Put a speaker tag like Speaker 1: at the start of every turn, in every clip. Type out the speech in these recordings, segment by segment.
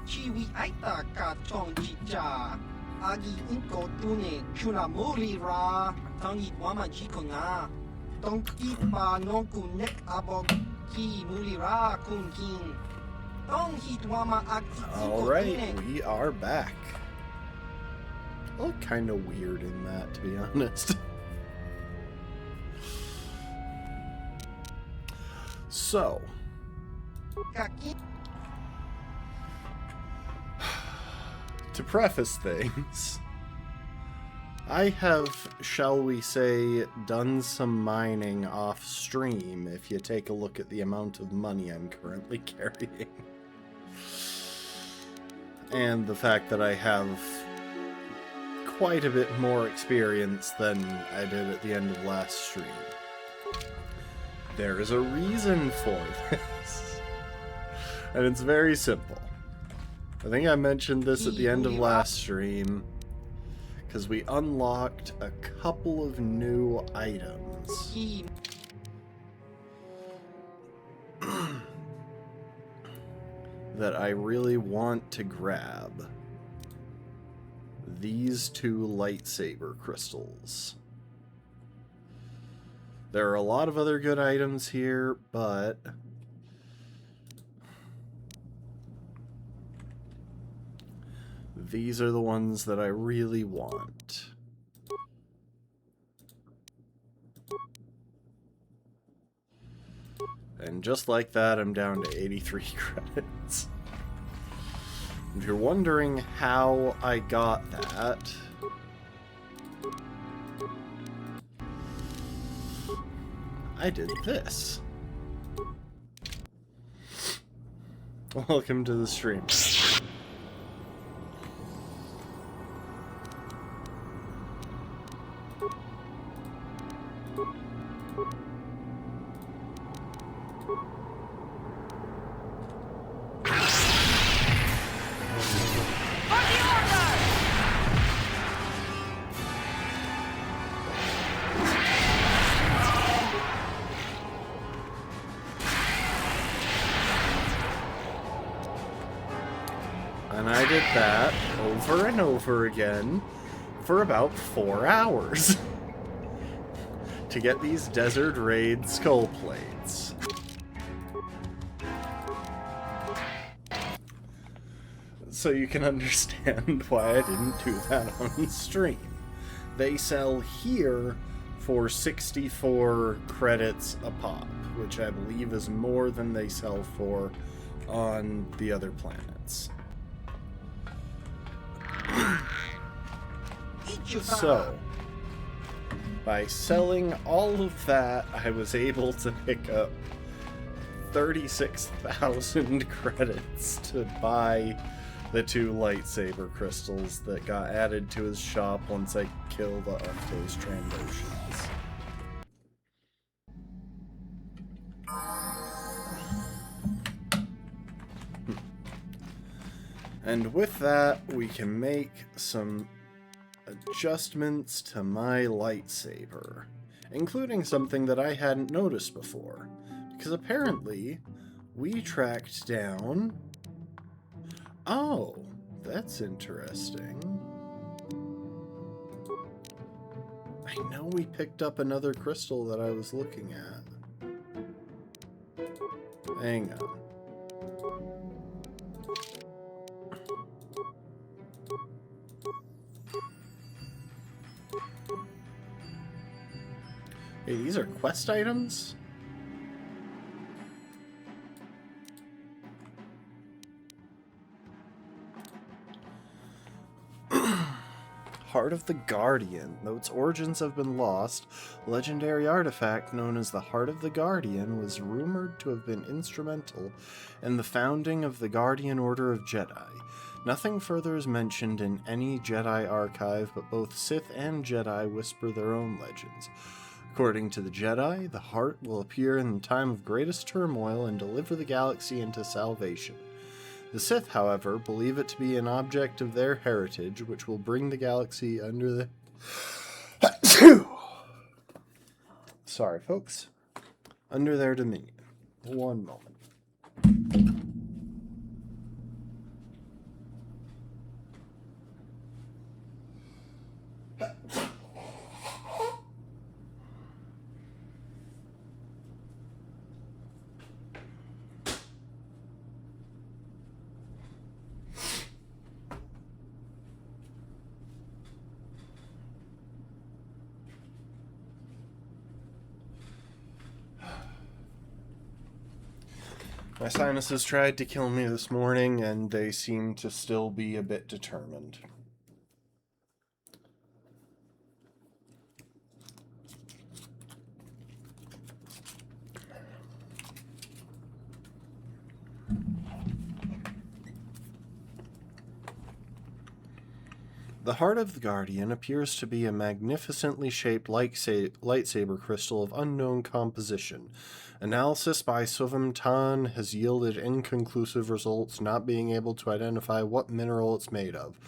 Speaker 1: Chiwi aita ka chong chicha. Agi inko tune chuna muri ra. Tangi wama jiko nga. Tonki pa nonku nek abog ki muri ra kun kin. Tong hit wama aki
Speaker 2: Alright, we are back. I look kind of weird in that, to be honest. So, to preface things, I have, shall we say, done some mining off stream if you take a look at the amount of money I'm currently carrying. And the fact that I have quite a bit more experience than I did at the end of last stream. There is a reason for this. And it's very simple. I think I mentioned this at the end of last stream, because we unlocked a couple of new items. That I really want to grab. These two lightsaber crystals. There are a lot of other good items here, but these are the ones that I really want. And just like that, I'm down to 83 credits. If you're wondering how I got that, I did this. Welcome to the stream. And I did that over and over again for about 4 hours to get these Desert Raid skull plates. So you can understand why I didn't do that on stream. They sell here for 64 credits a pop, which I believe is more than they sell for on the other planets. So, by selling all of that, I was able to pick up 36,000 credits to buy the two lightsaber crystals that got added to his shop once I killed those Trandoshans. And with that, we can make some adjustments to my lightsaber, including something that I hadn't noticed before, because apparently we tracked down... Oh, that's interesting. I know we picked up another crystal that I was looking at. Hang on. Hey, these are quest items? Heart of the Guardian. Though its origins have been lost, a legendary artifact known as the Heart of the Guardian was rumored to have been instrumental in the founding of the Guardian Order of Jedi. Nothing further is mentioned in any Jedi archive, but both Sith and Jedi whisper their own legends. According to the Jedi, the heart will appear in the time of greatest turmoil and deliver the galaxy into salvation. The Sith, however, believe it to be an object of their heritage, which will bring the galaxy under the... Sorry, folks. Under their dominion. One moment. My sinuses tried to kill me this morning, and they seem to still be a bit determined. The heart of the Guardian appears to be a magnificently shaped lightsaber crystal of unknown composition. Analysis by Suvam Tan has yielded inconclusive results, not being able to identify what mineral it's made of.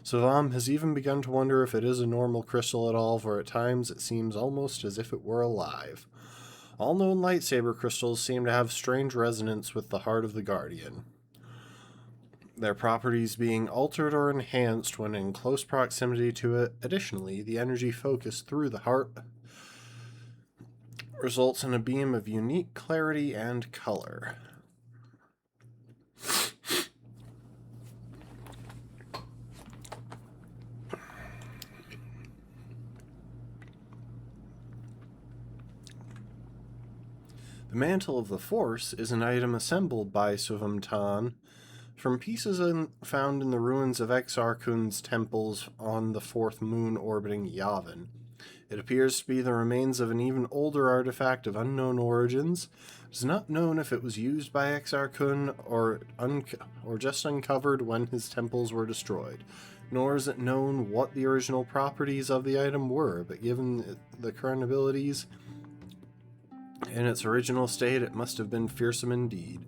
Speaker 2: Suvam has even begun to wonder if it is a normal crystal at all, for at times it seems almost as if it were alive. All known lightsaber crystals seem to have strange resonance with the heart of the Guardian, their properties being altered or enhanced when in close proximity to it. Additionally, the energy focused through the heart results in a beam of unique clarity and color. The Mantle of the Force is an item assembled by Suvam Tan from pieces found in the ruins of Exar Kun's temples on the fourth moon orbiting Yavin. It appears to be the remains of an even older artifact of unknown origins. It is not known if it was used by Exar Kun or just uncovered when his temples were destroyed. Nor is it known what the original properties of the item were, but given the current abilities in its original state, it must have been fearsome indeed.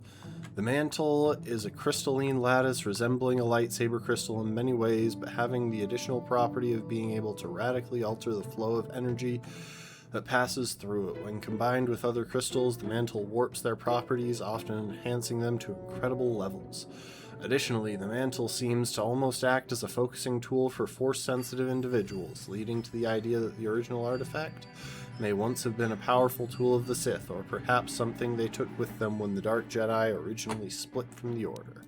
Speaker 2: The mantle is a crystalline lattice resembling a lightsaber crystal in many ways, but having the additional property of being able to radically alter the flow of energy that passes through it. When combined with other crystals, the mantle warps their properties, often enhancing them to incredible levels. Additionally, the mantle seems to almost act as a focusing tool for Force-sensitive individuals, leading to the idea that the original artifact may once have been a powerful tool of the Sith, or perhaps something they took with them when the Dark Jedi originally split from the Order.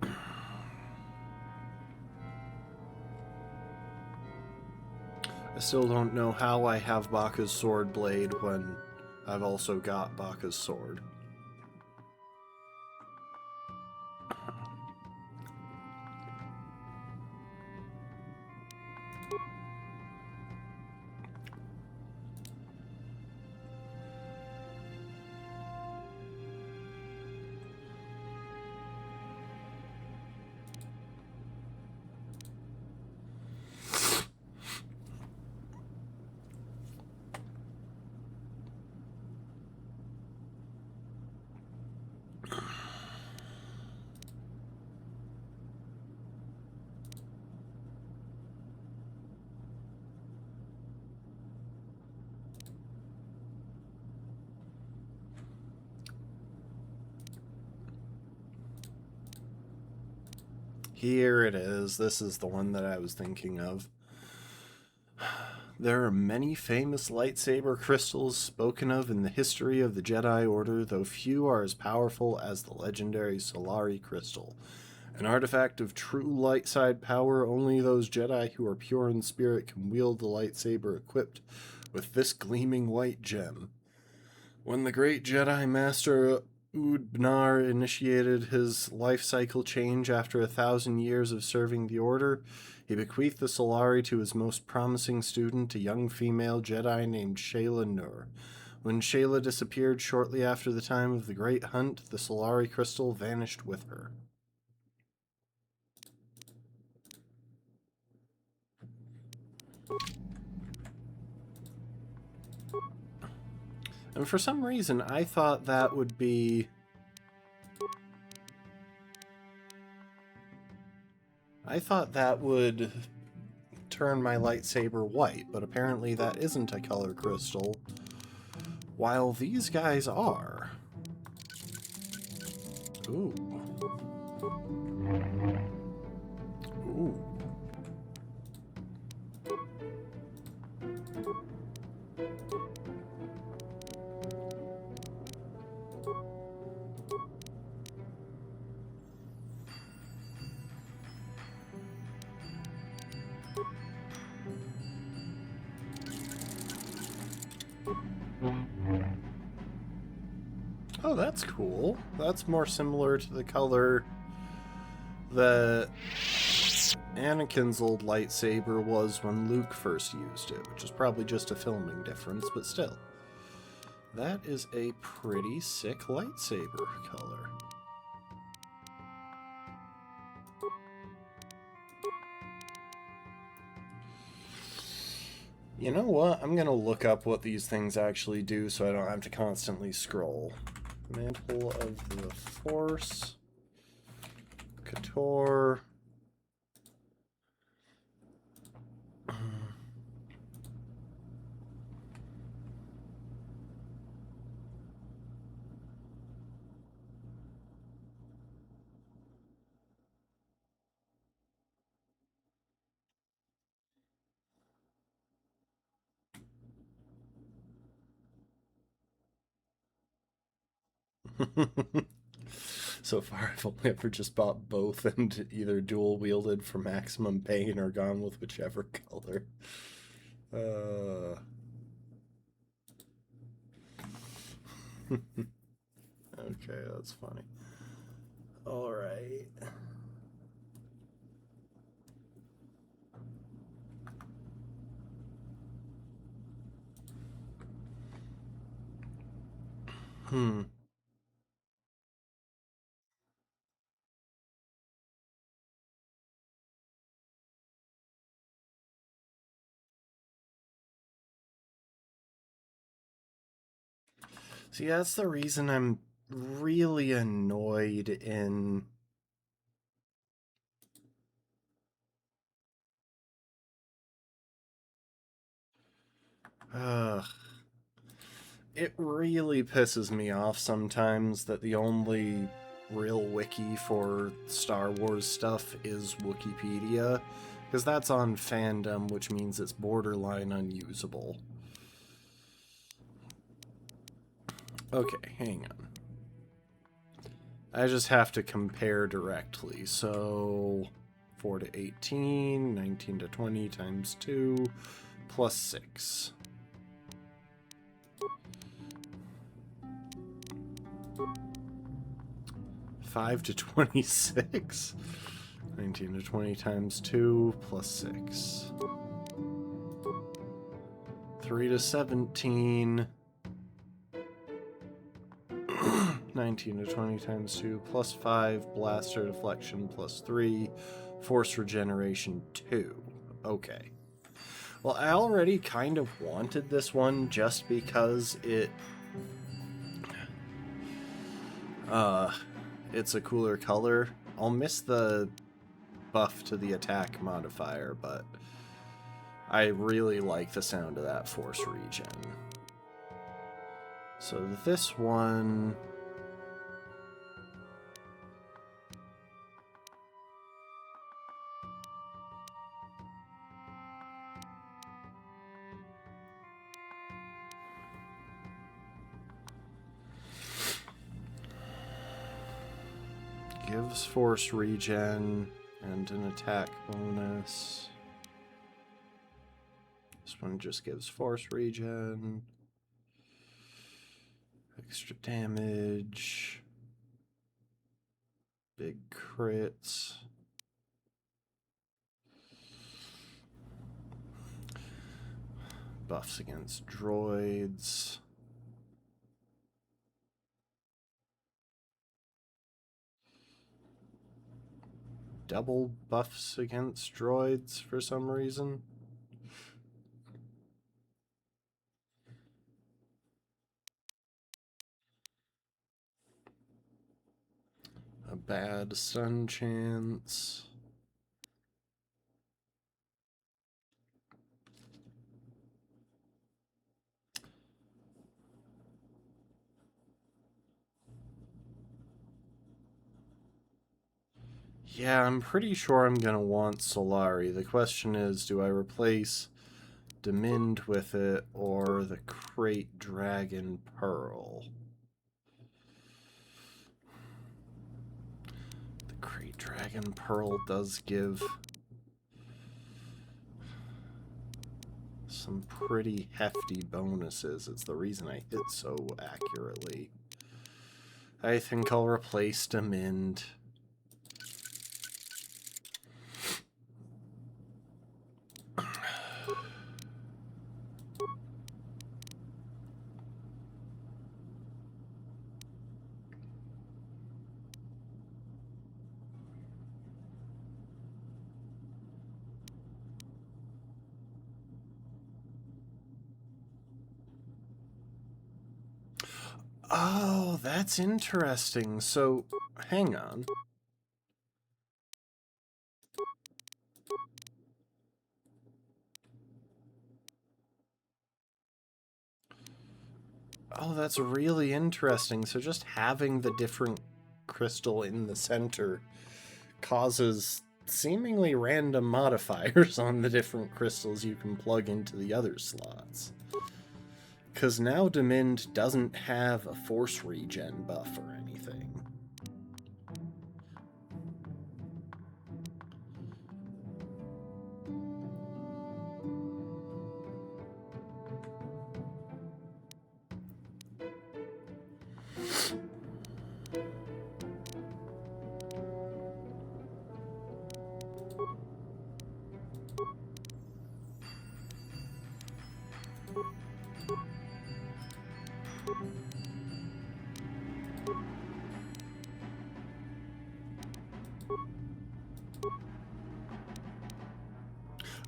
Speaker 2: I still don't know how I have Baka's sword blade when I've also got Baka's sword. Here it is. This is the one that I was thinking of. There are many famous lightsaber crystals spoken of in the history of the Jedi Order, though few are as powerful as the legendary Solari crystal. An artifact of true light side power, only those Jedi who are pure in spirit can wield the lightsaber equipped with this gleaming white gem. When the great Jedi Master Udnar initiated his life cycle change after 1,000 years of serving the Order, he bequeathed the Solari to his most promising student, a young female Jedi named Shayla Nur. When Shayla disappeared shortly after the time of the Great Hunt, the Solari crystal vanished with her. And for some reason, I thought that would be... I thought that would turn my lightsaber white, but apparently that isn't a color crystal, while these guys are. Ooh. Ooh. Oh, that's cool. That's more similar to the color that Anakin's old lightsaber was when Luke first used it, which is probably just a filming difference, but still. That is a pretty sick lightsaber color. You know what? I'm gonna look up what these things actually do so I don't have to constantly scroll. Mantle of the Force. Couture. So far, I've only ever just bought both and either dual wielded for maximum pain or gone with whichever color. Okay, that's funny. All right. Hmm. See, that's the reason I'm really annoyed in. Ugh. It really pisses me off sometimes that the only real wiki for Star Wars stuff is Wikipedia, because that's on fandom, which means it's borderline unusable. Okay, hang on. I just have to compare directly. So 4 to 18, 19 to 20 times 2, plus 6. 5 to 26. 19 to 20 times 2, plus 6. 3 to 17. 19 to 20 times 2, plus 5, blaster deflection, plus 3, force regeneration 2. Okay. Well, I already kind of wanted this one just because it's a cooler color. I'll miss the buff to the attack modifier, but I really like the sound of that force regen. So this one... gives force regen and an attack bonus. This one just gives force regen, extra damage, big crits. Buffs against droids. Double buffs against droids for some reason. A bad stun chance. Yeah, I'm pretty sure I'm gonna want Solari. The question is, do I replace Demind with it or the Krayt Dragon Pearl? The Krayt Dragon Pearl does give some pretty hefty bonuses. It's the reason I hit so accurately. I think I'll replace Demind. Oh, that's interesting. So, hang on. Oh, that's really interesting. So just having the different crystal in the center causes seemingly random modifiers on the different crystals you can plug into the other slots. Because now Demind doesn't have a force regen buff or anything.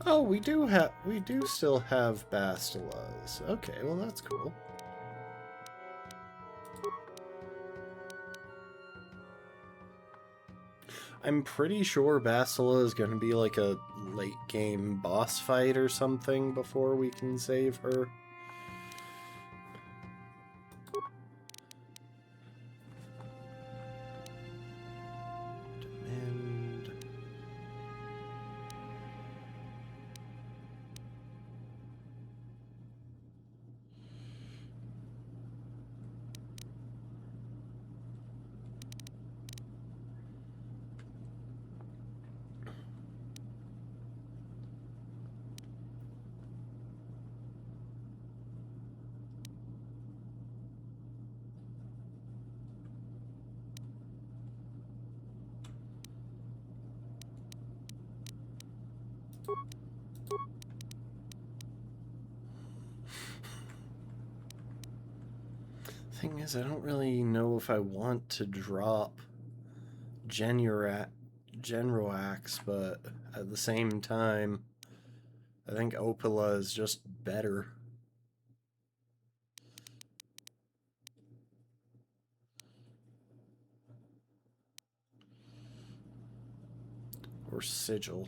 Speaker 2: Oh, we do still have Bastilas. Okay, well that's cool. I'm pretty sure Bastila is going to be like a late game boss fight or something before we can save her. Demind. Thing is, I don't really know if I want to drop Genroax, but at the same time, I think Opala is just better. Or Sigil.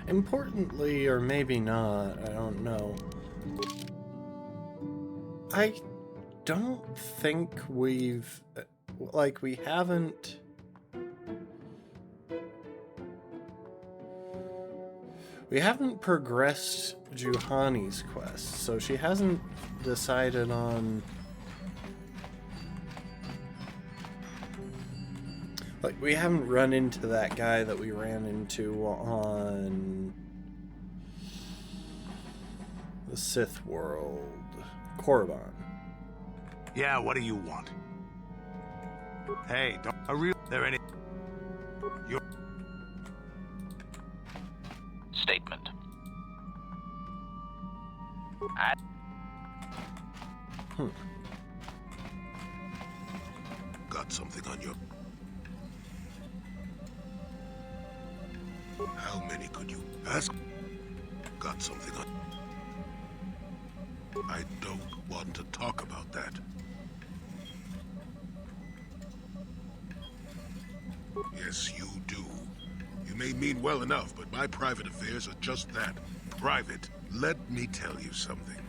Speaker 2: Importantly, or maybe not, I don't know. I don't think we've... Like, we haven't... We haven't progressed Juhani's quest, so she hasn't decided on... Like, we haven't run into that guy that we ran into on the Sith world, Korriban.
Speaker 3: Yeah, what do you want? Hey, there any... You're...
Speaker 4: Statement.
Speaker 3: Got something on your... How many could you ask? Got something on... I don't want to talk about that. Yes, you do. You may mean well enough, but my private affairs are just that. Private. Let me tell you something.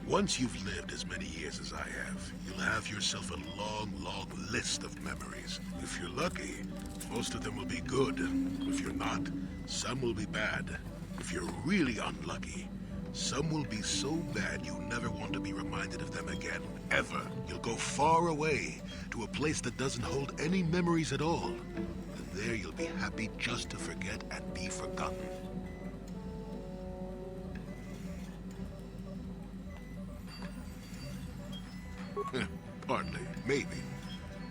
Speaker 3: Once you've lived as many years as I have, you'll have yourself a long, long list of memories. If you're lucky, most of them will be good. If you're not, some will be bad. If you're really unlucky, some will be so bad you'll never want to be reminded of them again. Ever. You'll go far away, to a place that doesn't hold any memories at all. And there you'll be happy just to forget and be forgotten. Partly, maybe.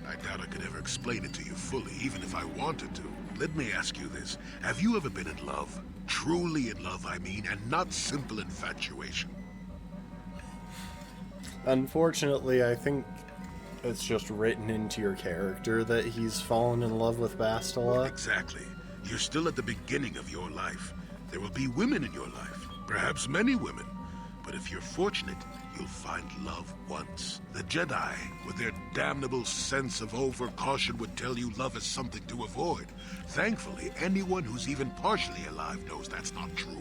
Speaker 3: I doubt I could ever explain it to you fully, even if I wanted to. Let me ask you this. Have you ever been in love? Truly in love, I mean, and not simple infatuation.
Speaker 2: Unfortunately, I think it's just written into your character that he's fallen in love with Bastila.
Speaker 3: Exactly. You're still at the beginning of your life. There will be women in your life. Perhaps many women. But if you're fortunate, you'll find love once. The Jedi, with their damnable sense of over-caution, would tell you love is something to avoid. Thankfully, anyone who's even partially alive knows that's not true.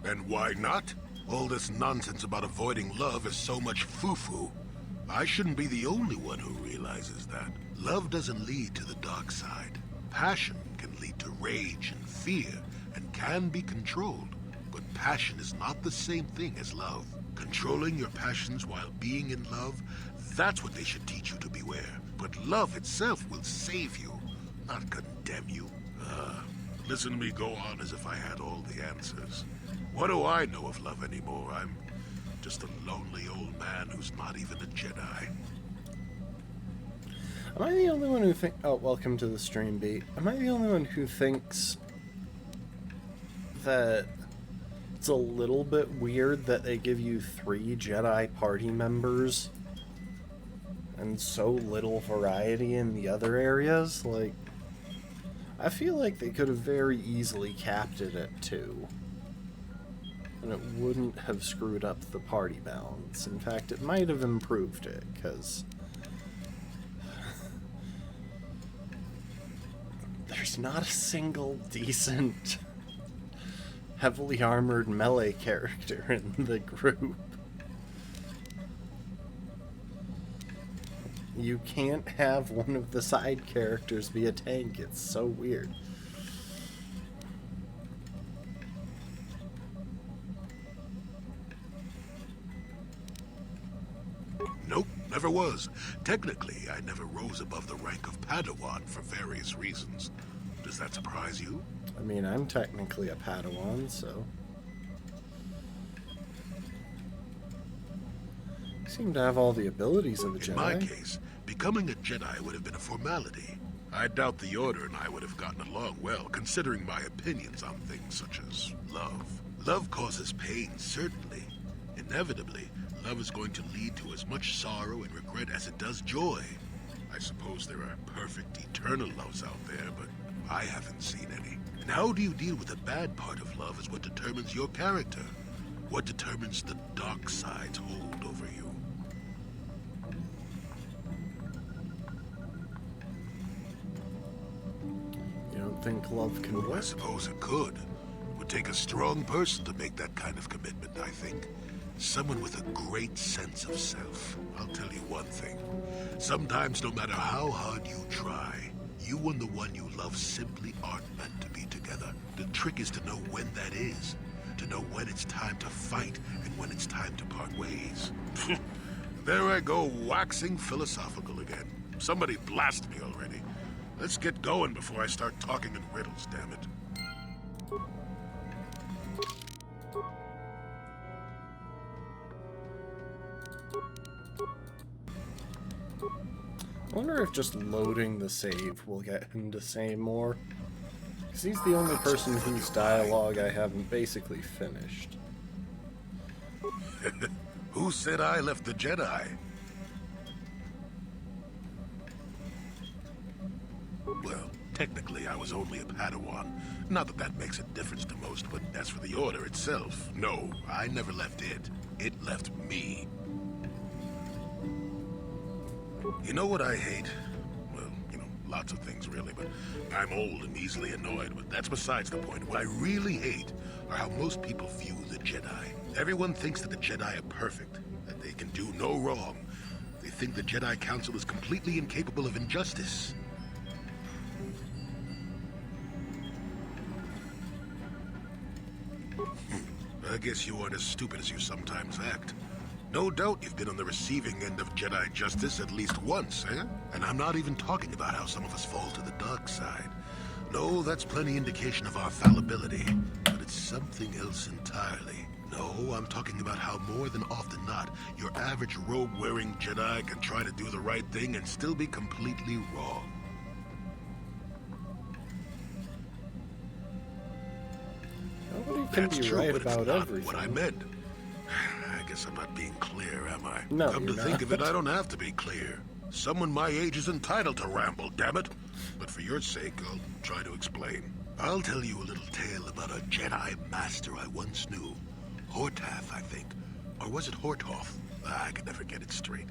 Speaker 3: And why not? All this nonsense about avoiding love is so much foo-foo. I shouldn't be the only one who realizes that. Love doesn't lead to the dark side. Passion can lead to rage and fear, and can be controlled. But passion is not the same thing as love. Controlling your passions while being in love, that's what they should teach you to beware. But love itself will save you, not condemn you. Listen to me go on as if I had all the answers. What do I know of love anymore? I'm just a lonely old man who's not even a Jedi.
Speaker 2: Am I the only one who oh, welcome to the stream, Beat. Am I the only one who thinks that it's a little bit weird that they give you 3 Jedi party members and so little variety in the other areas? Like, I feel like they could have very easily capped it at 2. And it wouldn't have screwed up the party balance. In fact, it might have improved it, because there's not a single decent, heavily armored melee character in the group. You can't have one of the side characters be a tank. It's so weird.
Speaker 3: Nope, never was. Technically, I never rose above the rank of Padawan for various reasons. Does that surprise you?
Speaker 2: I mean, I'm technically a Padawan, so... You seem to have all the abilities of a Jedi.
Speaker 3: In my case, becoming a Jedi would have been a formality. I doubt the Order and I would have gotten along well, considering my opinions on things such as love. Love causes pain, certainly. Inevitably, love is going to lead to as much sorrow and regret as it does joy. I suppose there are perfect, eternal loves out there, but I haven't seen any. And how do you deal with the bad part of love is what determines your character. What determines the dark side's hold over you.
Speaker 2: don't think love can
Speaker 3: I
Speaker 2: work.
Speaker 3: suppose it could. It would take a strong person to make that kind of commitment, I think. Someone with a great sense of self. I'll tell you one thing. Sometimes, no matter how hard you try, you and the one you love simply aren't meant to be together. The trick is to know when that is. To know when it's time to fight and when it's time to part ways. There I go, waxing philosophical again. Somebody blast me already. Let's get going before I start talking in riddles, damn it.
Speaker 2: I wonder if just loading the save will get him to say more. Because he's the only person whose dialogue I haven't basically finished.
Speaker 3: Who said I left the Jedi? Well, technically I was only a Padawan. Not that that makes a difference to most, but as for the Order itself, no, I never left it. It left me. You know what I hate? Well, lots of things really, but I'm old and easily annoyed, but that's besides the point. What I really hate are how most people view the Jedi. Everyone thinks that the Jedi are perfect, that they can do no wrong. They think the Jedi Council is completely incapable of injustice. I guess you aren't as stupid as you sometimes act. No doubt you've been on the receiving end of Jedi justice at least once, eh? And I'm not even talking about how some of us fall to the dark side. No, that's plenty indication of our fallibility. But it's something else entirely. No, I'm talking about how more than often not, your average robe-wearing Jedi can try to do the right thing and still be completely wrong.
Speaker 2: Nobody can
Speaker 3: That's
Speaker 2: be
Speaker 3: true,
Speaker 2: right
Speaker 3: but it's
Speaker 2: about
Speaker 3: not
Speaker 2: everything.
Speaker 3: what I meant. I guess I'm not being clear, am I?
Speaker 2: No,
Speaker 3: Come to
Speaker 2: you're
Speaker 3: think of it,
Speaker 2: not.
Speaker 3: I don't have to be clear. Someone my age is entitled to ramble, damn it. But for your sake, I'll try to explain. I'll tell you a little tale about a Jedi master I once knew. Hortath, I think. Or was it Hortoth? I could never get it straight.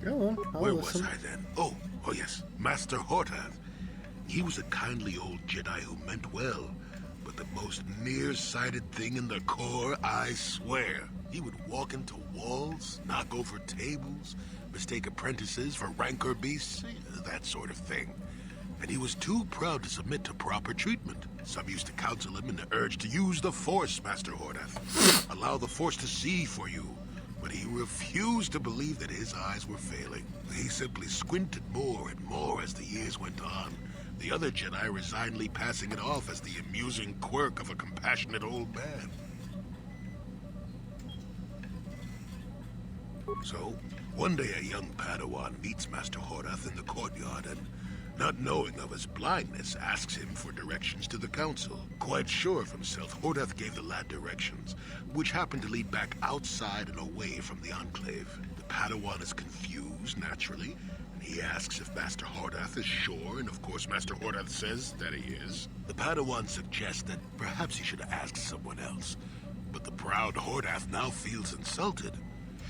Speaker 2: Go on, I'll
Speaker 3: Where
Speaker 2: listen.
Speaker 3: was I then? Oh yes, Master Hortath. He was a kindly old Jedi who meant well, but the most nearsighted thing in the Corps, I swear. He would walk into walls, knock over tables, mistake apprentices for rancor beasts, that sort of thing. And he was too proud to submit to proper treatment. Some used to counsel him in the urge to use the Force, Master Hortath. Allow the Force to see for you. But he refused to believe that his eyes were failing. He simply squinted more and more as the years went on. The other Jedi resignedly passing it off as the amusing quirk of a compassionate old man. So, one day a young Padawan meets Master Hortath in the courtyard and, not knowing of his blindness, asks him for directions to the council. Quite sure of himself, Hortath gave the lad directions, which happened to lead back outside and away from the Enclave. The Padawan is confused, naturally, and he asks if Master Hortath is sure, and of course Master Hortath says that he is. The Padawan suggests that perhaps he should ask someone else, but the proud Hortath now feels insulted.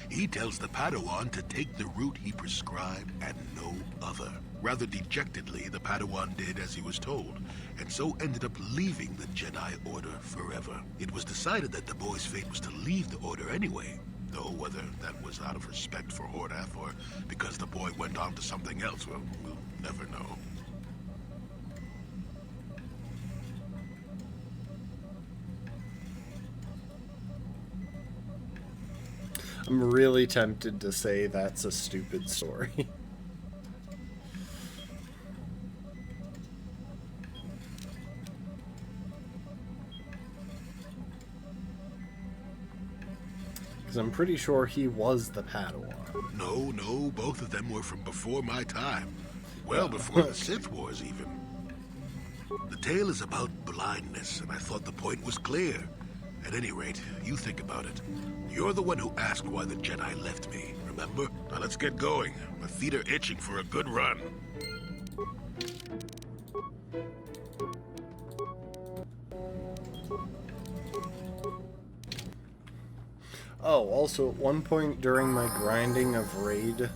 Speaker 3: He tells the Padawan to take the route he prescribed and no other. Rather dejectedly, the Padawan did as he was told, and so ended up leaving the Jedi Order forever. It was decided that the boy's fate was to leave the Order anyway, though whether that was out of respect for Hortath or because the boy went on to something else, well, we'll never know.
Speaker 2: I'm really tempted to say that's a stupid story. Because I'm pretty sure he was the Padawan.
Speaker 3: No, both of them were from before my time. Well before the Sith Wars, even. The tale is about blindness, and I thought the point was clear. At any rate, you think about it. You're the one who asked why the Jedi left me, remember? Now let's get going. My feet are itching for a good run.
Speaker 2: Oh, also at one point during my grinding of raid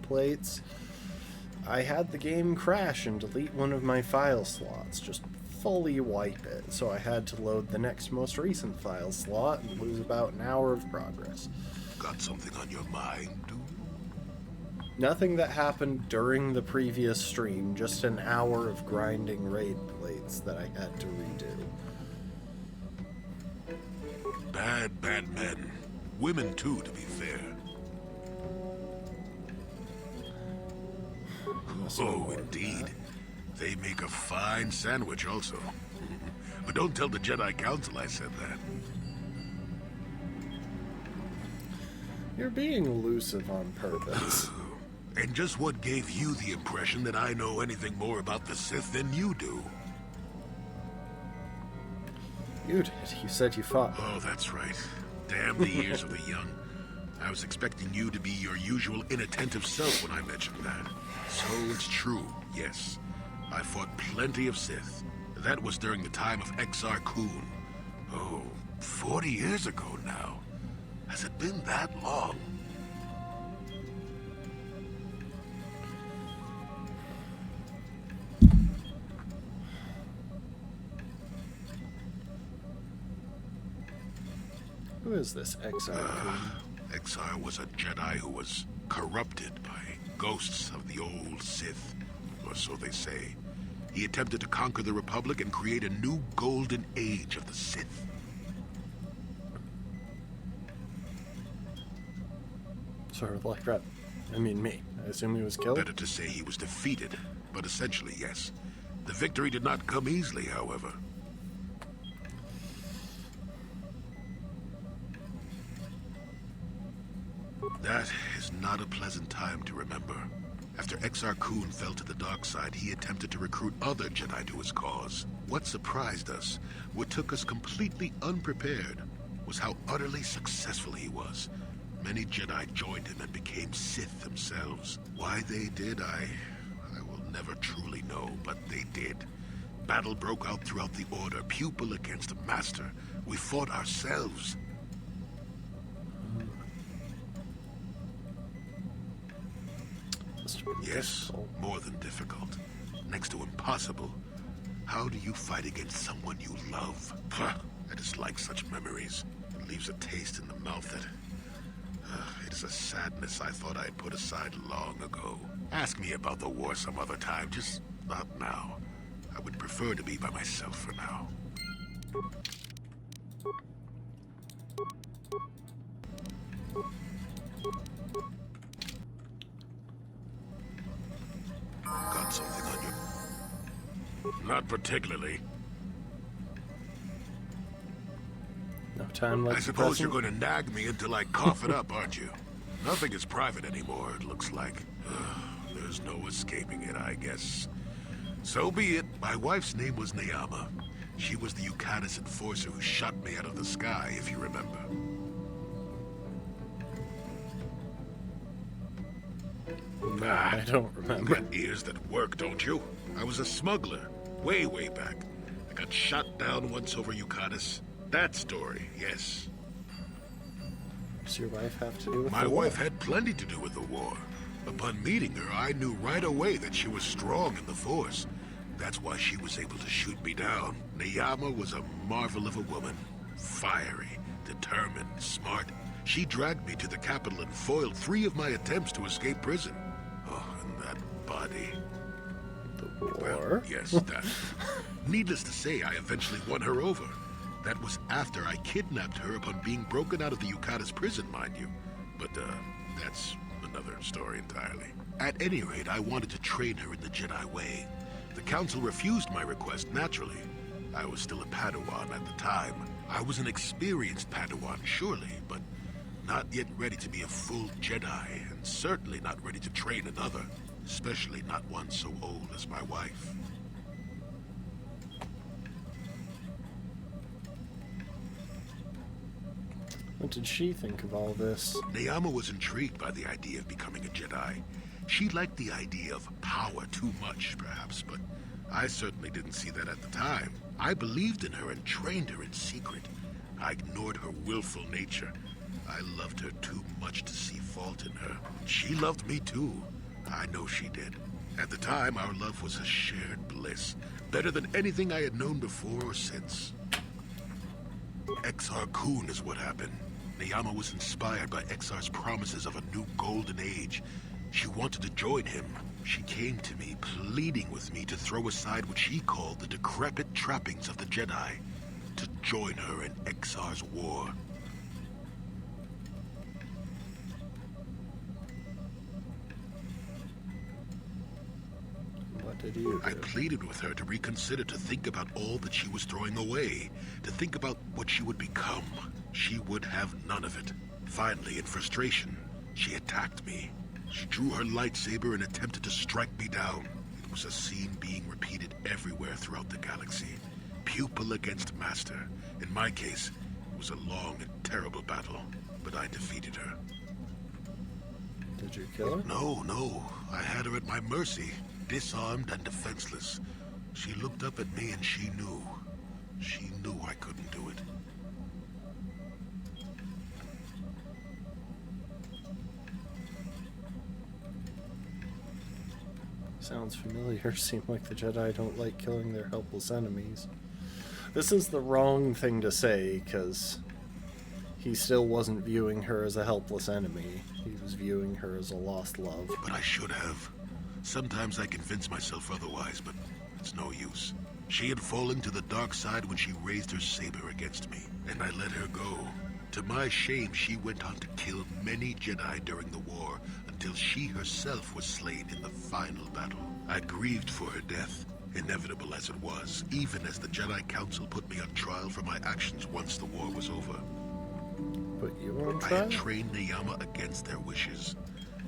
Speaker 2: plates, I had the game crash and delete one of my file slots, just fully wipe it, so I had to load the next most recent file slot and lose about an hour of progress.
Speaker 3: Got something on your mind, dude?
Speaker 2: Nothing that happened during the previous stream, just an hour of grinding raid plates that I had to redo.
Speaker 3: Bad men. Women too, to be fair. Oh, indeed. They make a fine sandwich also. But don't tell the Jedi Council I said that.
Speaker 2: You're being elusive on purpose.
Speaker 3: And just what gave you the impression that I know anything more about the Sith than you do?
Speaker 2: You did. You said you fought.
Speaker 3: Oh, that's right. Damn the ears of the young. I was expecting you to be your usual inattentive self when I mentioned that. So it's true, yes. I fought plenty of Sith. That was during the time of Exar Kun. Oh, 40 years ago now. Has it been that long?
Speaker 2: Who is this Exar?
Speaker 3: Exar was a Jedi who was corrupted by ghosts of the old Sith, or so they say. He attempted to conquer the Republic and create a new golden age of the Sith.
Speaker 2: Sort of like that. I mean, me. I assume he was killed?
Speaker 3: Better to say he was defeated, but essentially, yes. The victory did not come easily, however. That is not a pleasant time to remember. After Exar Kun fell to the dark side, he attempted to recruit other Jedi to his cause. What surprised us, what took us completely unprepared, was how utterly successful he was. Many Jedi joined him and became Sith themselves. Why they did, I will never truly know, but they did. Battle broke out throughout the Order, pupil against master. We fought ourselves. Yes, more than difficult. Next to impossible. How do you fight against someone you love? I dislike such memories. It leaves a taste in the mouth that... it is a sadness I thought I had put aside long ago. Ask me about the war some other time, just not now. I would prefer to be by myself for now. Got something on you? Not particularly.
Speaker 2: No time like
Speaker 3: I suppose you're going to nag me until I cough it up, aren't you? Nothing is private anymore, it looks like. There's no escaping it, I guess. So be it. My wife's name was Neyama. She was the Yukatis enforcer who shot me out of the sky, if you remember.
Speaker 2: No, I don't
Speaker 3: You
Speaker 2: remember.
Speaker 3: got ears that work, don't you? I was a smuggler, way back. I got shot down once over Yukatis. That story, yes.
Speaker 2: Does your wife have to do with
Speaker 3: My
Speaker 2: the war?
Speaker 3: wife had plenty to do with the war. Upon meeting her, I knew right away that she was strong in the Force. That's why she was able to shoot me down. Neyama was a marvel of a woman. Fiery, determined, smart. She dragged me to the capital and foiled 3 of my attempts to escape prison. Oh, and that body.
Speaker 2: The war?
Speaker 3: Well, yes, that. Needless to say, I eventually won her over. That was after I kidnapped her upon being broken out of the Yukatis prison, mind you. But, that's another story entirely. At any rate, I wanted to train her in the Jedi way. The Council refused my request, naturally. I was still a Padawan at the time. I was an experienced Padawan, surely, but not yet ready to be a full Jedi, and certainly not ready to train another, especially not one so old as my wife.
Speaker 2: What did she think of all this?
Speaker 3: Neyama was intrigued by the idea of becoming a Jedi. She liked the idea of power too much, perhaps, but I certainly didn't see that at the time. I believed in her and trained her in secret. I ignored her willful nature. I loved her too much to see fault in her. She loved me too. I know she did. At the time, our love was a shared bliss, better than anything I had known before or since. Exar Kun is what happened. Neyama was inspired by Exar's promises of a new golden age. She wanted to join him. She came to me, pleading with me to throw aside what she called the decrepit trappings of the Jedi, to join her in Exar's war.
Speaker 2: What did you do?
Speaker 3: I pleaded with her to reconsider, to think about all that she was throwing away, to think about what she would become. She would have none of it. Finally, in frustration, she attacked me. She drew her lightsaber and attempted to strike me down. It was a scene being repeated everywhere throughout the galaxy. Pupil against master. In my case, it was a long and terrible battle, but I defeated her.
Speaker 2: Did you kill her?
Speaker 3: No. I had her at my mercy, disarmed and defenseless. She looked up at me and she knew. She knew I couldn't do it.
Speaker 2: Sounds familiar. Seem like the Jedi don't like killing their helpless enemies. This is the wrong thing to say, because he still wasn't viewing her as a helpless enemy. He was viewing her as a lost love.
Speaker 3: But I should have. Sometimes I convince myself otherwise, but it's no use. She had fallen to the dark side when she raised her saber against me, and I let her go. To my shame, she went on to kill many Jedi during the war, until she herself was slain in the final battle. I grieved for her death, inevitable as it was, even as the Jedi Council put me on trial for my actions once the war was over.
Speaker 2: Put you on
Speaker 3: I
Speaker 2: trial?
Speaker 3: had trained Neyama against their wishes.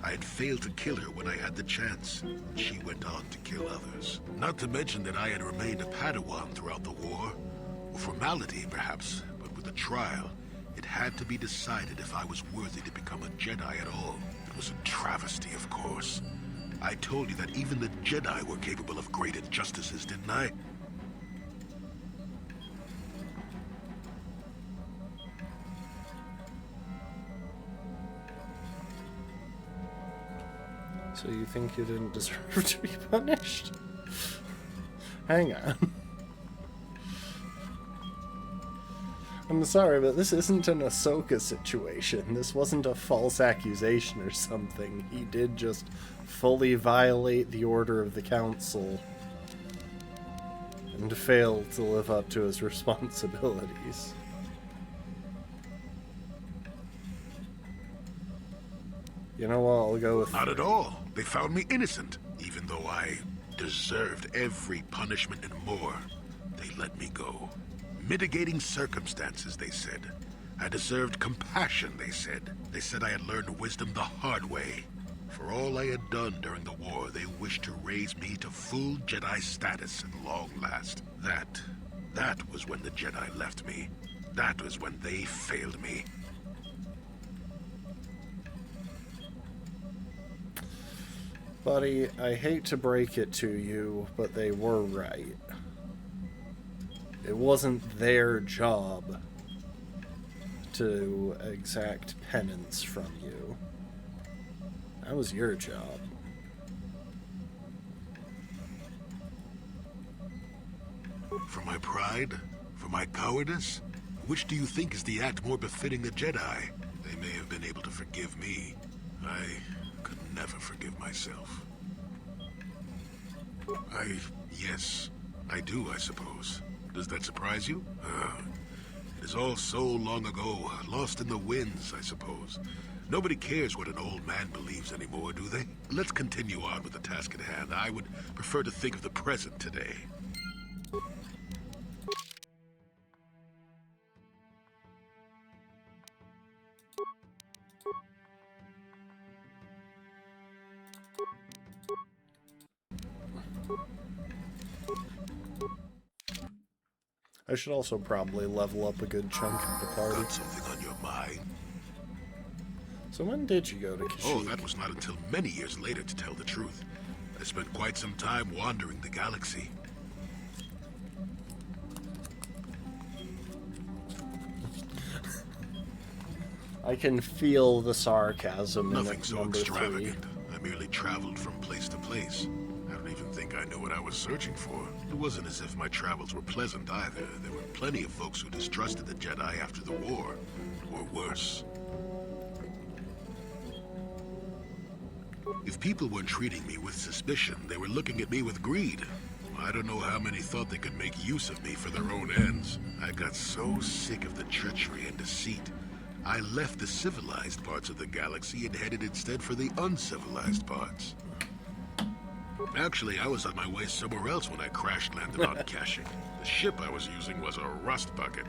Speaker 3: I had failed to kill her when I had the chance. She went on to kill others. Not to mention that I had remained a Padawan throughout the war. A formality, perhaps, but with a trial, it had to be decided if I was worthy to become a Jedi at all. It was a travesty, of course. I told you that even the Jedi were capable of great injustices, didn't I?
Speaker 2: So you think you didn't deserve to be punished? Hang on. I'm sorry, but this isn't an Ahsoka situation. This wasn't a false accusation or something. He did just fully violate the order of the Council and failed to live up to his responsibilities. You know what, I'll go with...
Speaker 3: Not at all. They found me innocent, even though I deserved every punishment and more. They let me go. Mitigating circumstances, they said. I deserved compassion, they said. They said I had learned wisdom the hard way. For all I had done during the war, they wished to raise me to full Jedi status at long last. That was when the Jedi left me. That was when they failed me.
Speaker 2: Buddy, I hate to break it to you, but they were right. It wasn't their job to exact penance from you. That was your job.
Speaker 3: For my pride? For my cowardice? Which do you think is the act more befitting a Jedi? They may have been able to forgive me. I could never forgive myself. Yes, I do, I suppose. Does that surprise you? It is all so long ago, lost in the winds, I suppose. Nobody cares what an old man believes anymore, do they? Let's continue on with the task at hand. I would prefer to think of the present today.
Speaker 2: I should also probably level up a good chunk of the party.
Speaker 3: Got something on your mind?
Speaker 2: So when did you go to Kashyyyk?
Speaker 3: Oh, that was not until many years later, to tell the truth. I spent quite some time wandering the galaxy.
Speaker 2: I can feel the sarcasm
Speaker 3: Nothing
Speaker 2: in
Speaker 3: so
Speaker 2: number 3.
Speaker 3: extravagant. I merely traveled from place to place. think I knew what I was searching for. It wasn't as if my travels were pleasant either. There were plenty of folks who distrusted the Jedi after the war, or worse. If people weren't treating me with suspicion, they were looking at me with greed. I don't know how many thought they could make use of me for their own ends. I got so sick of the treachery and deceit. I left the civilized parts of the galaxy and headed instead for the uncivilized parts. Actually, I was on my way somewhere else when I crash-landed on Kashyyyk. The ship I was using was a rust bucket.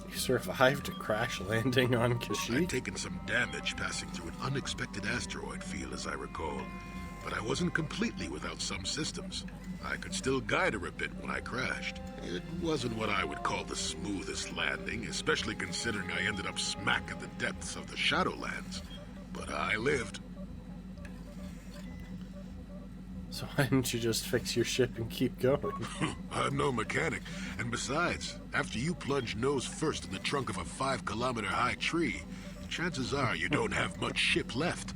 Speaker 2: You survived a crash landing on
Speaker 3: I'd
Speaker 2: Kashyyyk?
Speaker 3: taken some damage passing through an unexpected asteroid field, as I recall. But I wasn't completely without some systems. I could still guide her a bit when I crashed. It wasn't what I would call the smoothest landing, especially considering I ended up smack at the depths of the Shadowlands. But I lived.
Speaker 2: So why didn't you just fix your ship and keep going?
Speaker 3: I'm no mechanic. And besides, after you plunge nose first in the trunk of a 5-kilometer-high tree, chances are you don't have much ship left.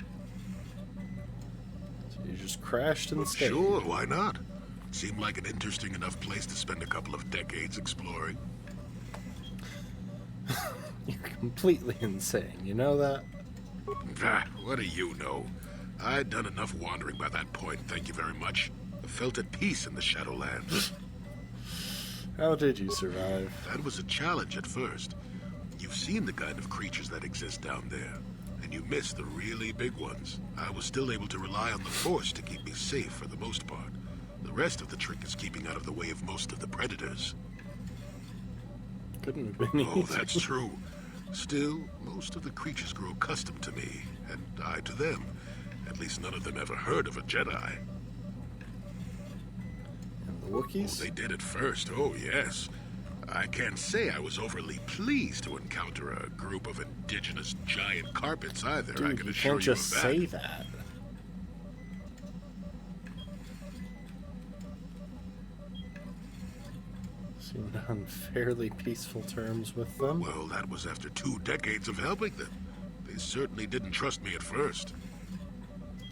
Speaker 2: So you just crashed and stayed.
Speaker 3: Sure, why not? Seemed like an interesting enough place to spend a couple of decades exploring.
Speaker 2: You're completely insane, you know that?
Speaker 3: Ah, what do you know? I'd done enough wandering by that point, thank you very much. I felt at peace in the Shadowlands.
Speaker 2: How did you survive?
Speaker 3: That was a challenge at first. You've seen the kind of creatures that exist down there, and you miss the really big ones. I was still able to rely on the Force to keep me safe for the most part. The rest of the trick is keeping out of the way of most of the predators.
Speaker 2: Couldn't have been
Speaker 3: Oh,
Speaker 2: easy.
Speaker 3: that's true. Still, most of the creatures grew accustomed to me, and I to them. At least none of them ever heard of a Jedi.
Speaker 2: And the
Speaker 3: Oh,
Speaker 2: Wookiees?
Speaker 3: they did at first, oh yes. I can't say I was overly pleased to encounter a group of indigenous giant carpets either, I
Speaker 2: Dude,
Speaker 3: can
Speaker 2: you
Speaker 3: assure
Speaker 2: can't
Speaker 3: you
Speaker 2: just
Speaker 3: of that.
Speaker 2: say that. Seemed on fairly peaceful terms with them.
Speaker 3: Well, that was after 2 decades of helping them. They certainly didn't trust me at first.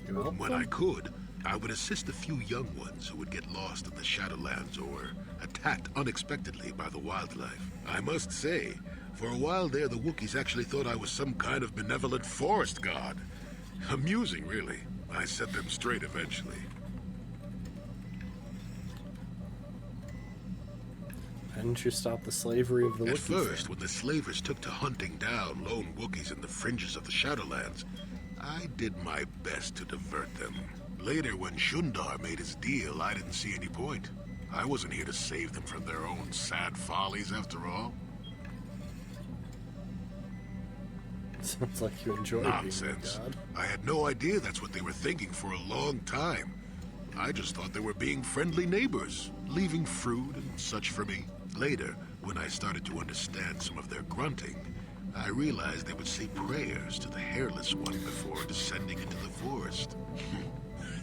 Speaker 2: You helped
Speaker 3: When
Speaker 2: them?
Speaker 3: I could, I would assist a few young ones who would get lost in the Shadowlands or attacked unexpectedly by the wildlife. I must say, for a while there, the Wookiees actually thought I was some kind of benevolent forest god. Amusing, really. I set them straight eventually.
Speaker 2: Why didn't you stop the slavery of the
Speaker 3: At
Speaker 2: Wookiees?
Speaker 3: first, when the slavers took to hunting down lone Wookiees in the fringes of the Shadowlands, I did my best to divert them. Later, when Shundar made his deal, I didn't see any point. I wasn't here to save them from their own sad follies, after all.
Speaker 2: Sounds like you enjoy
Speaker 3: Nonsense.
Speaker 2: being a god.
Speaker 3: I had no idea that's what they were thinking for a long time. I just thought they were being friendly neighbors, leaving fruit and such for me. Later, when I started to understand some of their grunting, I realized they would say prayers to the Hairless One before descending into the forest.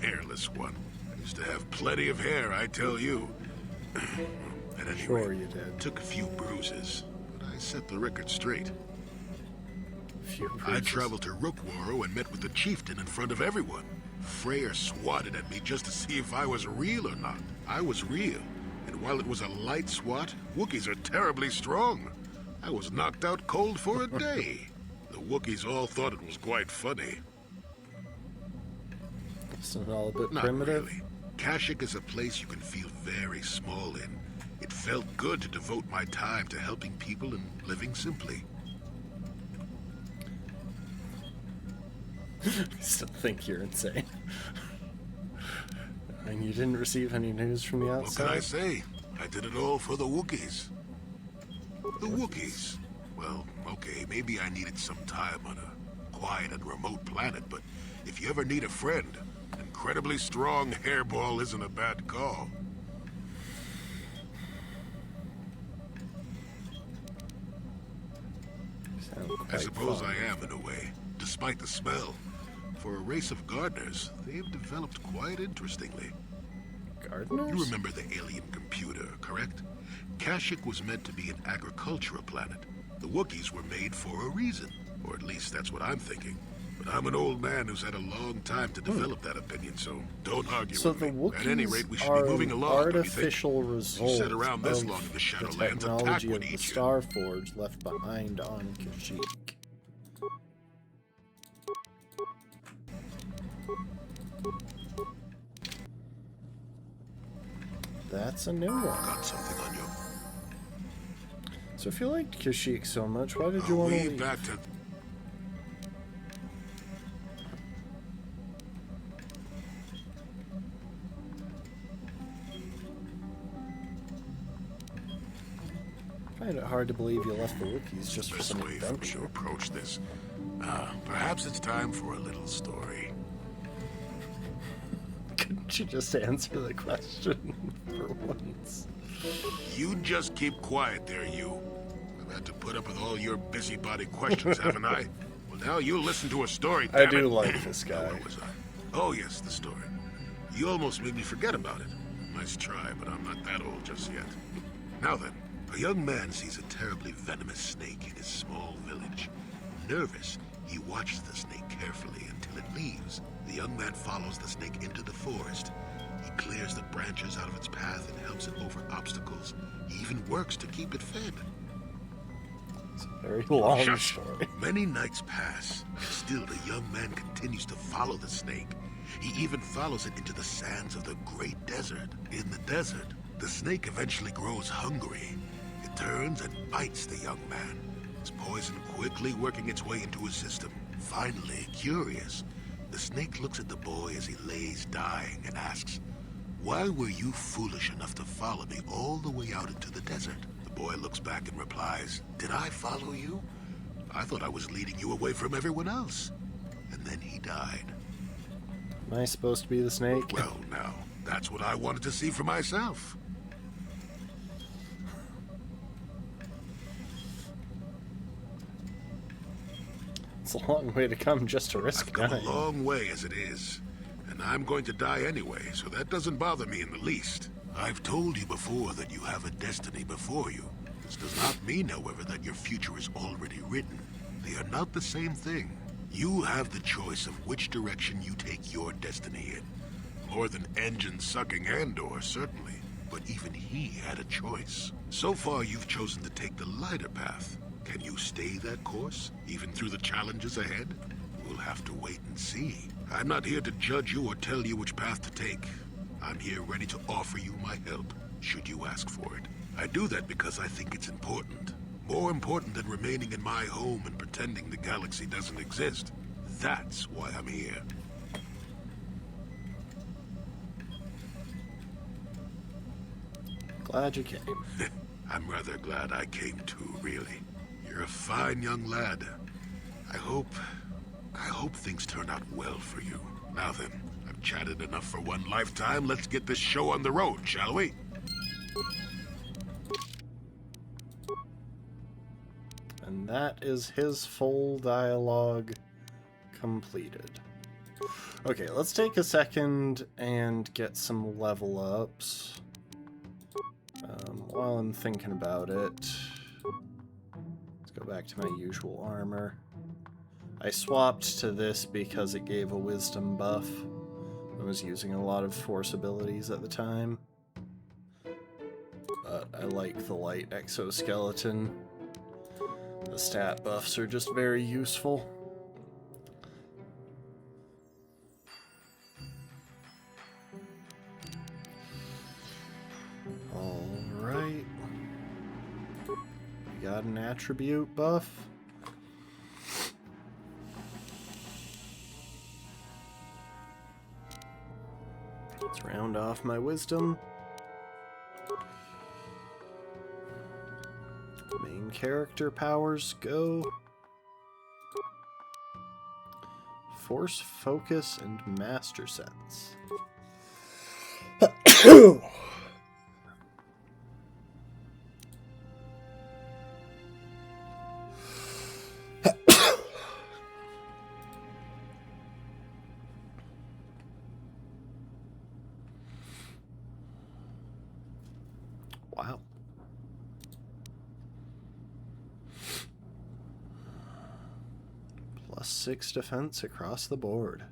Speaker 3: Hairless One. I used to have plenty of hair, I tell you. At any
Speaker 2: Sure
Speaker 3: rate,
Speaker 2: you did.
Speaker 3: took a few bruises, but I set the record straight.
Speaker 2: Few
Speaker 3: I
Speaker 2: bruises.
Speaker 3: traveled to Rookwaro and met with the chieftain in front of everyone. Freyr swatted at me just to see if I was real or not. I was real, and while it was a light swat, Wookiees are terribly strong. I was knocked out cold for a day. The Wookiees all thought it was quite funny.
Speaker 2: Isn't it all a bit
Speaker 3: Not
Speaker 2: primitive?
Speaker 3: really. Kashyyyk is a place you can feel very small in. It felt good to devote my time to helping people and living simply.
Speaker 2: I still think you're insane. And you didn't receive any news from the
Speaker 3: What can I
Speaker 2: outside?
Speaker 3: say? I did it all for the Wookiees. The Wookiees. Well, okay, maybe I needed some time on a quiet and remote planet, but if you ever need a friend, incredibly strong hairball isn't a bad call.
Speaker 2: Sound
Speaker 3: I
Speaker 2: quite
Speaker 3: suppose
Speaker 2: fun.
Speaker 3: I am in a way, despite the smell. For a race of gardeners, they've developed quite interestingly.
Speaker 2: Gardeners?
Speaker 3: You remember the alien computer, correct? Kashyyyk was meant to be an agricultural planet. The Wookiees were made for a reason, or at least that's what I'm thinking. But But I'm an old man who's had a long time to develop that opinion, so don't argue
Speaker 2: So
Speaker 3: with
Speaker 2: the
Speaker 3: me. At any
Speaker 2: Wookiees
Speaker 3: rate, we should
Speaker 2: are
Speaker 3: be moving
Speaker 2: an
Speaker 3: along, don't you think?
Speaker 2: artificial result
Speaker 3: sat around this
Speaker 2: of
Speaker 3: long in the
Speaker 2: the
Speaker 3: Shadowlands, attack
Speaker 2: technology of
Speaker 3: would
Speaker 2: the
Speaker 3: eat you.
Speaker 2: Starforge left behind on Kashyyyk. That's a new one.
Speaker 3: Got something on you.
Speaker 2: So if you liked Kashyyyk so much, why did you want to
Speaker 3: We
Speaker 2: leave?
Speaker 3: back to...
Speaker 2: I find it hard to believe you left the Wookiees just for
Speaker 3: best
Speaker 2: some
Speaker 3: way for me to
Speaker 2: adventure.
Speaker 3: approach this. Perhaps it's time for a little story.
Speaker 2: Couldn't you just answer the question for once?
Speaker 3: You just keep quiet there, you. I've had to put up with all your busybody questions, haven't I? Well, now you listen to a story,
Speaker 2: I
Speaker 3: damn
Speaker 2: do
Speaker 3: it.
Speaker 2: like this
Speaker 3: Now,
Speaker 2: guy.
Speaker 3: where was I? Oh, yes, the story. You almost made me forget about it. Nice try, but I'm not that old just yet. Now then, a young man sees a terribly venomous snake in his small village. Nervous, he watches the snake carefully until it leaves. The young man follows the snake into the forest. He clears the branches out of its path and helps it over obstacles. He even works to keep it fed.
Speaker 2: It's a very long
Speaker 3: Shush.
Speaker 2: story.
Speaker 3: Many nights pass, and still the young man continues to follow the snake. He even follows it into the sands of the great desert. In the desert, the snake eventually grows hungry. It turns and bites the young man. Its poison quickly working its way into his system. Finally, curious, the snake looks at the boy as he lays dying and asks, "Why were you foolish enough to follow me all the way out into the desert?" The boy looks back and replies, "Did I follow you? I thought I was leading you away from everyone else." And then he died.
Speaker 2: Am I supposed to be the snake?
Speaker 3: Well, now, that's what I wanted to see for myself.
Speaker 2: It's a long way to come just to
Speaker 3: I've
Speaker 2: risk
Speaker 3: come a
Speaker 2: dying.
Speaker 3: long way as it is, and I'm going to die anyway, so that doesn't bother me in the least. I've told you before that you have a destiny before you. This does not mean, however, that your future is already written. They are not the same thing. You have the choice of which direction you take your destiny in. More than engine-sucking Andor, certainly, but even he had a choice. So far, you've chosen to take the lighter path. Can you stay that course, even through the challenges ahead? We'll have to wait and see. I'm not here to judge you or tell you which path to take. I'm here ready to offer you my help, should you ask for it. I do that because I think it's important. More important than remaining in my home and pretending the galaxy doesn't exist. That's why I'm here.
Speaker 2: Glad you came.
Speaker 3: I'm rather glad I came too, really. You're a fine young lad. I hope things turn out well for you. Now then, I've chatted enough for one lifetime. Let's get this show on the road, shall we?
Speaker 2: And that is his full dialogue completed. Okay, let's take a second and get some level ups. While I'm thinking about it, let's go back to my usual armor. I swapped to this because it gave a wisdom buff. I was using a lot of force abilities at the time. But I like the light exoskeleton. The stat buffs are just very useful. Alright. We got an attribute buff. Let's round off my wisdom. Main character powers go. Force, focus, and master sense. Wow. +6 defense across the board.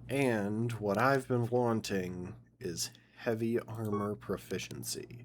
Speaker 2: And what I've been wanting is heavy armor proficiency.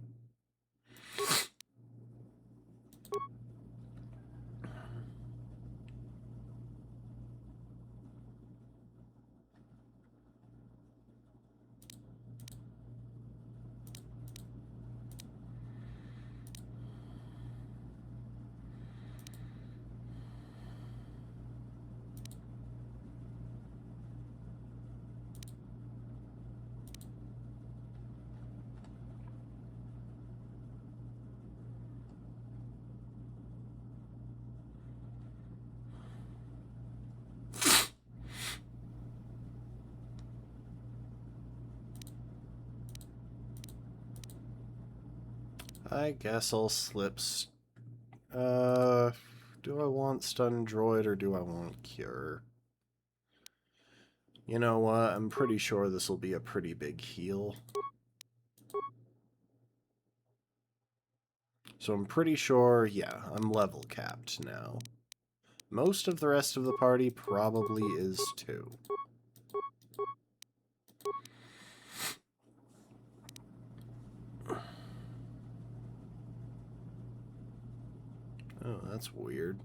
Speaker 2: I guess I'll slip. Do I want Stun Droid or do I want Cure? You know what? I'm pretty sure this will be a pretty big heal. So I'm pretty sure, yeah, I'm level capped now. Most of the rest of the party probably is too. Oh, that's weird.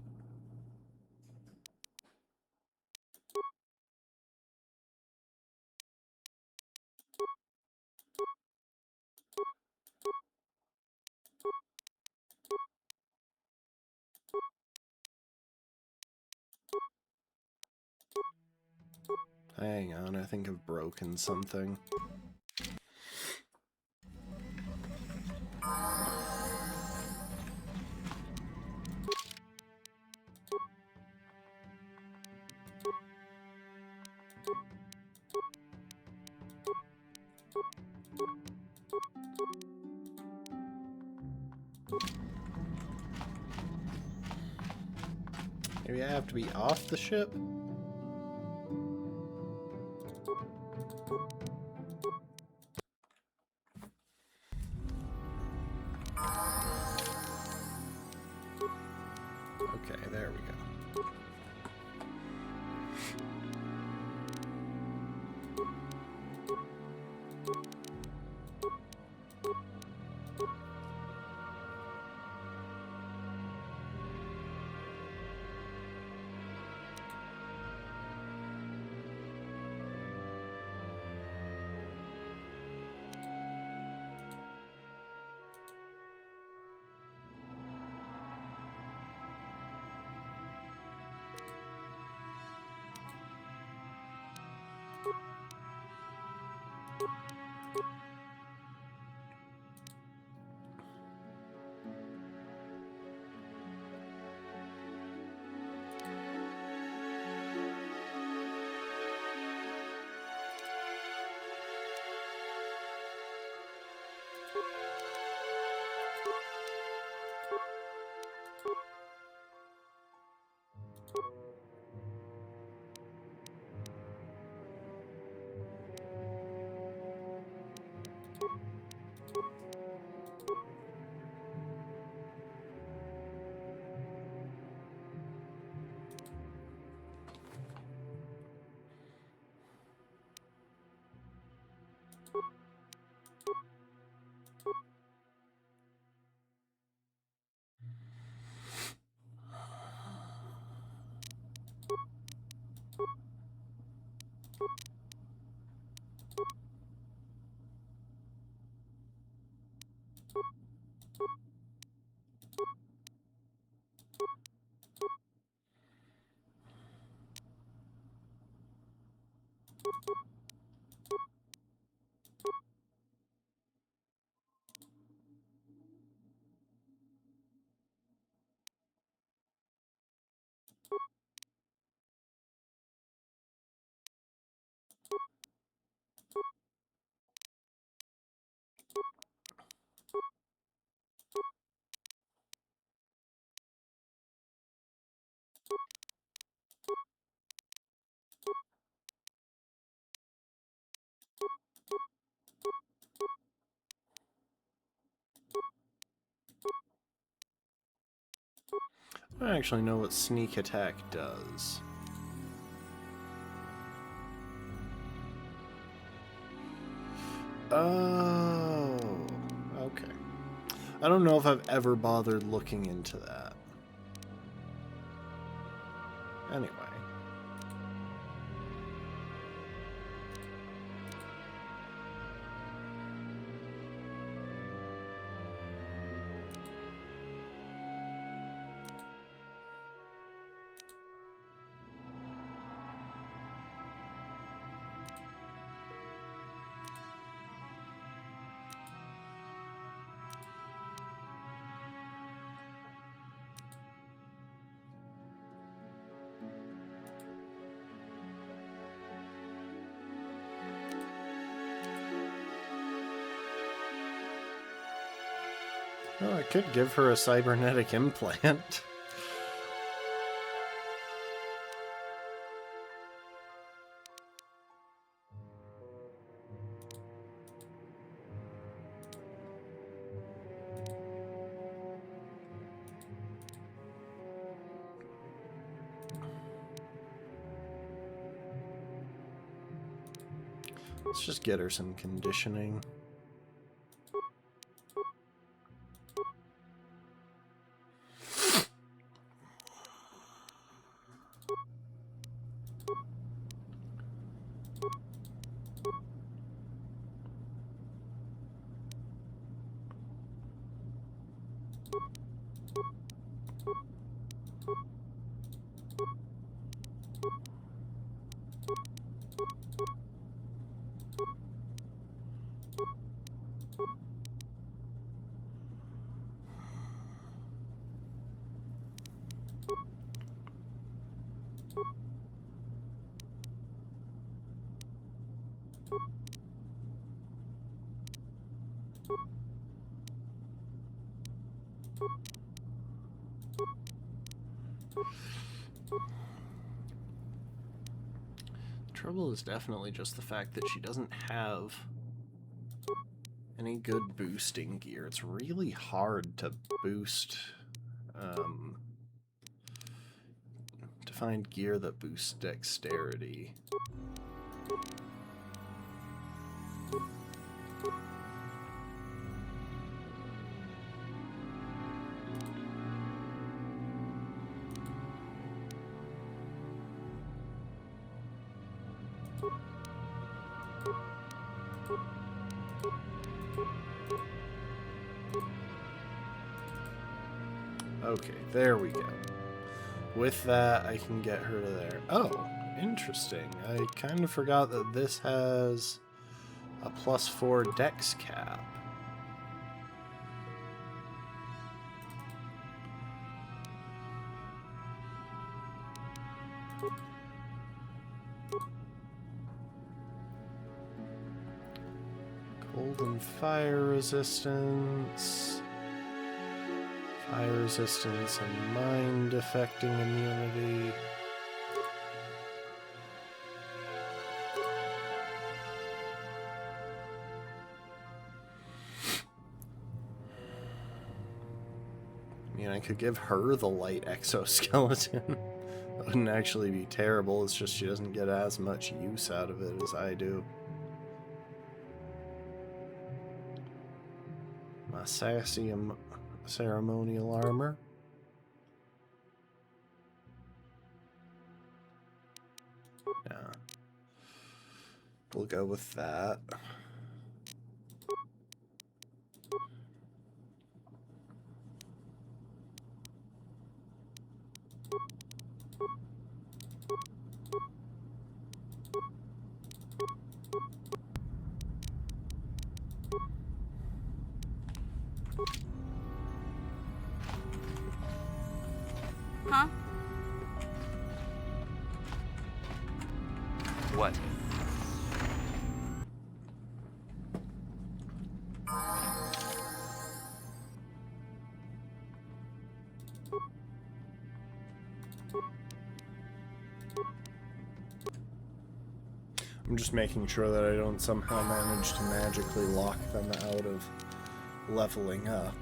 Speaker 2: Hang on, I think I've broken something. Maybe I have to be off the ship? Okay, there we go. I don't actually know what sneak attack does. Oh, okay. I don't know if I've ever bothered looking into that. Anyway. Oh, I could give her a cybernetic implant. Let's just get her some conditioning. Trouble is definitely just the fact that she doesn't have any good boosting gear. It's really hard to boost, to find gear that boosts dexterity. Okay, there we go. With that, I can get her to there. Oh, interesting. I kind of forgot that this has a +4 dex cap. Cold and fire resistance. Fire resistance and mind affecting immunity. I mean, I could give her the light exoskeleton. That wouldn't actually be terrible, it's just she doesn't get as much use out of it as I do. My sassy ceremonial armor. Yeah. We'll go with that.
Speaker 5: Huh?
Speaker 4: What?
Speaker 2: I'm just making sure that I don't somehow manage to magically lock them out of leveling up.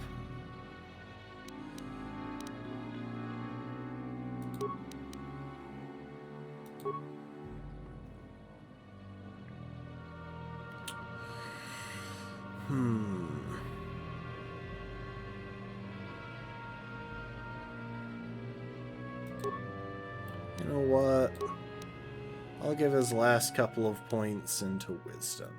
Speaker 2: I'll give his last couple of points into wisdom.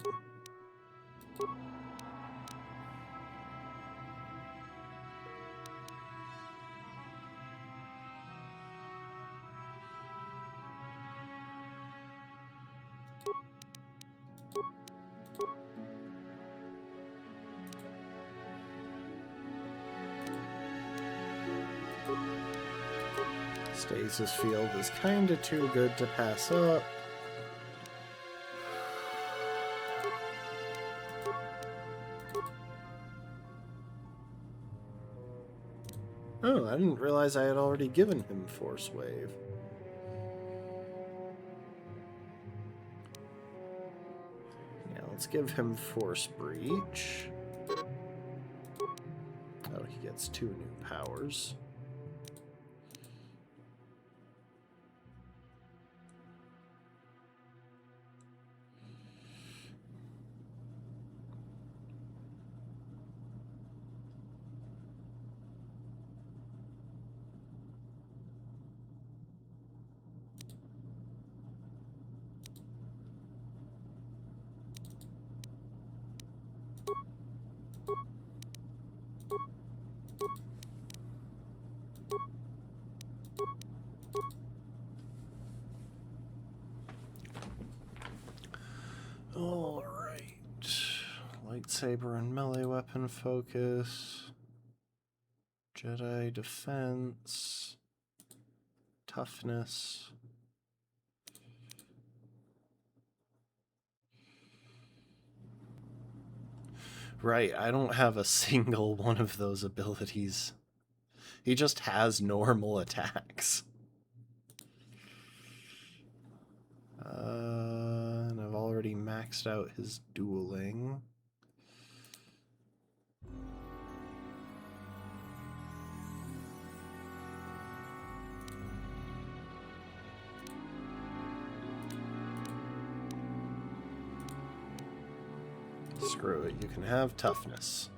Speaker 2: Stasis field is kinda too good to pass up. Oh, I didn't realize I had already given him Force Wave. Yeah, let's give him Force Breach. Oh, he gets 2 new powers. Alright. Lightsaber and melee weapon focus. Jedi defense. Toughness. Right, I don't have a single one of those abilities. He just has normal attacks. And I've already maxed out his dueling. Screw it, you can have toughness.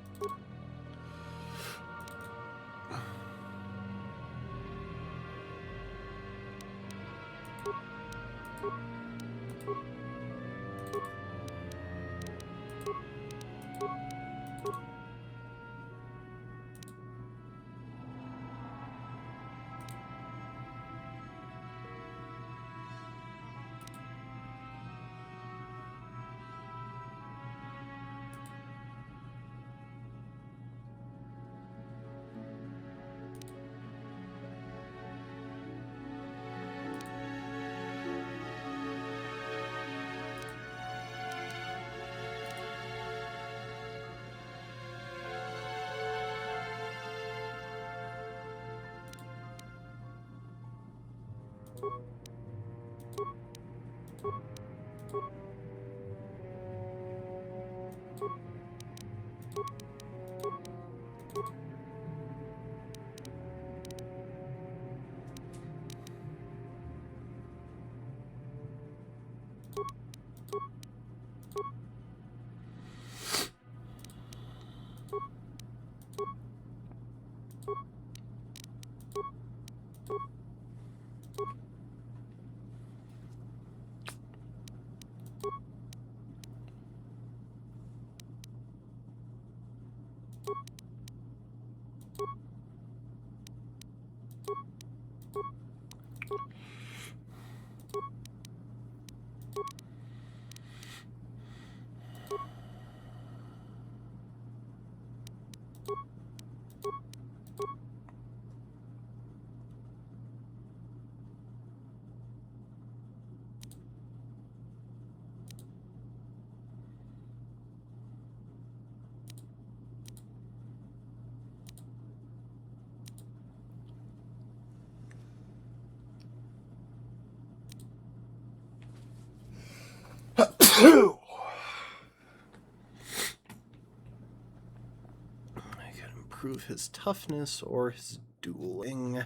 Speaker 2: I can improve his toughness or his dueling.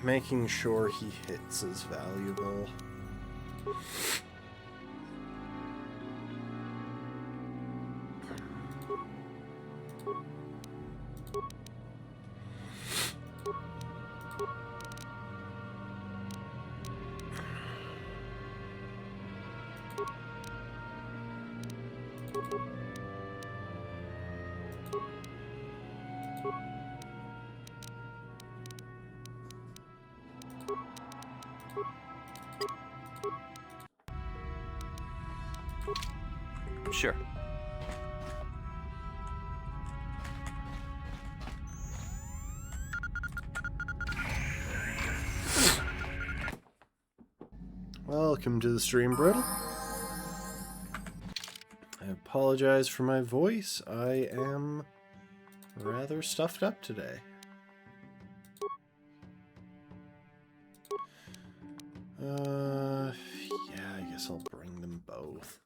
Speaker 2: Making sure he hits is valuable.
Speaker 4: Sure.
Speaker 2: Welcome to the stream, Brittle. I apologize for my voice. I am rather stuffed up today. Yeah, I guess I'll bring them both.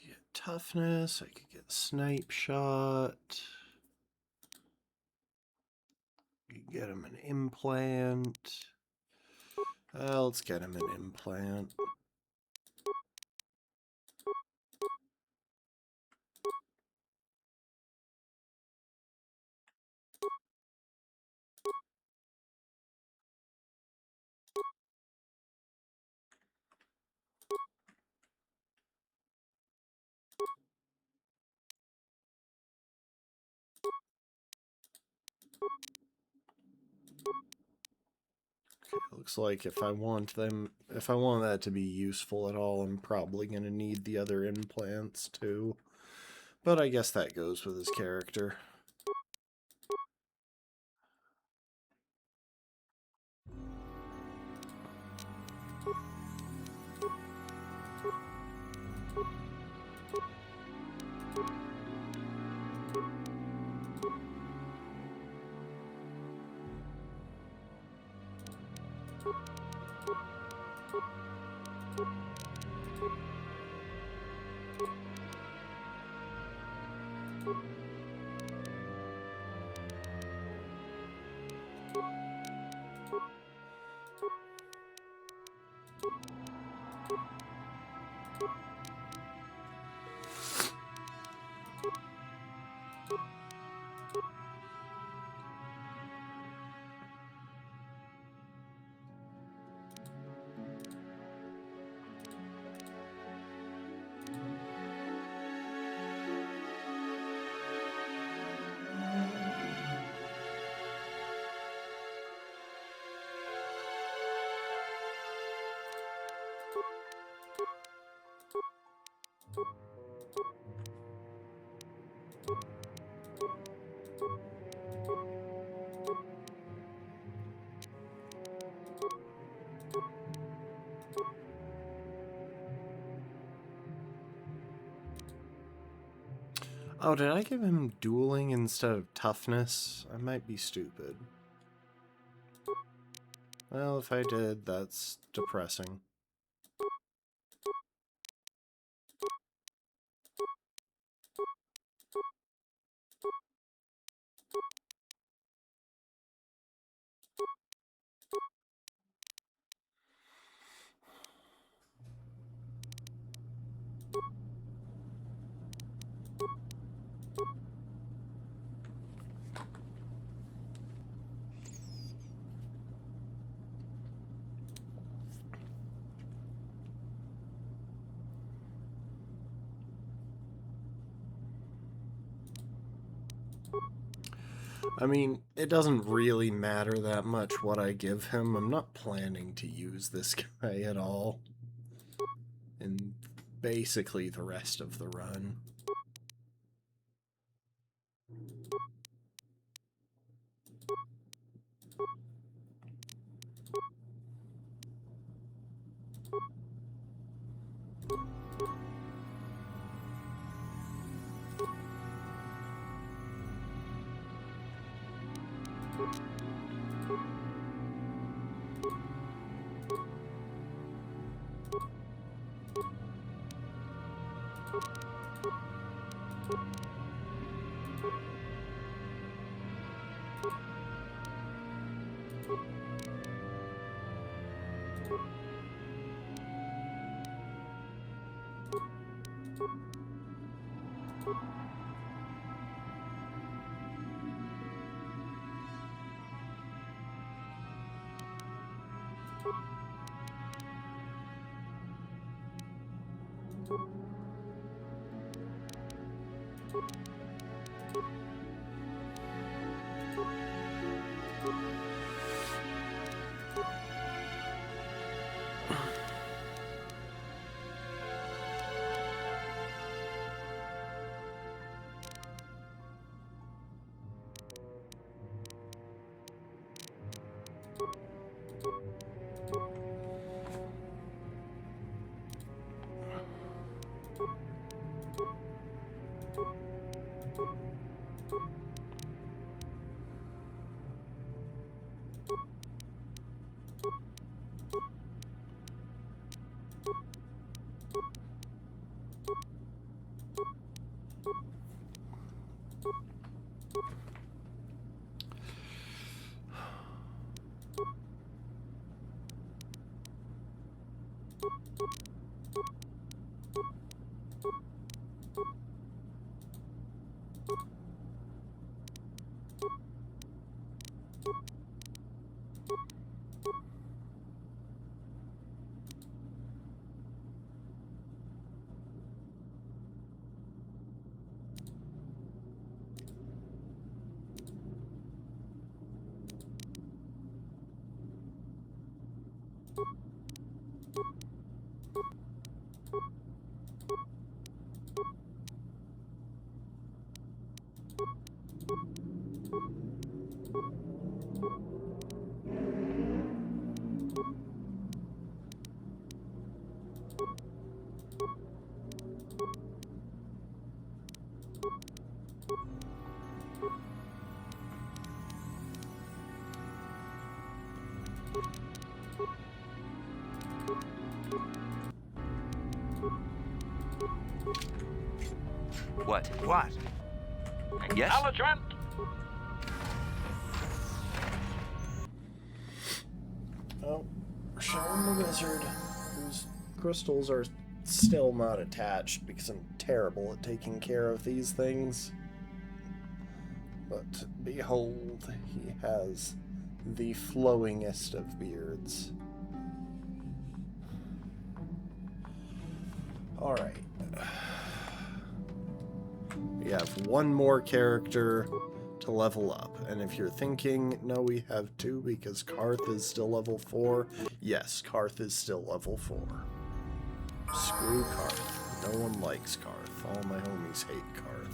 Speaker 2: Get toughness. I could get snipe shot. Get him an implant. Let's get him an implant. Looks like if I want that to be useful at all, I'm probably going to need the other implants too. But I guess that goes with his character. Oh, did I give him dueling instead of toughness? I might be stupid. Well, if I did, that's depressing. I mean, it doesn't really matter that much what I give him. I'm not planning to use this guy at all. In basically the rest of the run.
Speaker 5: What? What? Yes?
Speaker 4: Acknowledgement!
Speaker 2: Oh, we're showing the wizard, whose crystals are still not attached because I'm terrible at taking care of these things. But behold, he has the flowingest of beards. Alright. We have one more character to level up. And if you're thinking, no, we have two because Karth is still level 4, yes, Karth is still level 4. Screw Karth. No one likes Karth. All my homies hate Karth.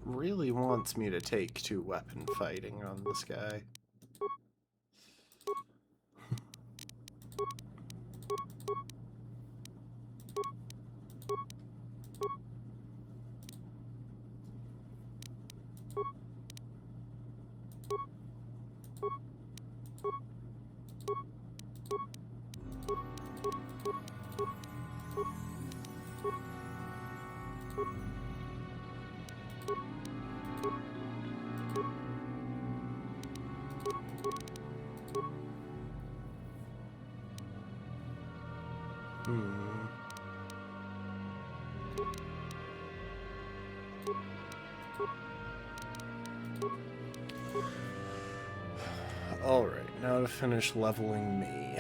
Speaker 2: really wants me to take 2-weapon fighting on this guy. Alright, now to finish leveling me.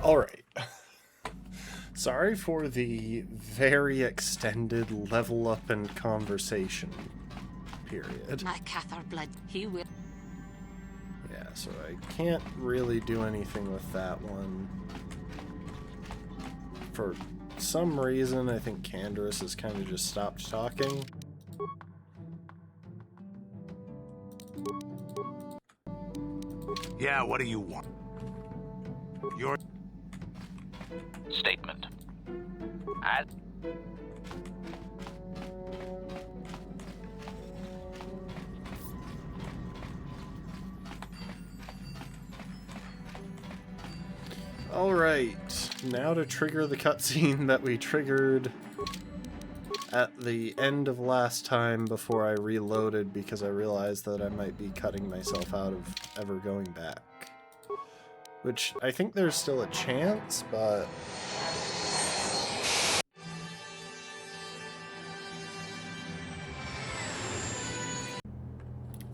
Speaker 2: Alright. Sorry for the very extended level up and conversation period.
Speaker 6: My Cathar blood, he will.
Speaker 2: Yeah, so I can't really do anything with that one. For some reason, I think Canderous has kind of just stopped talking.
Speaker 5: Yeah, what do you want? Your
Speaker 4: Statement.
Speaker 2: Alright, now to trigger the cutscene that we triggered at the end of last time before I reloaded because I realized that I might be cutting myself out of ever going back. Which, I think there's still a chance, but...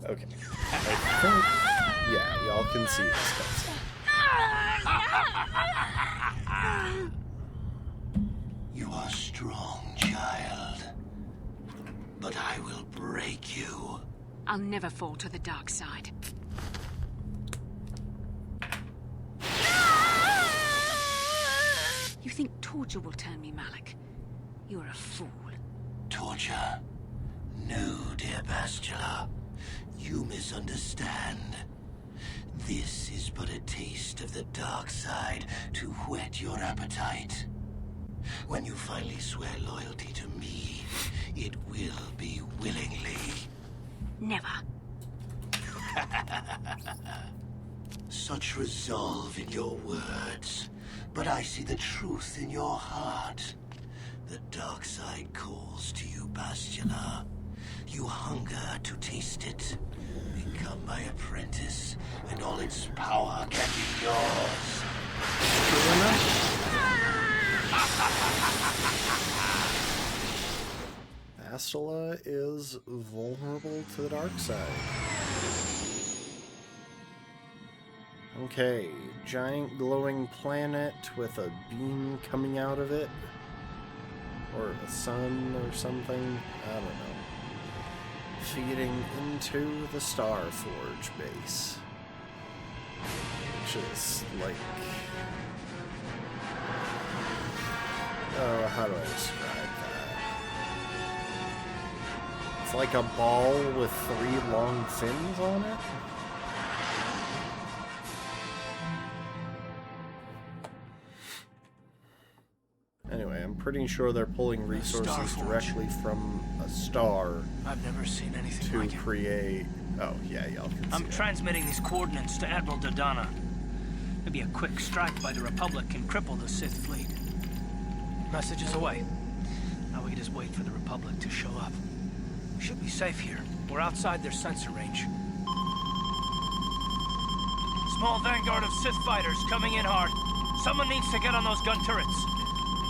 Speaker 2: Okay. I think... Yeah, y'all can see this cutscene.
Speaker 7: You are strong, child. But I will break you.
Speaker 6: I'll never fall to the dark side. You think torture will turn me, Malik? You're a fool.
Speaker 7: Torture? No, dear Bastila. You misunderstand. This is but a taste of the dark side to whet your appetite. When you finally swear loyalty to me, it will be willingly.
Speaker 6: Never.
Speaker 7: Such resolve in your words, but I see the truth in your heart. The dark side calls to you, Bastila. You hunger to taste it. Become my apprentice, and all its power can be yours.
Speaker 2: True enough. Bastila is vulnerable to the dark side. Okay, giant glowing planet with a beam coming out of it. Or a sun or something. I don't know. Feeding into the Starforge base. Which is like... Oh, how do I describe that? It's like a ball with 3 long fins on it. Anyway, I'm pretty sure they're pulling resources
Speaker 8: Starforge.
Speaker 2: directly from a star
Speaker 8: I've never seen anything
Speaker 2: to
Speaker 8: like it.
Speaker 2: create... Oh, yeah, y'all can see
Speaker 8: I'm
Speaker 2: it.
Speaker 8: transmitting these coordinates to Admiral Dodonna. Maybe a quick strike by the Republic can cripple the Sith fleet. Message is away. Now we can just wait for the Republic to show up. We should be safe here. We're outside their sensor range. Small vanguard of Sith fighters coming in hard. Someone needs to get on those gun turrets.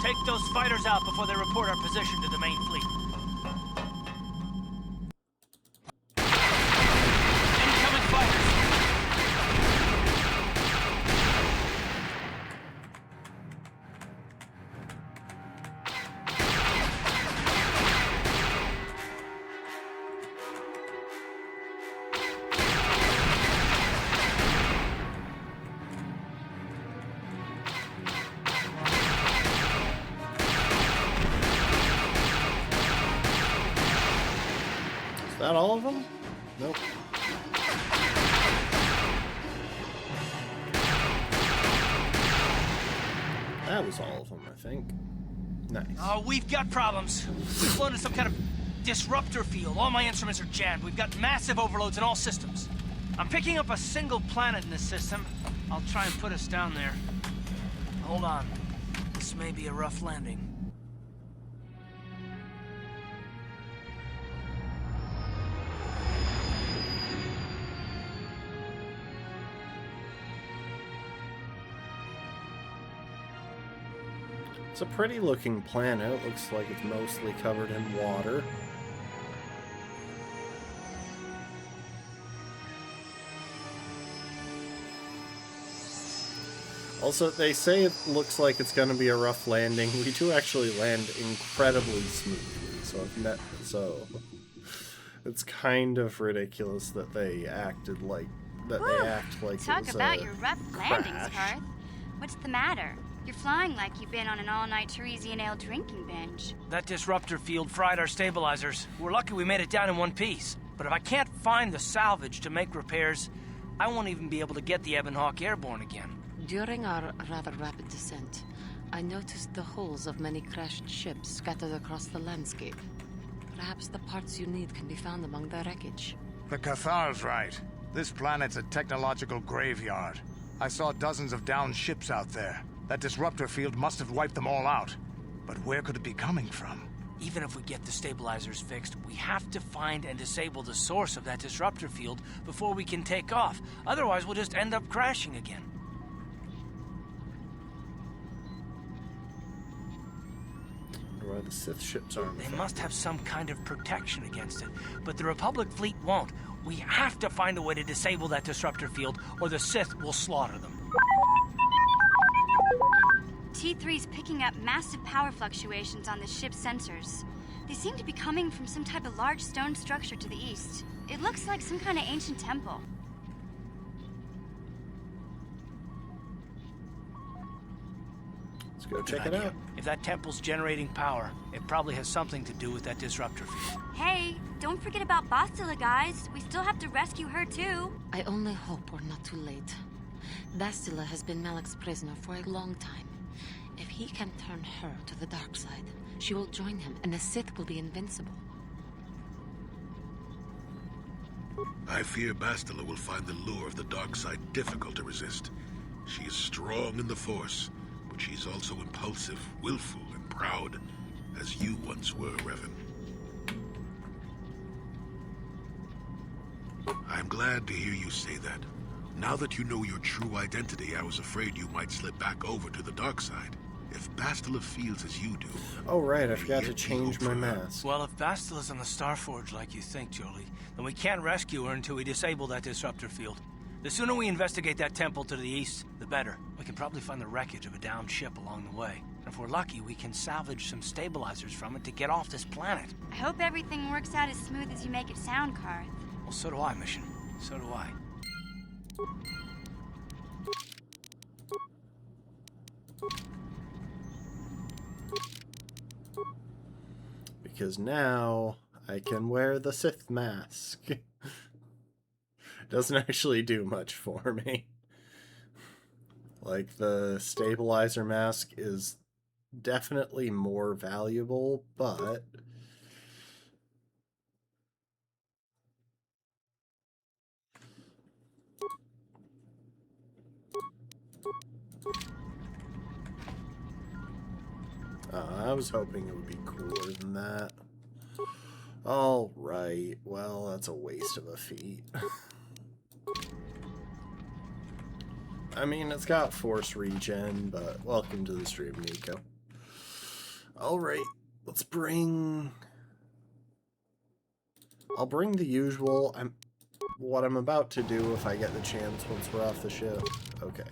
Speaker 8: Take those fighters out before they report our position to the main fleet. Incoming fighters!
Speaker 2: Is that all of them? Nope. That was all of them, I think. Nice.
Speaker 8: Oh, we've got problems. We've flown into some kind of disruptor field. All my instruments are jammed. We've got massive overloads in all systems. I'm picking up a single planet in this system. I'll try and put us down there. Hold on. This may be a rough landing.
Speaker 2: It's a pretty looking planet. It looks like it's mostly covered in water. Also, they say it looks like it's going to be a rough landing. We do actually land incredibly smoothly, so it's kind of ridiculous that they acted like they act like
Speaker 9: Talk
Speaker 2: it was
Speaker 9: about
Speaker 2: a
Speaker 9: your rough landings,
Speaker 2: crash.
Speaker 9: Karth. What's the matter? You're flying like you've been on an all-night Teresian ale drinking binge.
Speaker 8: That disruptor field fried our stabilizers. We're lucky we made it down in one piece. But if I can't find the salvage to make repairs, I won't even be able to get the Ebon Hawk airborne again.
Speaker 6: During our rather rapid descent, I noticed the hulls of many crashed ships scattered across the landscape. Perhaps the parts you need can be found among the wreckage.
Speaker 5: The Cathar's right. This planet's a technological graveyard. I saw dozens of downed ships out there. That disruptor field must have wiped them all out. But where could it be coming from?
Speaker 8: Even if we get the stabilizers fixed, we have to find and disable the source of that disruptor field before we can take off. Otherwise, we'll just end up crashing again.
Speaker 2: Why the Sith ships aren't
Speaker 8: They
Speaker 2: affected.
Speaker 8: must have some kind of protection against it, but the Republic fleet won't. We have to find a way to disable that disruptor field, or the Sith will slaughter them.
Speaker 9: T3's picking up massive power fluctuations on the ship's sensors. They seem to be coming from some type of large stone structure to the east. It looks like some kind of ancient temple.
Speaker 2: Let's go
Speaker 8: Good
Speaker 2: check it
Speaker 8: idea.
Speaker 2: out.
Speaker 8: If that temple's generating power, it probably has something to do with that disruptor field.
Speaker 9: Hey, don't forget about Bastila, guys. We still have to rescue her, too.
Speaker 6: I only hope we're not too late. Bastila has been Malak's prisoner for a long time. If he can turn her to the dark side, she will join him, and the Sith will be invincible.
Speaker 3: I fear Bastila will find the lure of the dark side difficult to resist. She is strong in the Force, but she's also impulsive, willful, and proud, as you once were, Revan. I'm glad to hear you say that. Now that you know your true identity, I was afraid you might slip back over to the dark side. If Bastila feels as you do...
Speaker 2: Oh right, I forgot to change my mask.
Speaker 8: Well, if Bastila's on the Starforge like you think, Jolie, then we can't rescue her until we disable that disruptor field. The sooner we investigate that temple to the east, the better. We can probably find the wreckage of a downed ship along the way. And if we're lucky, we can salvage some stabilizers from it to get off this planet.
Speaker 9: I hope everything works out as smooth as you make it sound, Carth.
Speaker 8: Well, so do I, Mission. So do I.
Speaker 2: Because now I can wear the Sith mask. Doesn't actually do much for me. Like, the stabilizer mask is definitely more valuable, but... I was hoping it would be cooler than that. Alright, well, that's a waste of a feat. I mean, it's got force regen, but welcome to the stream, Nico. Alright, let's bring... I'll bring the usual. What I'm about to do if I get the chance once we're off the ship. Okay.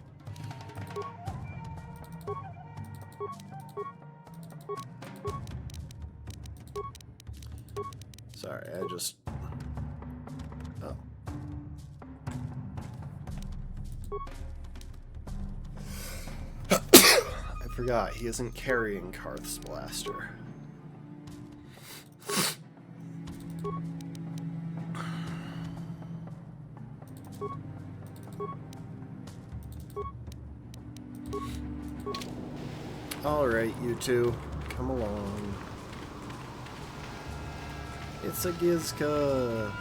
Speaker 2: Sorry, I just... Oh. I forgot, he isn't carrying Carth's blaster. Alright, you two, come along. It's a Gizka!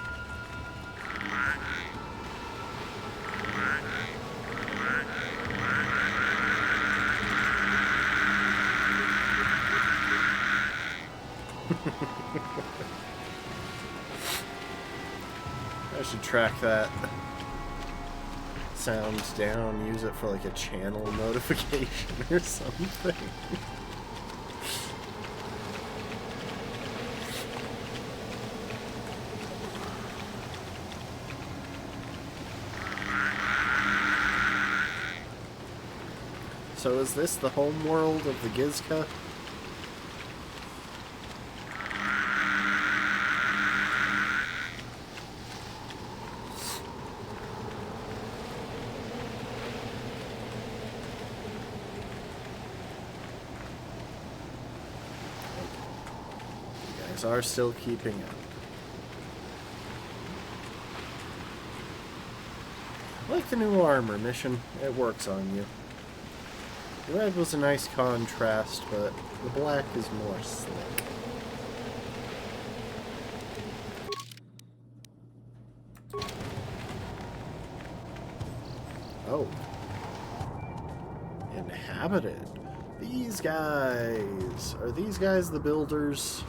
Speaker 2: I should track that sound down, use it for like a channel notification or something. So is this the home world of the Gizka? You guys are still keeping up. I like the new armor, Mission. It works on you. The red was a nice contrast, but the black is more slick. Oh. Inhabited. These guys. Are these guys the builders?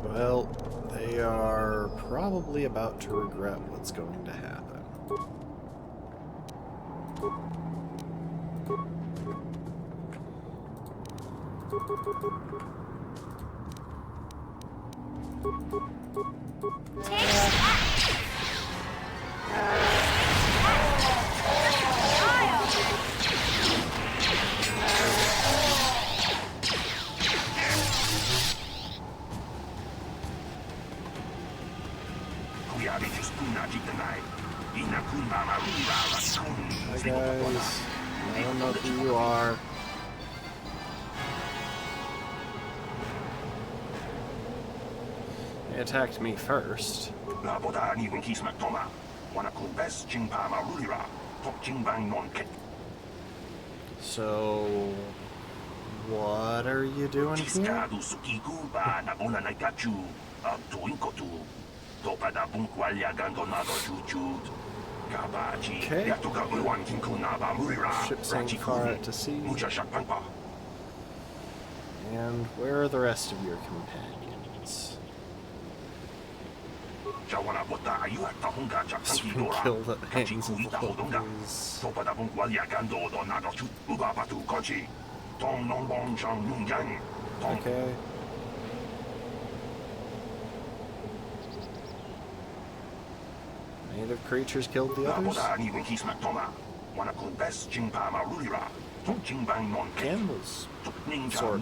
Speaker 2: Well, they are probably about to regret what's going to happen. Hi guys, I don't know who you are. They attacked me first. So, what are you doing here? Okay. Ship sank far out to sea. And where are the rest of your companions? Spring kill that hangs in the hopes. Okay. Native creatures killed the others? Animals. Sort of.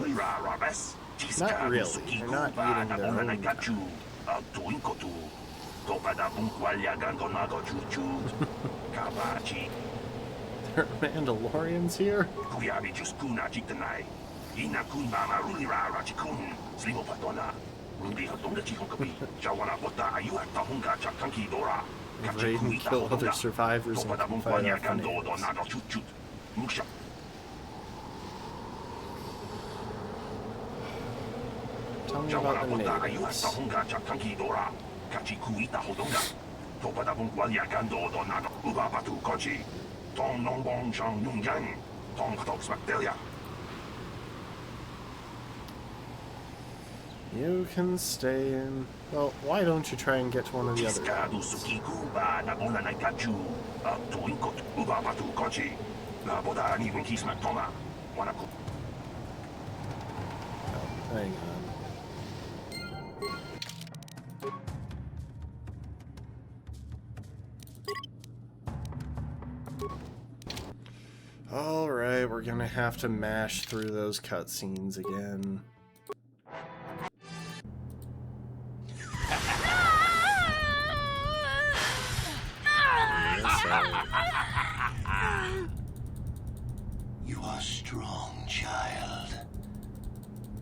Speaker 2: Not really. They're not eating their own kind. There are Mandalorians here? Raiden kill other survivors and can fight off the natives. Tell me about the natives. You can stay in. Well, why don't you try and get to one of the other ones? Oh, hang on. Alright, we're gonna have to mash through those cutscenes again.
Speaker 7: You are strong, child.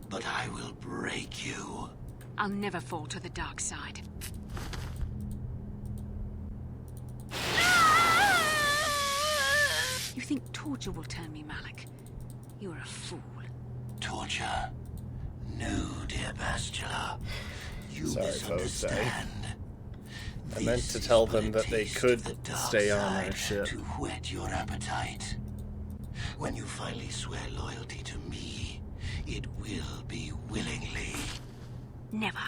Speaker 7: But I will break you.
Speaker 6: I'll never fall to the dark side. You think torture will turn me, Malik? You're a fool.
Speaker 7: Torture? No, dear Bastila. You
Speaker 2: Sorry, folks.
Speaker 7: misunderstand.
Speaker 2: I meant to tell them that they could stay on our ship.
Speaker 7: To whet your appetite. When you finally swear loyalty to me, it will be willingly.
Speaker 6: Never.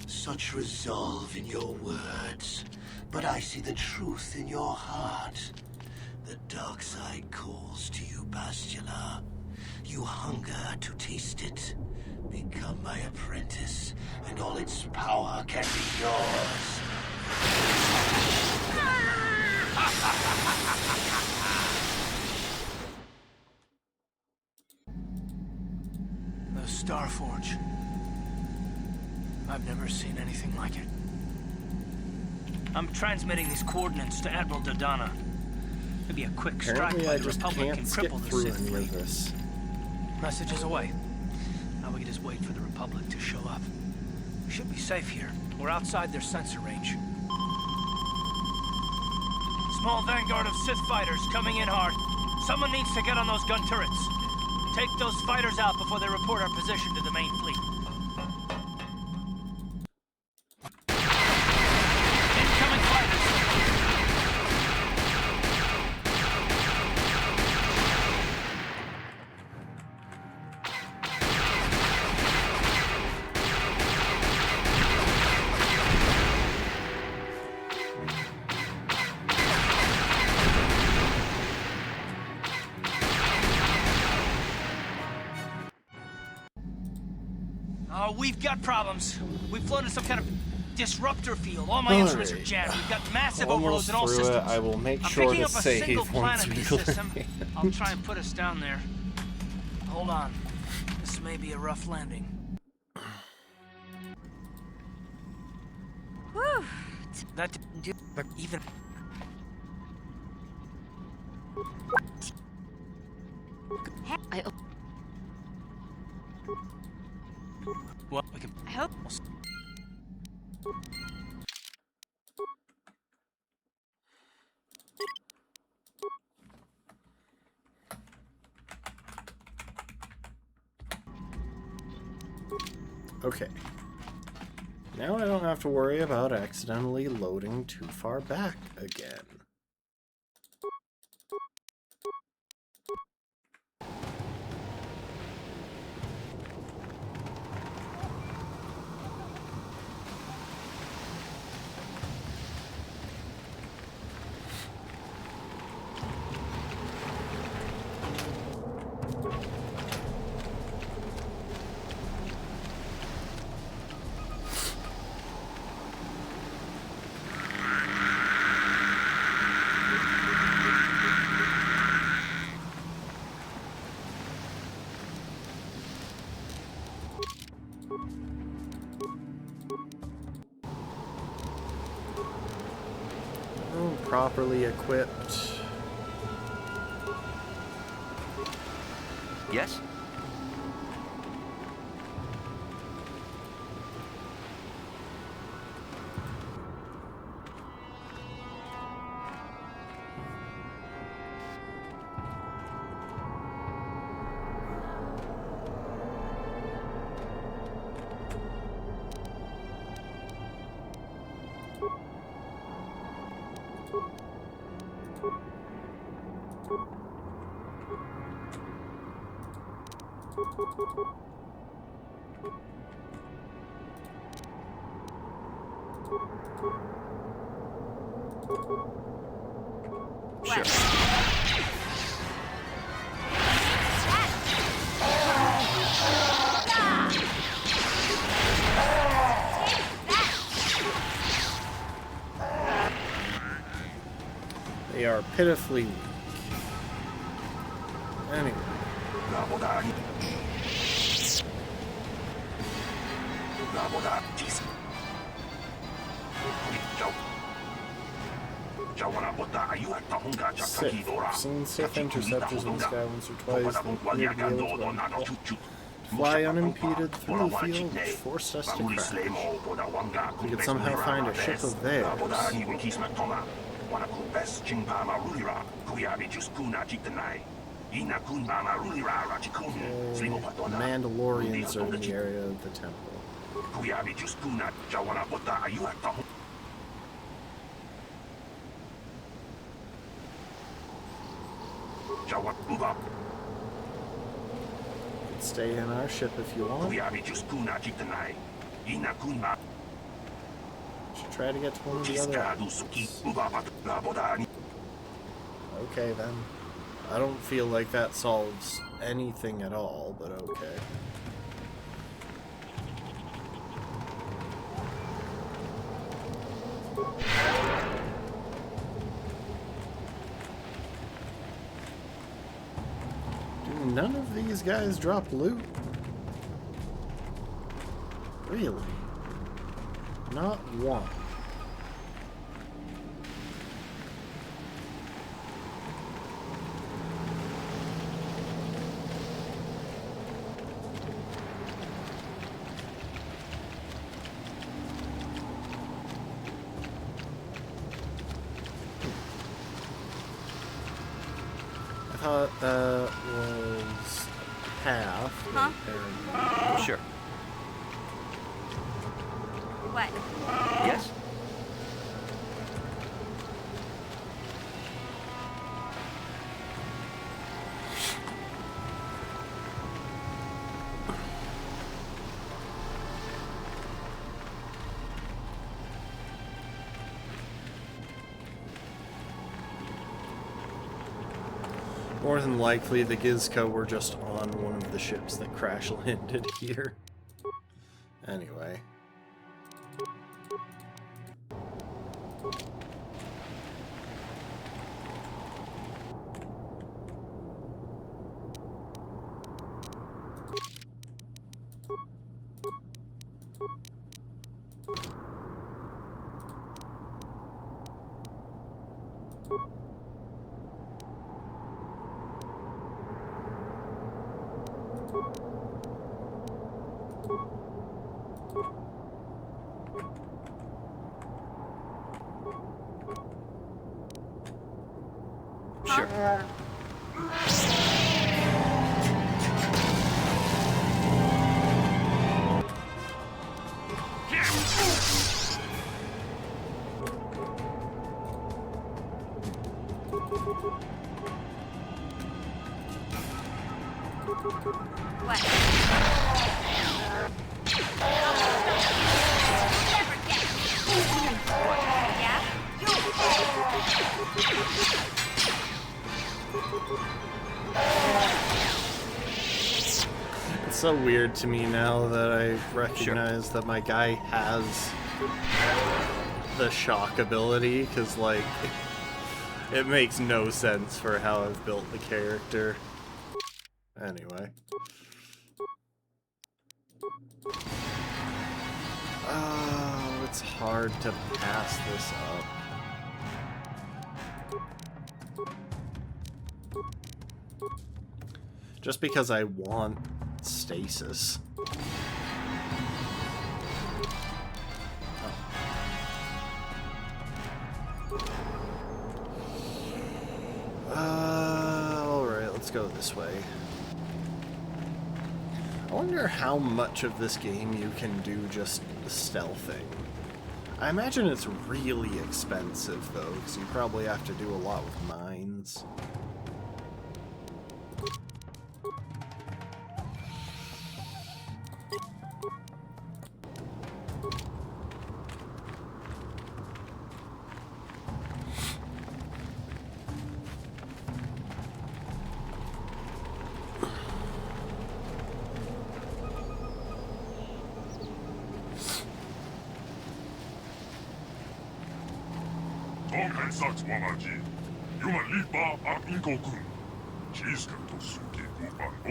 Speaker 7: Such resolve in your words, but I see the truth in your heart. The dark side calls to you, Bastila. You hunger to taste it. Become my apprentice, and all its power can be yours.
Speaker 8: The Starforge. I've never seen anything like it. I'm transmitting these coordinates to Admiral Dodonna. Maybe a quick strike
Speaker 2: Apparently
Speaker 8: by
Speaker 2: I
Speaker 8: the
Speaker 2: just
Speaker 8: Republic
Speaker 2: can't
Speaker 8: can
Speaker 2: skip
Speaker 8: cripple the
Speaker 2: through
Speaker 8: Sith
Speaker 2: any
Speaker 8: fleet.
Speaker 2: of this.
Speaker 8: Message is away. Now we can just wait for the Republic to show up. We should be safe here. We're outside their sensor range. Small vanguard of Sith fighters coming in hard. Someone needs to get on those gun turrets. Take those fighters out before they report our position to the main fleet. Incoming fighters! Oh, we've got problems. We've flown into some kind of disruptor field. All my instruments are jammed. We've got massive overloads
Speaker 2: Almost
Speaker 8: in all
Speaker 2: through
Speaker 8: systems.
Speaker 2: it. I will make
Speaker 8: I'm
Speaker 2: sure
Speaker 8: picking
Speaker 2: to
Speaker 8: up a single
Speaker 2: save once
Speaker 8: planet in
Speaker 2: we
Speaker 8: the system.
Speaker 2: land.
Speaker 8: I'll try and put us down there. Hold on. This may be a rough landing.
Speaker 9: Whew.
Speaker 8: That didn't do, but even. Well, we can.
Speaker 9: I hope.
Speaker 2: Okay. Now I don't have to worry about accidentally loading too far back again. properly equipped.
Speaker 10: Yes? Sure.
Speaker 2: They are pitifully weak. Anyway. Sith. I've seen Sith interceptors in the sky once or twice, then appear to be able to fly unimpeded through the field, which forced us to crash. We could somehow find a ship of theirs. Mandalorians are in the area of the temple. Stay in our ship if you want. Should try to get to one of the other islands. Okay then. I don't feel like that solves anything at all, but okay. Do none of these guys drop loot? Really? Not one. I thought that was half.
Speaker 9: Huh?
Speaker 10: Sure.
Speaker 9: What?
Speaker 10: Yes?
Speaker 2: More than likely, the Gizka were just on one of the ships that crash landed here. Anyway.
Speaker 10: Sure.
Speaker 9: What? Yeah?
Speaker 2: It's so weird to me now that I recognize that my guy has the shock ability, because, like, it makes no sense for how I've built the character. Anyway. Oh, it's hard to pass this up. Just because I want stasis. Alright, let's go this way. I wonder how much of this game you can do just stealthing. I imagine it's really expensive, though, because you probably have to do a lot with mines.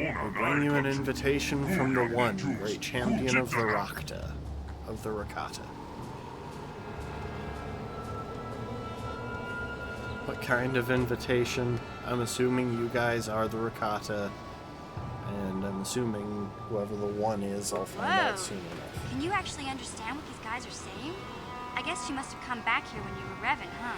Speaker 2: I bring you an invitation from the One, great champion of the Rakata. Of the Rakata. What kind of invitation? I'm assuming you guys are the Rakata, and I'm assuming whoever the One is, I'll find out soon enough.
Speaker 9: Can you actually understand what these guys are saying? I guess you must have come back here when you were Revan, huh?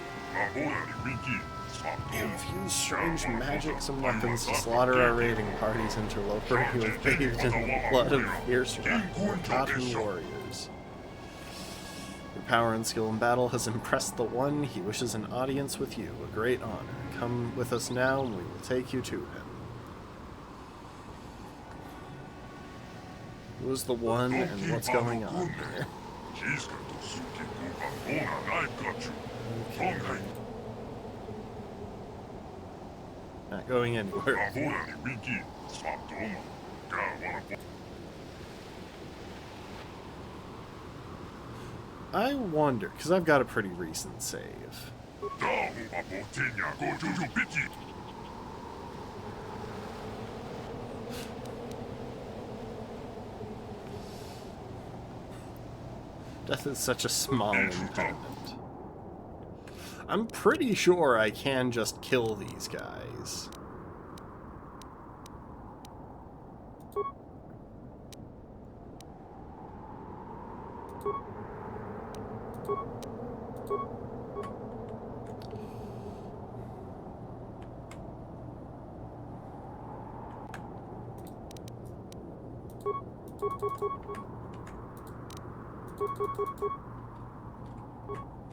Speaker 2: You've used strange magics and weapons to slaughter our raiding parties, interloper. You have bathed in the blood of fierce Rakatan warriors. Your power and skill in battle has impressed the One. He wishes an audience with you, a great honor. Come with us now, and we will take you to him. Who is the One, and what's going on here? Okay. Not going anywhere. I wonder, because I've got a pretty recent save. Death is such a small impediment. I'm pretty sure I can just kill these guys.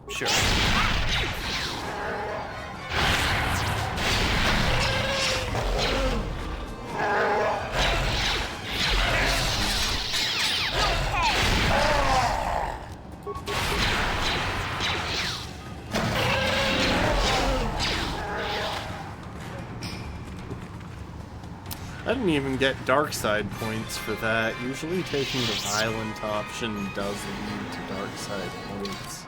Speaker 2: Sure. I didn't even get dark side points for that. Usually taking the violent option does lead to dark side points.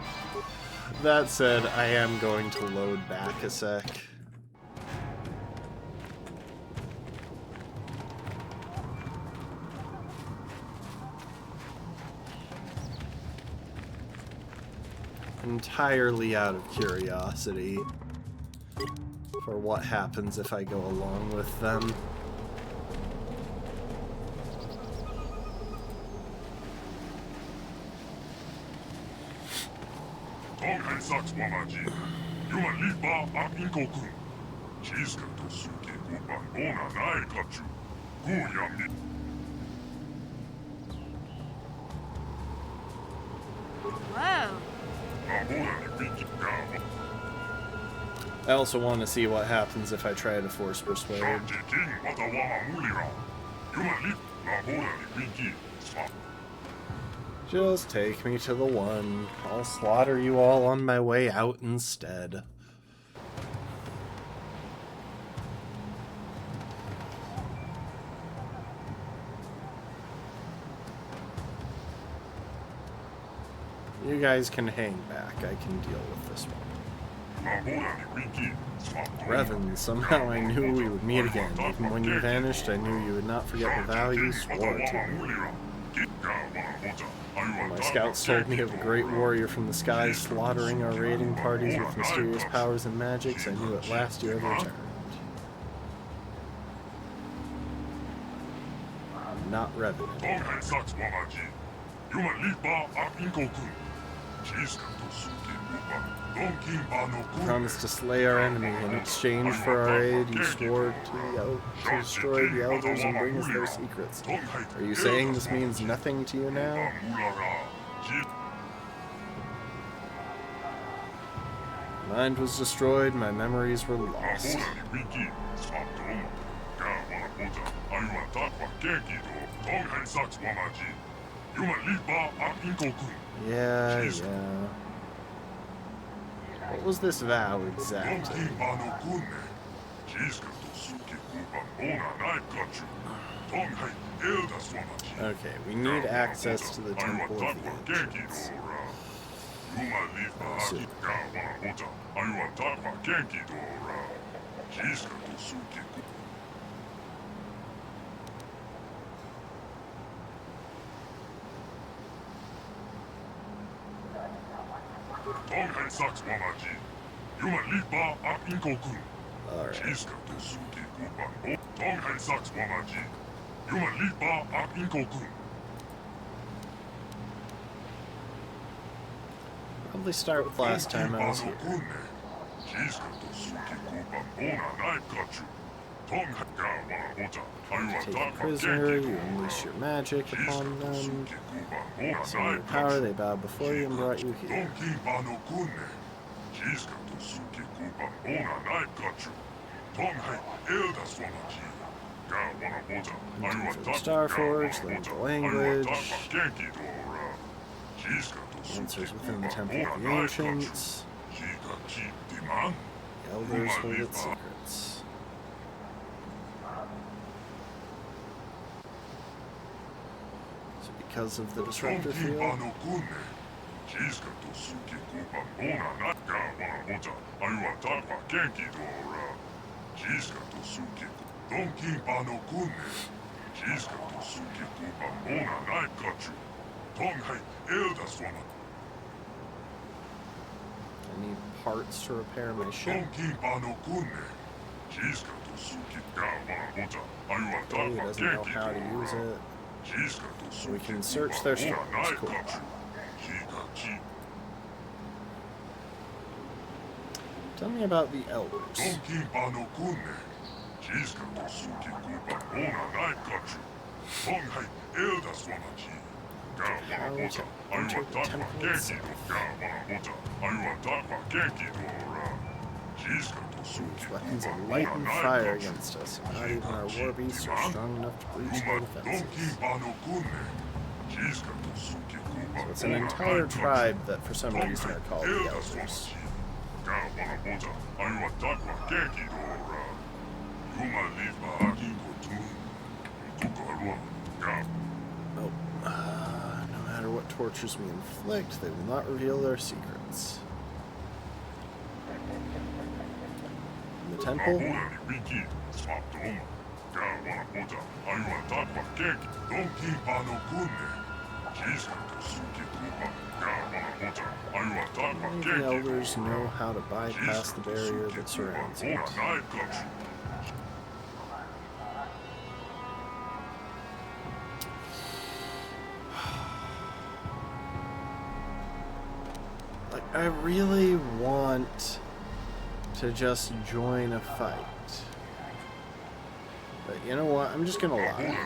Speaker 2: That said, I am going to load back a sec. Entirely out of curiosity for what happens if I go along with them.
Speaker 9: Whoa.
Speaker 2: I also want to see what happens if I try to force persuade. Just take me to the One. I'll slaughter you all on my way out instead. You guys can hang back. I can deal with this one. Revan, somehow I knew we would meet again. Even when you vanished, I knew you would not forget the vow you swore to me. When my scouts told me of a great warrior from the skies slaughtering our raiding parties with mysterious powers and magics, I knew at last you had returned. not Revenant. Promised to slay our enemy. In exchange for our aid, you swore to destroy the elders and bring us their secrets. Are you saying this means nothing to you now? My mind was destroyed, my memories were lost. Yeah. What was this vow exactly? Okay, we need access to the Temple of the Ancients. Probably start with last time I was here. Take a prisoner, you unleash your magic upon them. Some of your power, they bow before you and brought you here. Starforge, learn the language. Answers within the Temple of the Ancients. The Elders hold its secrets. So because of the Disruptor Field, I need parts to repair my ship. He doesn't know how to use it. We can search their strongholds. Cool. Tell me about the Elders. How to enter the temple itself. Use weapons of light and fire against us. Not even our war beasts are strong enough to breach their defenses. So it's an entire tribe that for some reason are called the Elders. No matter what tortures we inflict, they will not reveal their secrets. In the temple, only the Elders know how to bypass the barrier that surrounds it. Like, I really want to just join a fight. But you know what? I'm just gonna lie.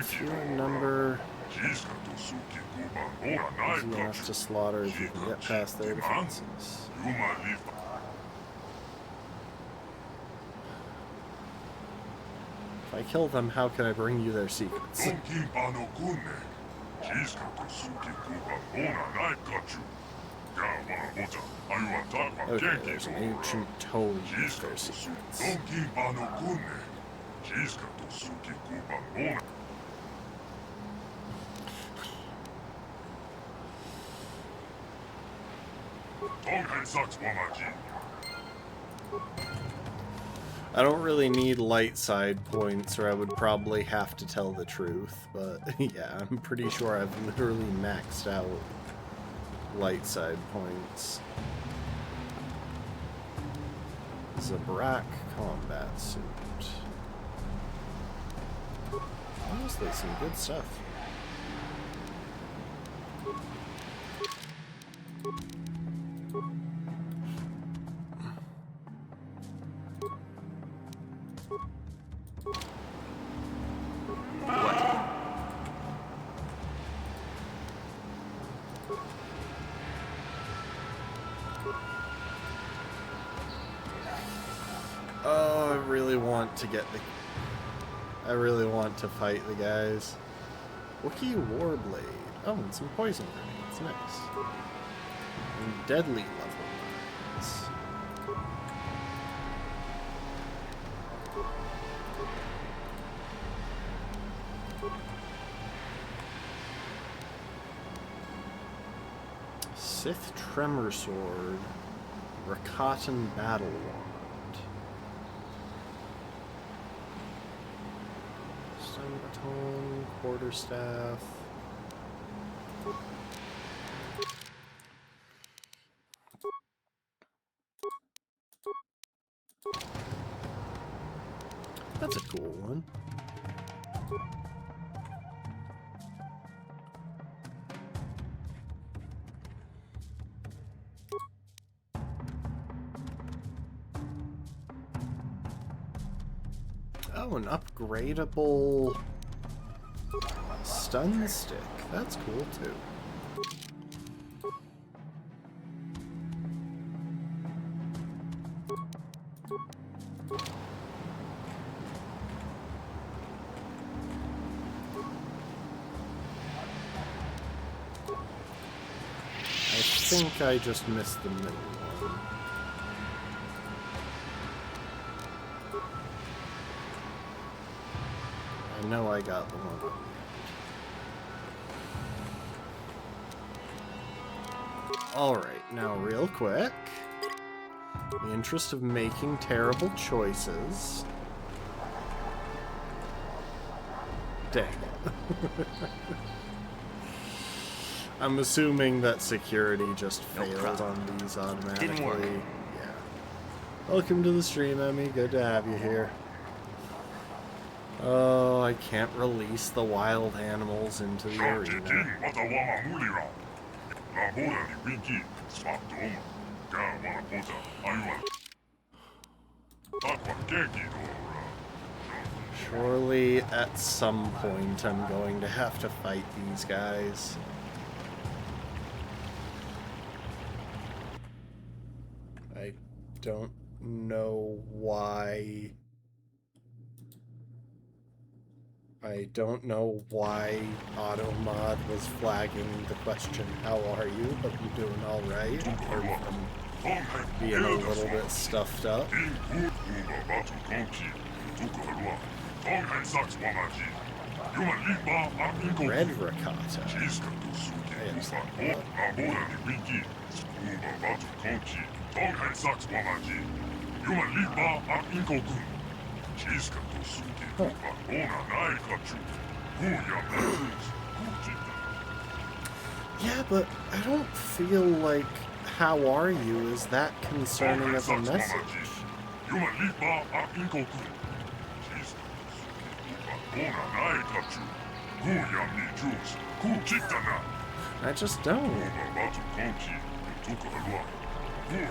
Speaker 2: Fewer number, easy enough to slaughter if you can get past their defenses. If I kill them, how can I bring you their secrets? Okay, there's an ancient tome with their secrets. I don't really need light side points, or I would probably have to tell the truth, but yeah, I'm pretty sure I've literally maxed out light side points. Zabrak combat suit. Honestly, some good stuff. Oh, I really want to get the... I really want to fight the guys. Wookiee Warblade. Oh, and some poison grenades. Nice. And deadly level 9s. Sith Tremor Sword. Rakatan Battle Wand. Stun Baton. Quarterstaff. That's a cool one. Oh, an upgradable stun stick. That's cool too. I think I just missed the middle one. I know I got the one on the end. Alright, now real quick. In the interest of making terrible choices. Dang it. I'm assuming that security just failed on these automatically.
Speaker 10: Didn't work.
Speaker 2: Yeah. Welcome to the stream, Emmy. Good to have you here. Oh, I can't release the wild animals into the arena. Surely, at some point, I'm going to have to fight these guys. I don't know why... I don't know why AutoMod was flagging the question, how are you? Hope you're doing alright. Apart from being a little bit stuffed up. Red Rakata. Yes, yeah, but I don't feel like how are you is that concerning of a message. I just don't.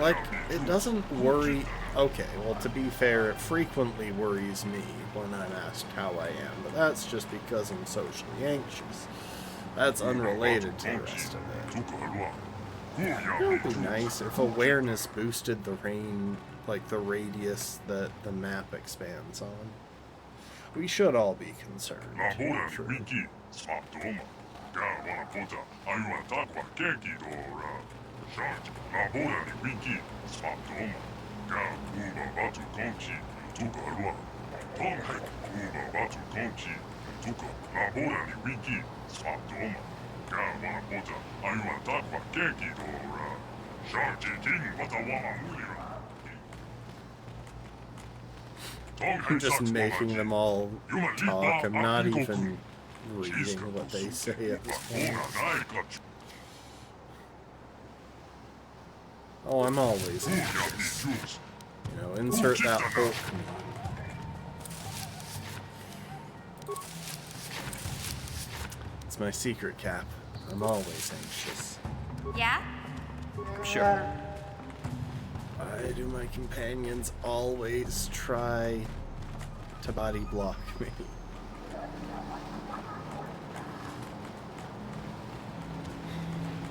Speaker 2: Like, it doesn't worry... Okay, well, to be fair, it frequently worries me when I'm asked how I am, but that's just because I'm socially anxious. That's unrelated to the rest of it. It would be nice if awareness boosted the range, like the radius that the map expands on. We should all be concerned. True. I'm just making them all talk. I'm not even reading what they say at this point. Oh, I'm always anxious. You know, insert that Hulk meme. It's my secret, Cap. I'm always anxious.
Speaker 9: Yeah?
Speaker 10: Sure.
Speaker 2: Why do my companions always try to body block me?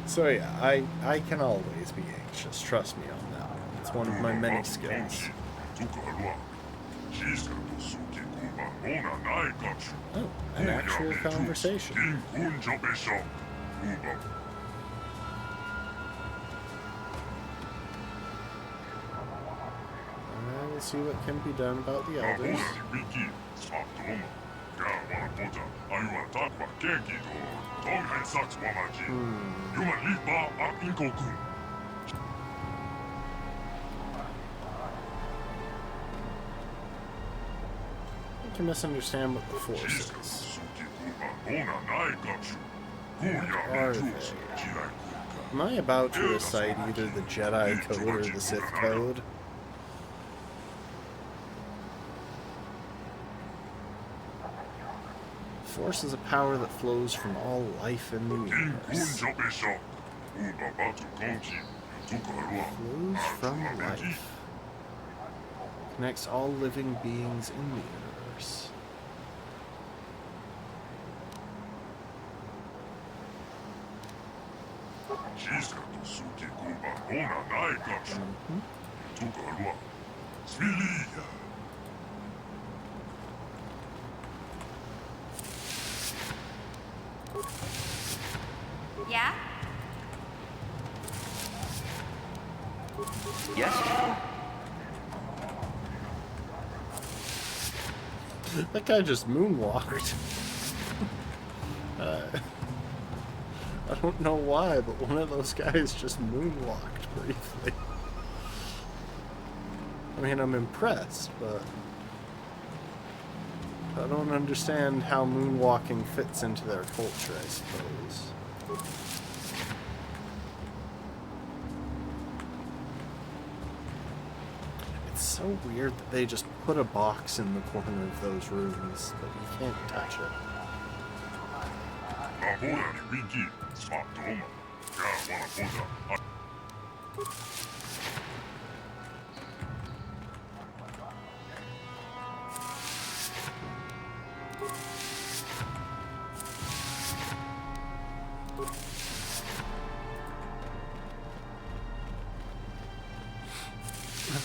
Speaker 2: So yeah, I can always be anxious, trust me on that. It's one of my many skills. Oh, an actual conversation. We'll see what can be done about the elders. I can misunderstand what the Force is. What are they? Am I about to recite either the Jedi code or the Sith code? Force is a power that flows from all life in the universe. Flows from life. Connects all living beings in the universe.
Speaker 9: Yeah?
Speaker 10: Yes?
Speaker 2: That guy just moonwalked. I don't know why, but one of those guys just moonwalked briefly. I mean, I'm impressed, but I don't understand how moonwalking fits into their culture, I suppose. It's so weird that they just put a box in the corner of those rooms, but you can't touch it.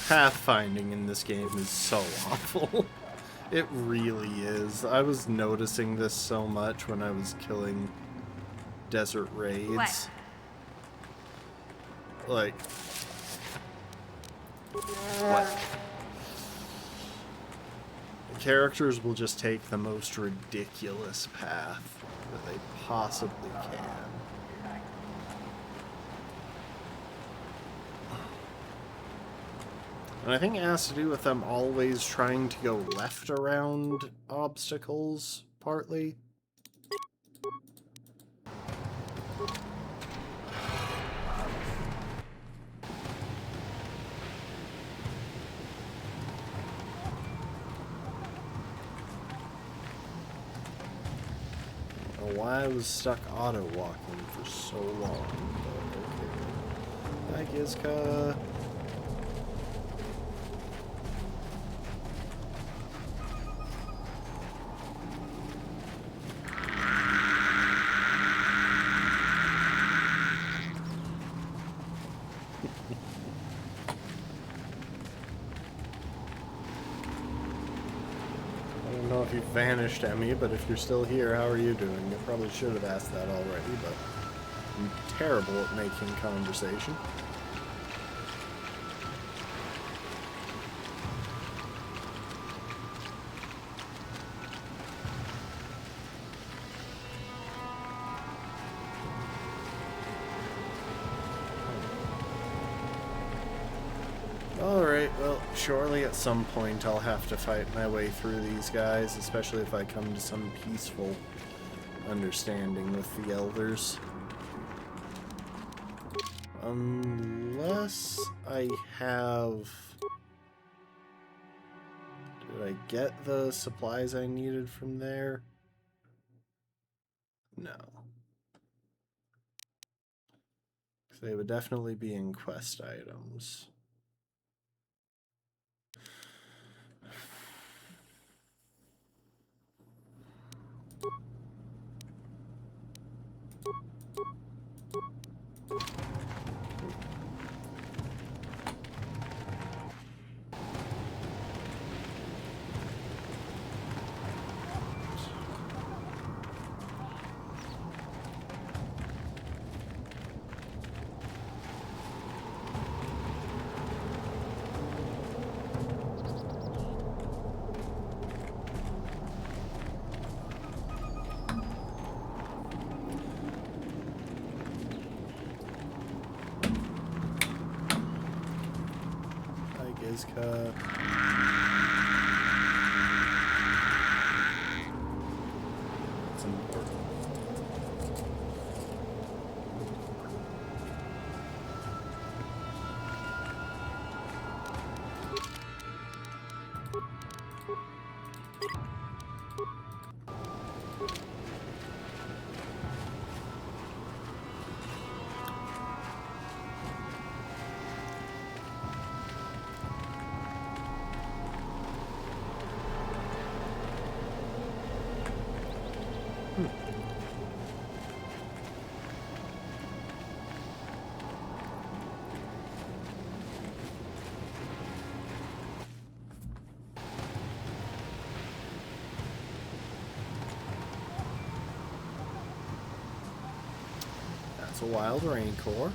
Speaker 2: Pathfinding in this game is so awful. It really is. I was noticing this so much when I was killing desert raids.
Speaker 9: What?
Speaker 2: Like...
Speaker 10: What?
Speaker 2: Characters will just take the most ridiculous path that they possibly can. And I think it has to do with them always trying to go left around obstacles, partly. I don't know why I was stuck auto-walking for so long, but okay. Hi, Gizka. You vanished, Emmy, but if you're still here, how are you doing? I probably should have asked that already, but I'm terrible at making conversation. Alright, well, surely at some point I'll have to fight my way through these guys, especially if I come to some peaceful understanding with the elders. Unless I have Did I get the supplies I needed from there? No. They would definitely be in quest items. Gizka. It's important. That's a wild Rancor.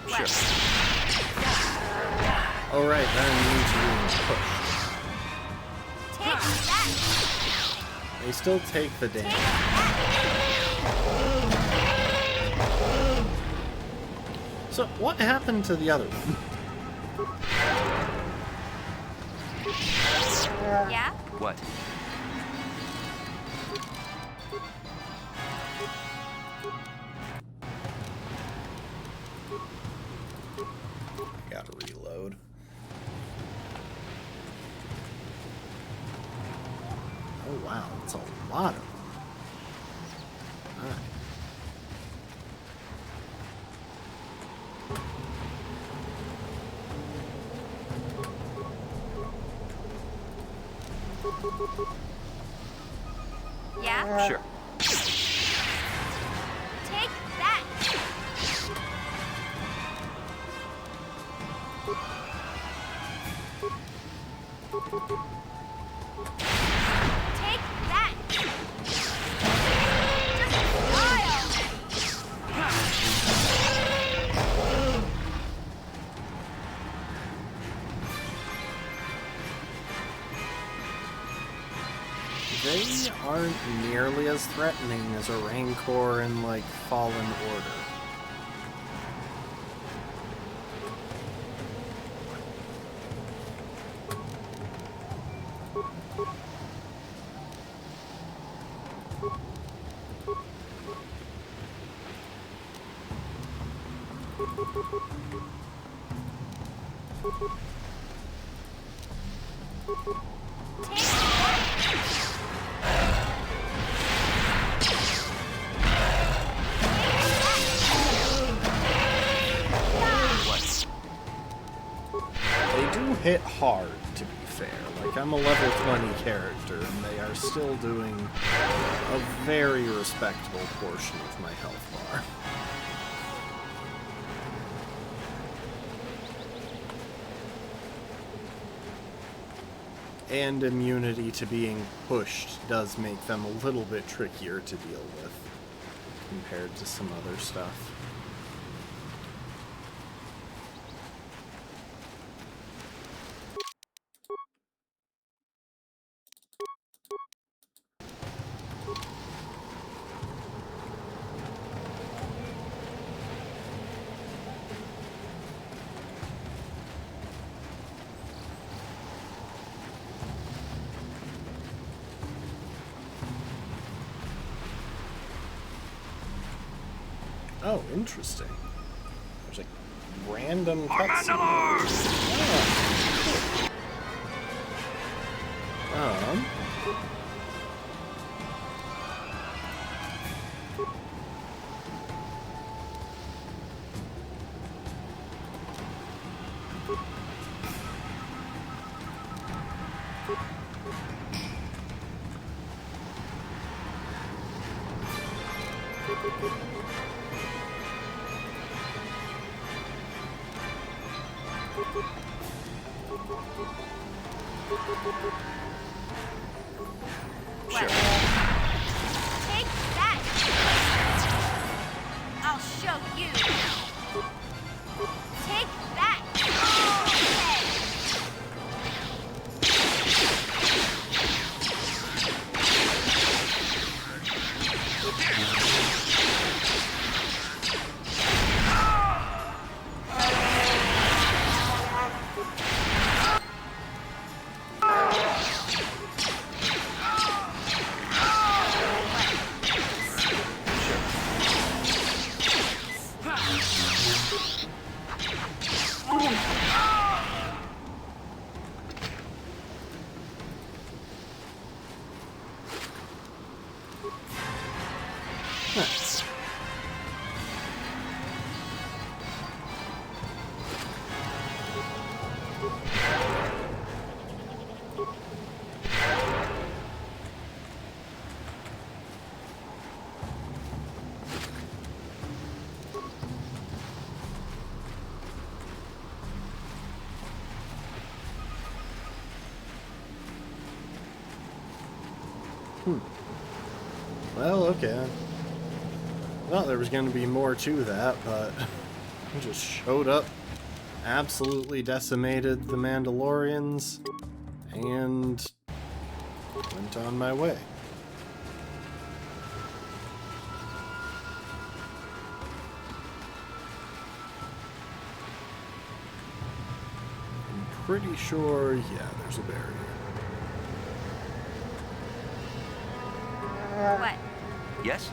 Speaker 10: Sure.
Speaker 2: Oh right, that means you're being pushed.
Speaker 9: Take that!
Speaker 2: They still take the damage. So what happened to the other one?
Speaker 9: Yeah?
Speaker 10: What?
Speaker 2: Gotta reload. Oh wow, that's a lot of them. Alright.
Speaker 9: Yeah?
Speaker 10: Sure.
Speaker 9: Take that! Take that! Just wild!
Speaker 2: They aren't nearly as threatening as a Rancor in, like, Fallen Order. They do hit hard, to be fair. Like, I'm a level 20 character, and they are still doing a very respectable portion of my health bar. And immunity to being pushed does make them a little bit trickier to deal with compared to some other stuff. Oh, interesting. There's a random cutscene. Oh.
Speaker 9: Sure. Take that! I'll show you. Take that!
Speaker 2: Nice. Well, okay. Well, there was going to be more to that, but I just showed up, absolutely decimated the Mandalorians, and went on my way. I'm pretty sure, yeah, there's a barrier.
Speaker 9: What?
Speaker 10: Yes?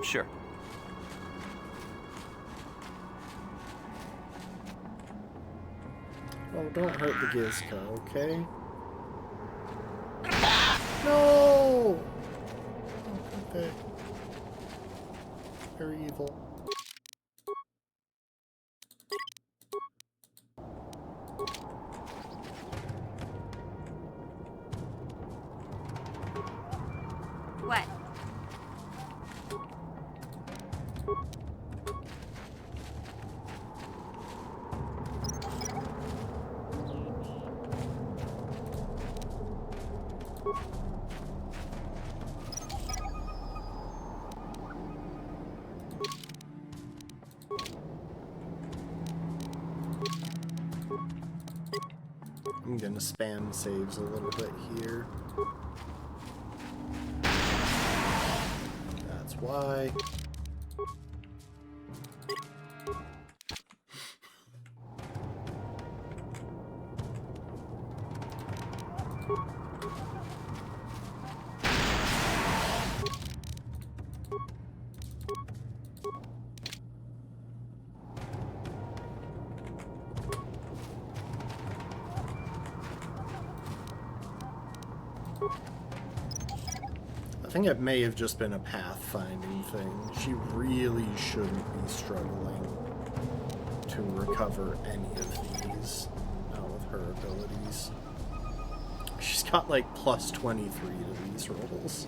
Speaker 10: Sure.
Speaker 2: Oh, don't hurt the Gizka, okay? No! Okay. Very evil.
Speaker 9: What?
Speaker 2: I'm gonna spam saves a little bit here. That's why. think it may have just been a pathfinding thing. She really shouldn't be struggling to recover any of these with her abilities. She's got like plus 23 to these rolls.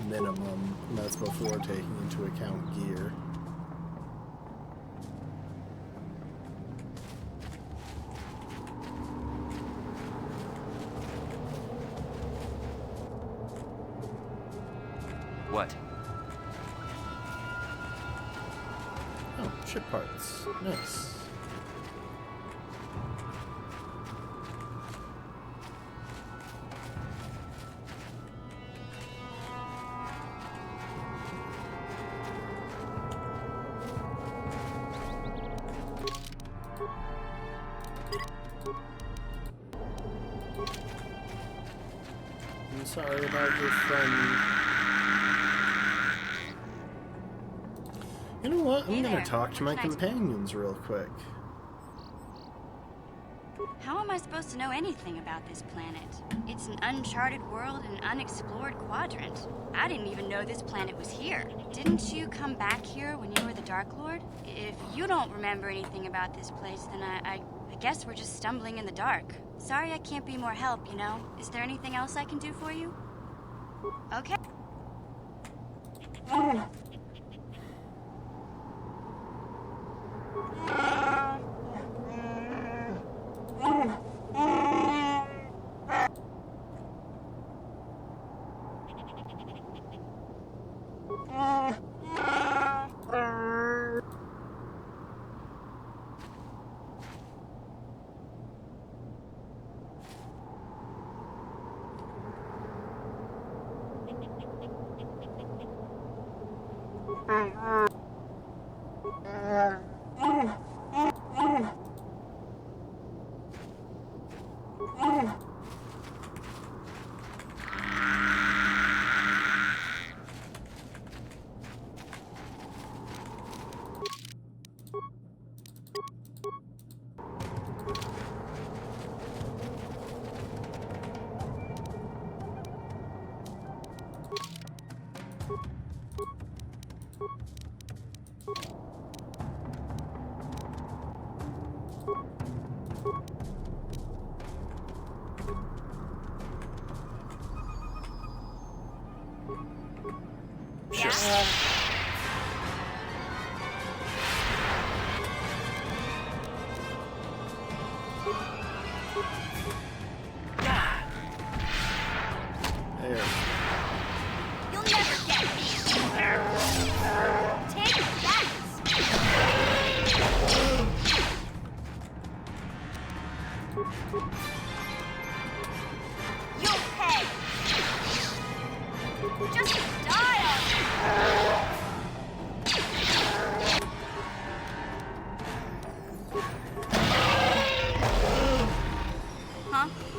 Speaker 2: Minimum. And that's before taking into account gear.
Speaker 10: What?
Speaker 2: Oh, ship parts. Nice. I'm sorry about your friend. You know what? I'm gonna talk to my companions real quick.
Speaker 9: How am I supposed to know anything about this planet? It's an uncharted world and unexplored quadrant. I didn't even know this planet was here. Didn't you come back here when you were the Dark Lord? If you don't remember anything about this place, then I guess we're just stumbling in the dark. Sorry I can't be more help, you know? Is there anything else I can do for you? Okay.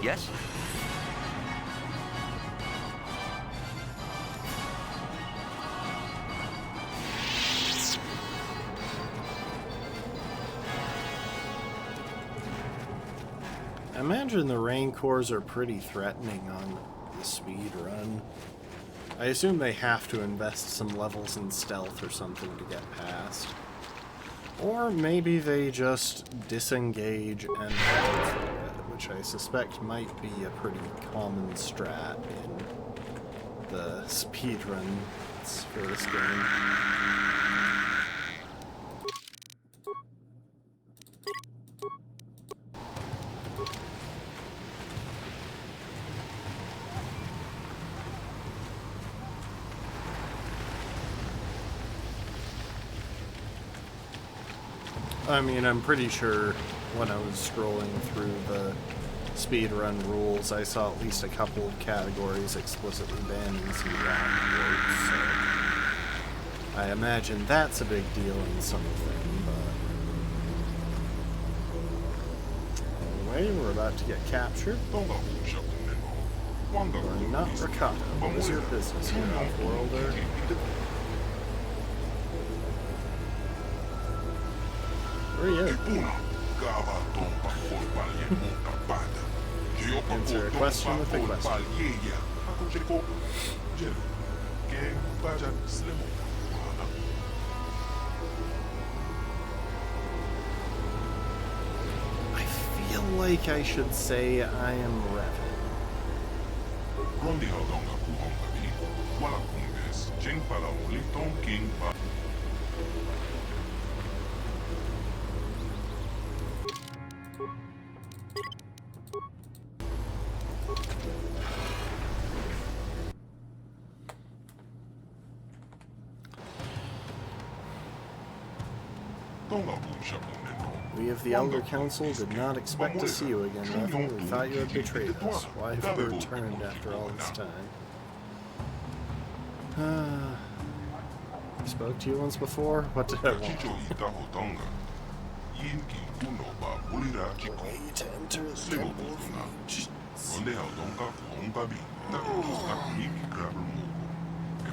Speaker 10: Yes?
Speaker 2: I imagine the Rancors are pretty threatening on the speed run. I assume they have to invest some levels in stealth or something to get past. Or maybe they just disengage and head for it, which I suspect might be a pretty common strat in the speedruns for this game. I mean, I'm pretty sure when I was scrolling through the speedrun rules, I saw at least a couple of categories explicitly banning speedrun rules, so I imagine that's a big deal in something, but... Anyway, we're about to get captured. We're not Rakata. What is your business here, Off-Worlder? Where are you? Answer a question with a question.
Speaker 3: Gang Bajan Slim.
Speaker 2: I feel like I should say I am Revan.
Speaker 3: Rondi Haldonga Kuhongavi. Wala Kunges. Jing Palamuli Ton King Ba.
Speaker 2: We of the Elder Council did not expect to see you again, Revan. We thought you had betrayed us. Why have you returned after all this time? I spoke to you once before? What did I want? Way to enter the Temple of You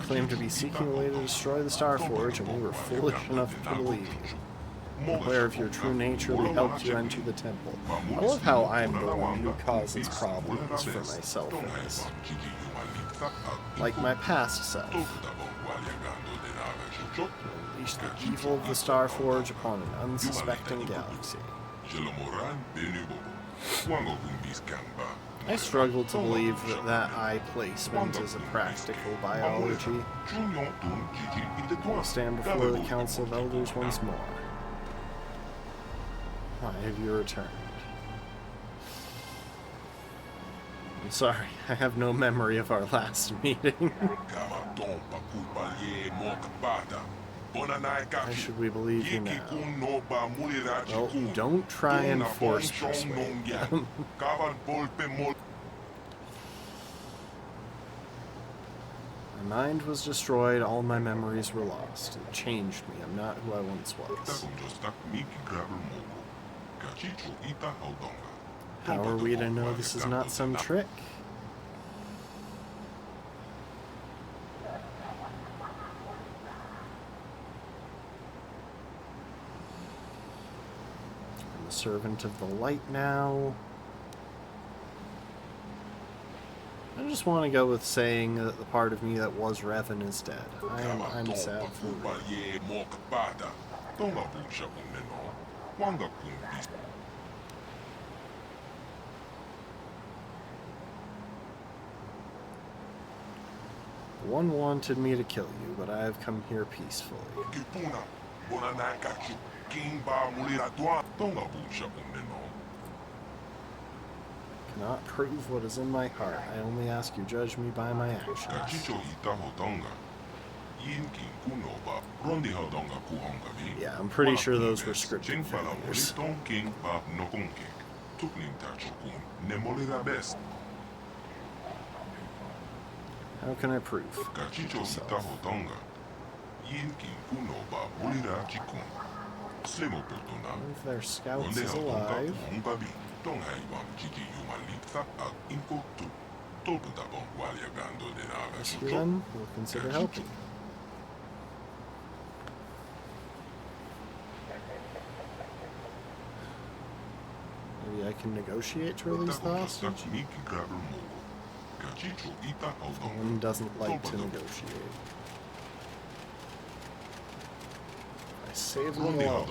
Speaker 2: claimed to be seeking a way to destroy the Starforge, and we were foolish enough to believe you. Aware of your true nature, we helped you enter the temple. I love how I'm the one who causes problems for myself in this. Like my past self. Unleash the evil of the Starforge upon an unsuspecting galaxy. I struggle to believe that eye placement is a practical biology. I'll stand before the Council of Elders once more. Why have you returned? I'm sorry, I have no memory of our last meeting. Why should we believe you now? Well, don't try and force persuade them. My mind was destroyed, all my memories were lost. It changed me, I'm not who I once was. How are we to know this is not some trick? I'm a servant of the light now. I just want to go with saying that the part of me that was Revan is dead. I'm sad for Revan. One wanted me to kill you, but I have come here peacefully. Cannot prove what is in my heart. I only ask you judge me by my actions. Yeah, I'm pretty sure those were scripted failures. How can I prove? One of their scouts is alive. Rescue them, we'll consider helping. Maybe I can negotiate to release the hostage? One doesn't like to negotiate. I save them all.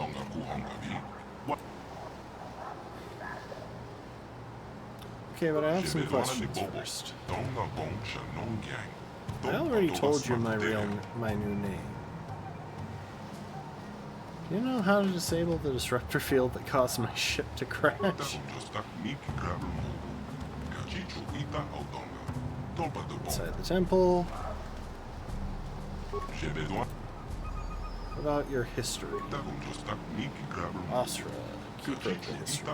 Speaker 2: Okay, but I have some questions first. I already told you my new name. Do you know how to disable the disruptor field that caused my ship to crash? Inside the temple. What about your history? Asra, keeper of the history.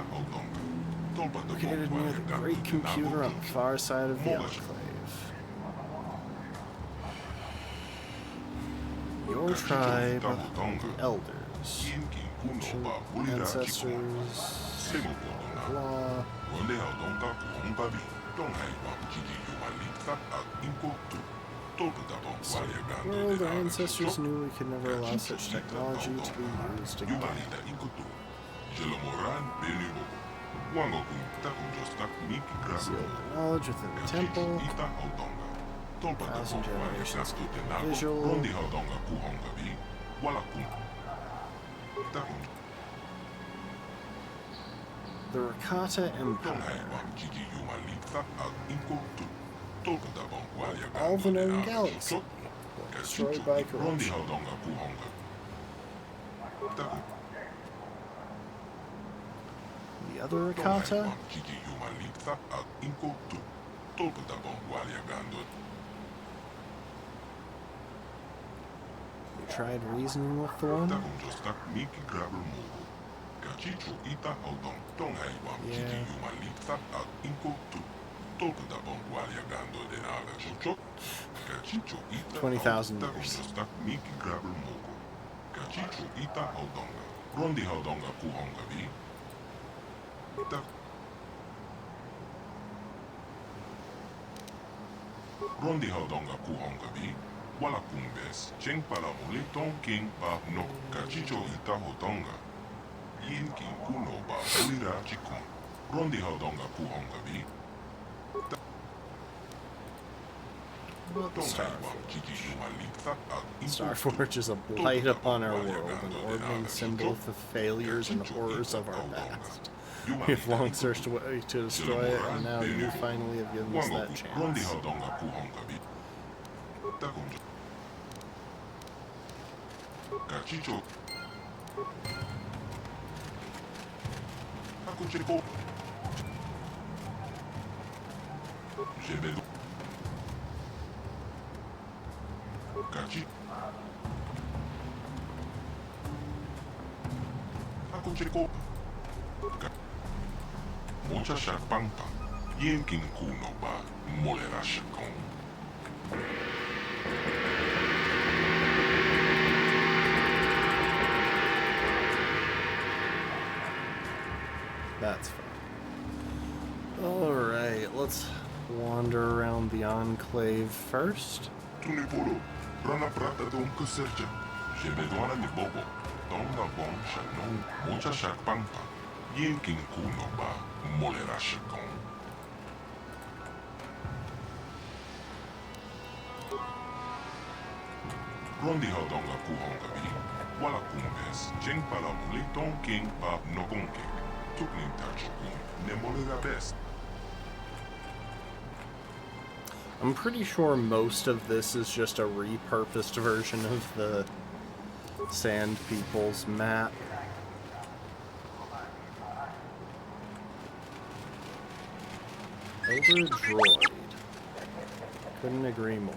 Speaker 2: Located near the great computer on the far side of the Enclave. Your tribe, the Elders, ancient ancestors, law. So, well, the ancestors knew we could never allow such technology to be used again. Sealed knowledge within the temple. 1,000 generations. Visual. The Rakata Empire. All the known galaxy. Destroyed by corruption. The other Rakata? We tried reasoning with the one? Yeah. 20,000 years.
Speaker 11: Rondi Haudonga Puhongabi, Walakumbes, Chengpala Muliton King Pa no Kachicho Ita Hodonga, Yin King Kuno Ba Ulira Chikon, Rondi Haudonga Puhongabi,
Speaker 2: Starforge is a blight upon our world, an orbiting symbol of the failures and horrors of our past. We have long searched a way to destroy it, and now you finally have given us that chance.
Speaker 11: Mocha Shakpampa, Yenkin Kuno Ba, Molera Shakon.
Speaker 2: That's fun. Alright, let's wander around the Enclave first.
Speaker 11: Tunipolo, Rana Prata Don Kuserja, Shebeduana ni Bobo, Donga Bon Shanon, Mocha Shakpampa, Yenkin Kuno Ba, Molera Shakon. Rondi Haudonga Puhongabi, Walakumbes, Chengpala Muliton King Pa Nogonke, Tuknin Tachukun, Nemolera Best.
Speaker 2: I'm pretty sure most of this is just a repurposed version of the Sand People's map. Overdroid. Couldn't agree more.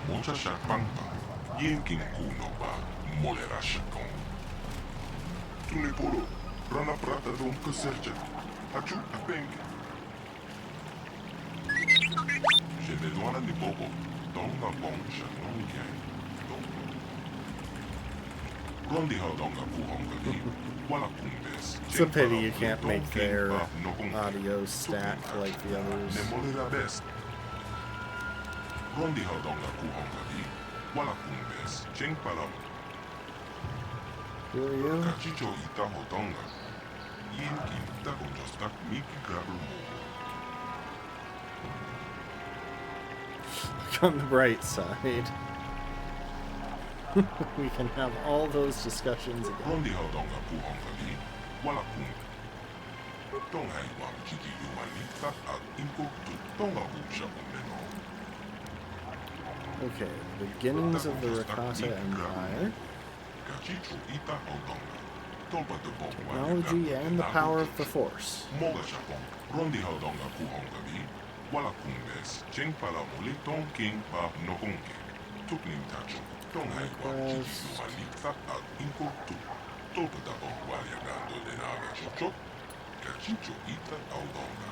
Speaker 11: Mocha Shakpampa, Yenkin Kuno Ba, Molera Shakon. Tunipolo, Rana Prata Don Kuserja, Hachu Apeng. Shebeduana ni Bobo, Donga Bon Shanon Gang. Rondi Haudonga Puhongabi, Walakumbes.
Speaker 2: It's a pity you can't make their audio stack like the others.
Speaker 11: Nemolera Best. Rondi Haudonga Puhongabi, Walakumbes, Chengpalam.
Speaker 2: Who are you?
Speaker 11: Kachicho Ita Hodonga, Yinkin Takonjostak Miki Grabber
Speaker 2: Look on the bright side. We can have all those discussions again.
Speaker 11: Rondi Haudonga Puhongabi, Walakum. Tonghai Wam Chiki Yumalita Al Inko to Tonga Busha Umeno.
Speaker 2: Okay, the beginnings of the Rakata Empire.
Speaker 11: Kachicho Ita Hodonga. Tompa de Bon
Speaker 2: Technology and the power of the Force.
Speaker 11: Moga Shapon, Rondi Haudonga Puhongabi, Walakumbes, Chengpala Muliton King Pa Nogonke, Tuknin Tacho, Tonghai Wam Chiki Yumalita Al Inko to Tompa de Bon Waliagando de Nava Chocho, Kachicho Ita Hodonga,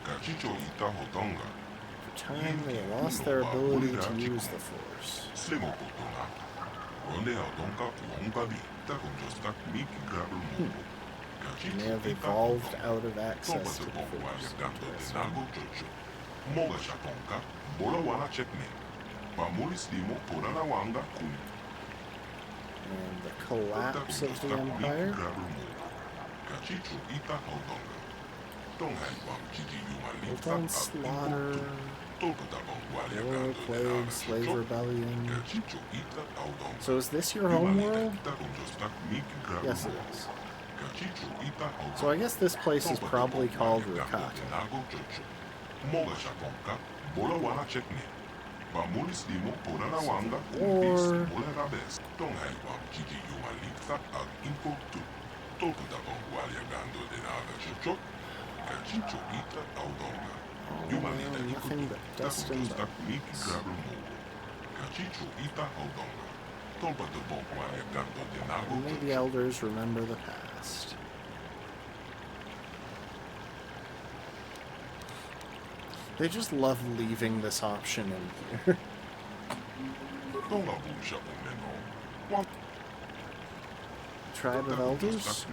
Speaker 11: Kachicho Ita Hodonga.
Speaker 2: For time, they lost their ability to use the Force.
Speaker 11: Slimo Potona, Ronde Haudonga Puhongabi.
Speaker 2: They may have evolved out of access to the Force. And the collapse of the Empire. Built slaughter, war, plague, slave rebellion. So is this your home world? Yes, it is. So I guess this place is probably called Rakata. Nothing but dust and bones. Only the elders remember the past. They just love leaving this option in here. Tribe of Elders?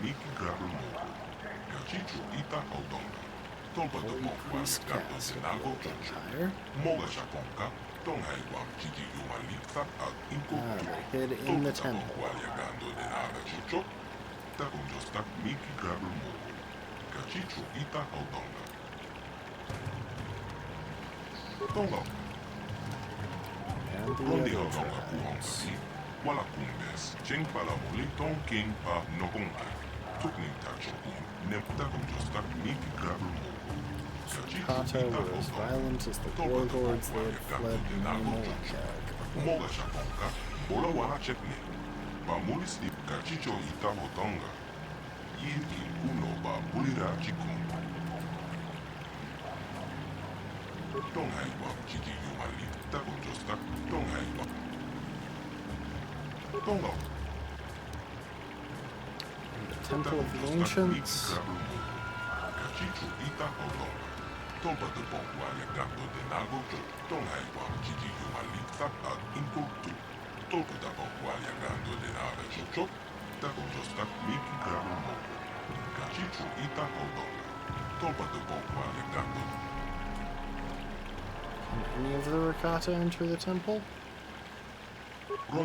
Speaker 2: Holy Priest Castle Empire. They hid in the temple. And the other tribes. Kata were as violent as the warlords they had fled the Temple of the Ancients. Can any of the Rakata enter the temple? The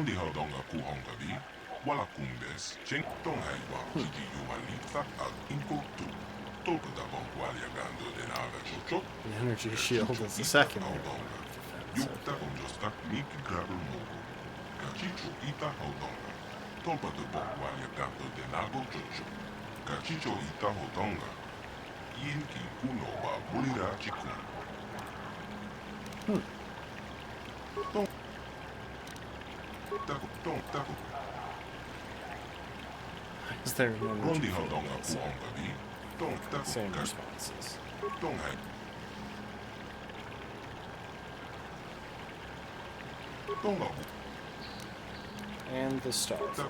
Speaker 2: energy shield is the second area of defense. Is there an energy field outside? Same responses. And the Star Forge.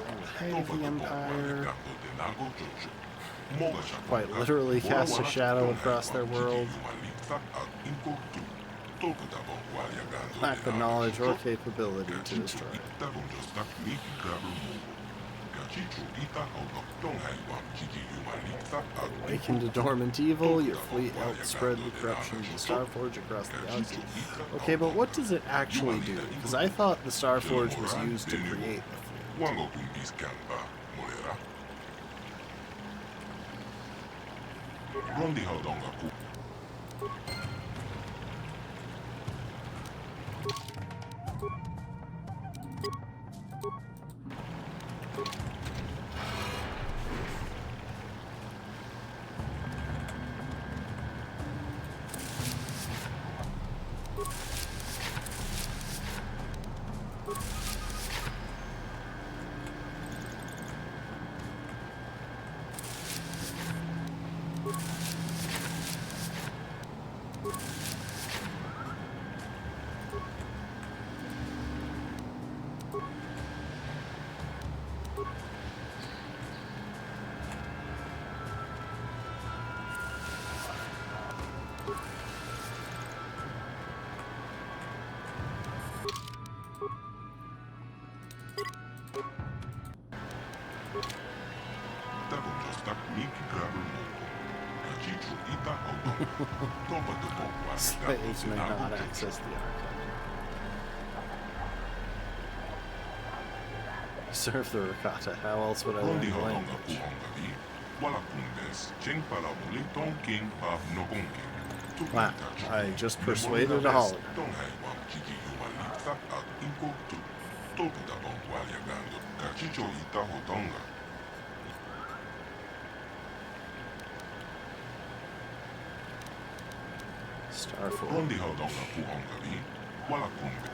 Speaker 2: And the height of the Empire. Quite literally cast a shadow across their world. Lack the knowledge or capability to destroy it. Awaken to dormant evil, your fleet helped spread the corruption of the Starforge across the galaxy. Okay, but what does it actually do? Because I thought the Starforge was used to create the fleet.
Speaker 11: tak miki grabel mogo. Kachichu ita hodonga. Topa de bokwa.
Speaker 2: Slaves may not access the archive. Serve the Rakata. How else would I learn
Speaker 11: Rondi
Speaker 2: the
Speaker 11: hodonga
Speaker 2: language?
Speaker 11: kuhonga vi. Wala kumbes. Cheng pala muli ton king pa nogonge.
Speaker 2: Wow, I just persuaded a hologram.
Speaker 11: Don't hang wam jiki yuma litsa at inko tu. Topu da bon walia gando. Kachicho ita hodonga.
Speaker 2: Starfall.
Speaker 11: Rondi hodonga kuhonga vi. Wala kumbe.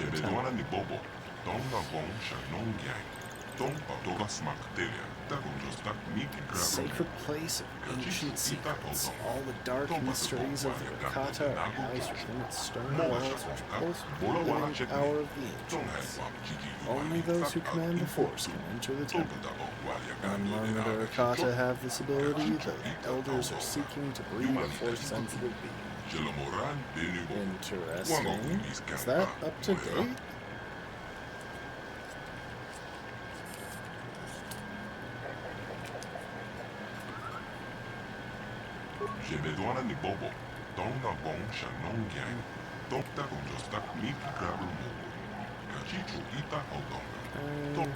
Speaker 11: Jebeduana ni bobo. Tonga bon shanon gang. Tompa toga smak telia. Tagunjos tak miki grabel.
Speaker 2: Sacred place of ancient secrets. All the dark mysteries of the Rakata are housed within its stone walls, which pulse with the living power of the ancients. Only those who command the Force can enter the temple. None of the Rakata have this ability. The elders are seeking to breed a Force-sensitive being. Interesting. Is that up to date?
Speaker 11: Jebeduana ni bobo. Tonga bon shanon gang. Topta conjos tak miki grabel mogo. Kachichu ita hodonga.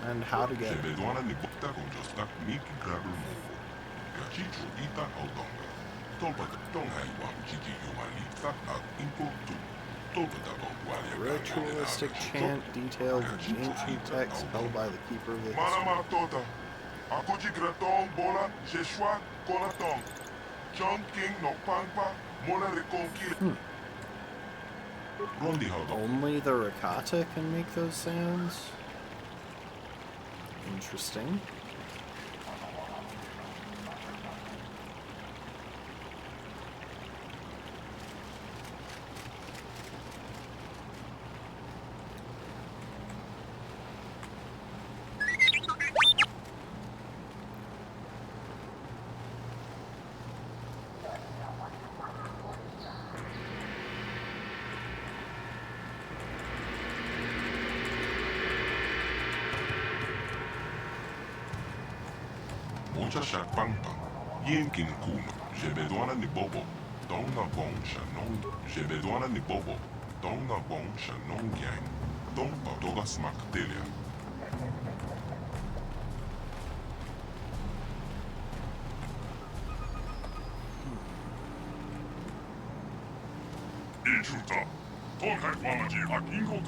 Speaker 2: And how to get it.
Speaker 11: Jebeduana ni bokta conjos tak miki grabel mogo. Kachichu ita hodonga. Topa tonga iwam jiki yuma litsa at inko tu. Topa da bon walia
Speaker 2: Ritualistic chant detailed in the ancient text held by the keeper of the
Speaker 11: Manama tota. Akuji graton bola jeshua kolatong. John King no pangpa mola reconquir. Rondi hodonga.
Speaker 2: Only the Rakata can make those sounds? Interesting.
Speaker 11: Mucha shat pang pang. Yin king kuno. Jebeduana ni bobo. Tonga bon shanon. Jebeduana ni bobo. Tonga bon shanon gang. Tompa toga smak telia. Ichuta. Tonhai wamaji ak ingo.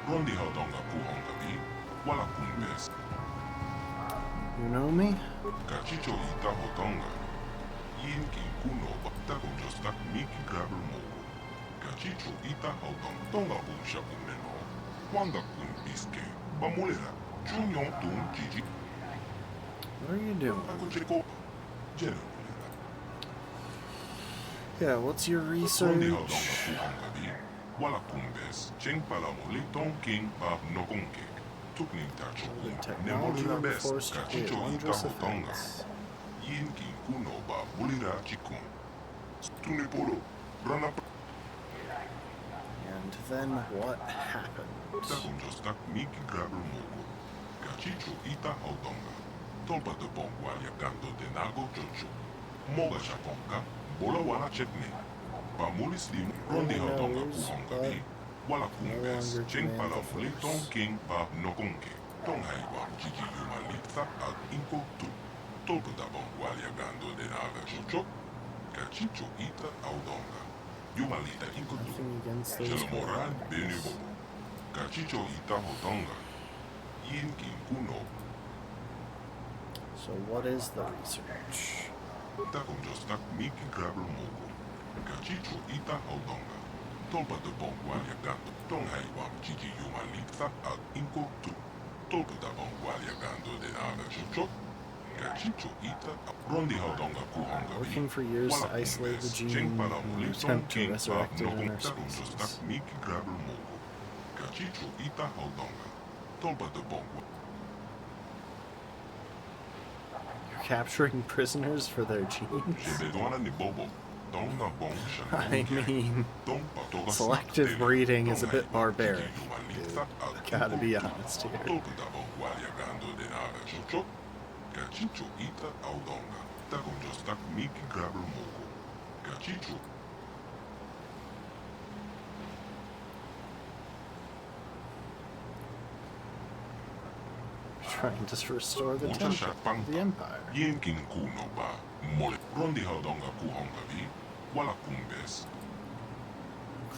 Speaker 11: Rondi hodonga kuhonga vi. Wala kumbes.
Speaker 2: You know me?
Speaker 11: Kachicho ita hodonga. Yin king kuno bakta conjos tak miki grabel mogo. Kachicho ita hodonga. Tonga busha kumeno. Wanga kun biske. Bamulera. Chunyon tun jiji.
Speaker 2: What are you doing?
Speaker 11: Akucheko. Jeno.
Speaker 2: Yeah, what's your
Speaker 11: Rondi
Speaker 2: research?
Speaker 11: hodonga kuhonga vi. Wala kumbes. Cheng pala muli ton king pa nogonke. Tukning tacho.
Speaker 2: The technology
Speaker 11: Nemolira
Speaker 2: of the
Speaker 11: best.
Speaker 2: Force to create
Speaker 11: Kachicho ita
Speaker 2: wondrous
Speaker 11: hodonga.
Speaker 2: effects.
Speaker 11: Yin king kuno ba mulira chikun. Tunipolo. Rana
Speaker 2: And then what happened?
Speaker 11: Tagunjos tak miki grabel mogo. Kachicho ita hodonga. Tolpa de bon walia gando de nago chocho. Moga shaponga. Bola wana chetne. Pamulis lim. Rondi hodonga kuhonga bi. Wala kumbes. Cheng pala muli ton king pa nogonke. Tong haiwa jiki yuma litsa at inko tu. Tolpa da bon walia gando de naga chocho. Kachicho ita hodonga. Yuma lita inko tu.
Speaker 2: Nothing against those
Speaker 11: Jelomoran
Speaker 2: guys.
Speaker 11: Benubo. Kachicho ita hodonga. Yin king kuno.
Speaker 2: So what is the research?
Speaker 11: Tagunjos tak miki grabel mogo. Kachicho ita hodonga. Tolpa de bon walia gando. Tong haiwam jiki yuma litsa at inko tu. Tolpa da bon walia gando de 알아줬죠? 가지죠 이따 론디하던가 구한가비
Speaker 2: Working for years to isolate the gene in an attempt to resurrect it in our species.
Speaker 11: 미키 그랍을 모고 가지죠 이따 하던가 돌바도 봉고
Speaker 2: You're capturing prisoners for their genes?
Speaker 11: 제베도하나니 보보 동나 봉샤
Speaker 2: I mean, selective breeding is a bit barbaric, dude. Gotta be honest here.
Speaker 11: 돌바도 와야간도 데 알아줬죠? 가지죠 이따 하던가 따공조스 딱 미키 그랍을 모고 가지죠
Speaker 2: Trying to restore the temple, the empire.
Speaker 11: Yenkin kunoba mole rondi haudonga kuhongavi wala kumbes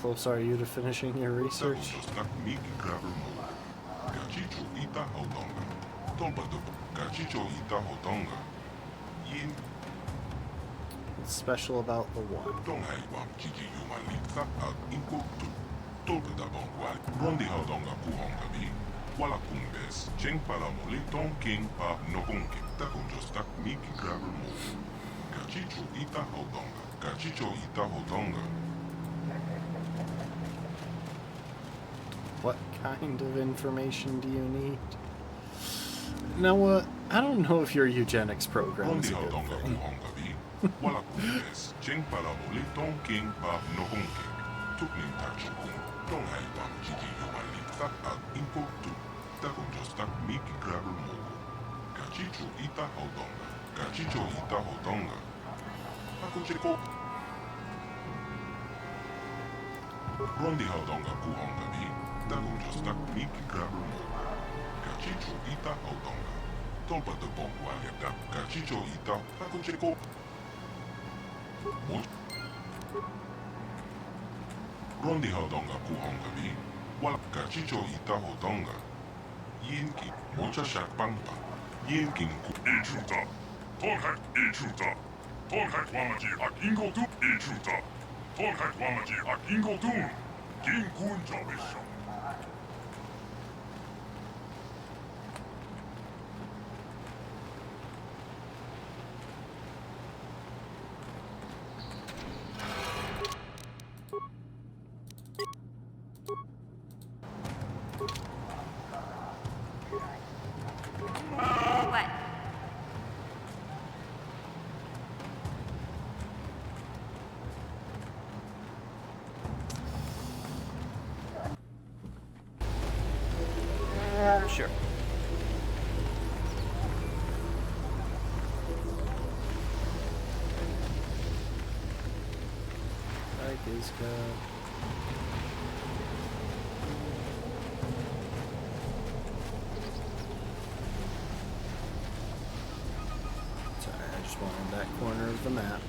Speaker 2: Close are you to finishing your research?
Speaker 11: tak miki gravel mo gachicho ita haudonga tolpa do gachicho ita haudonga yin
Speaker 2: What's special about the one?
Speaker 11: dong hai wam chichi yumalita at inko tolpa da bongwal rondi haudonga kuhongavi wala kumbes cheng pala mole tong king pa nokonke takonjos tak miki gravel mo gachicho ita haudonga gachicho ita haudonga
Speaker 2: What kind of information do you need? Now, I don't know if your eugenics program is a good thing.
Speaker 11: wala kumbes cheng pala mole tong king pa nokonke tuknin tachukun tong hai wam chichi yumalita at inko takonjos tak miki gravel mo gachicho ita haudonga gachicho ita haudonga ako chiko rondi haudonga kuhongavi takonjos tak miki gravel mo gachicho ita haudonga tolpa de bongwal yagap gachicho ita ako chiko rondi haudonga kuhongavi wala gachicho ita haudonga Yinki, mocha shak pangpa. Yinkin ku.
Speaker 12: Intruta. Tolhak intruta. Tolhak wamaji ak ingo tu intruta. Tolhak wamaji ak ingo tu. King kun jabisho.
Speaker 9: What?
Speaker 10: Sure.
Speaker 2: Hi, Gizka. Sorry, I just wanted that corner of the map.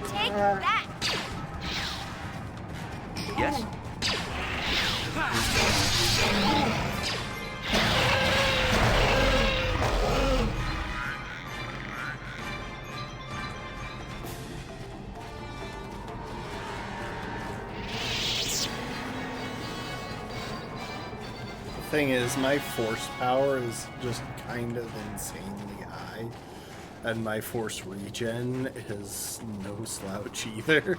Speaker 9: Take that!
Speaker 10: Yes?
Speaker 2: The thing is, my force power is just kind of insanely high, and my force regen is no slouch either.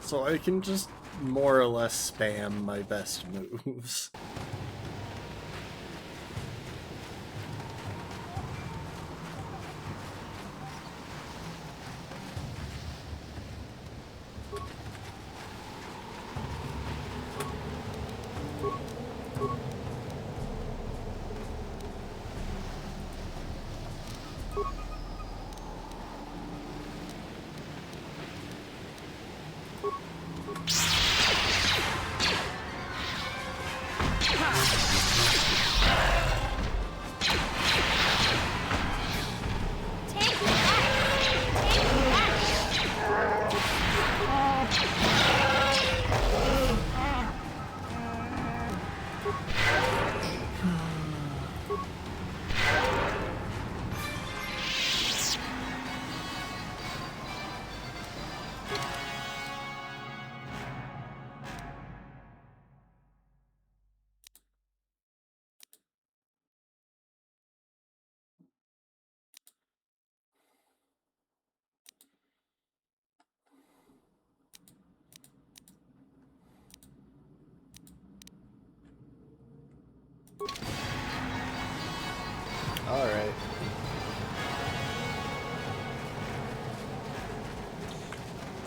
Speaker 2: So I can just more or less spam my best moves.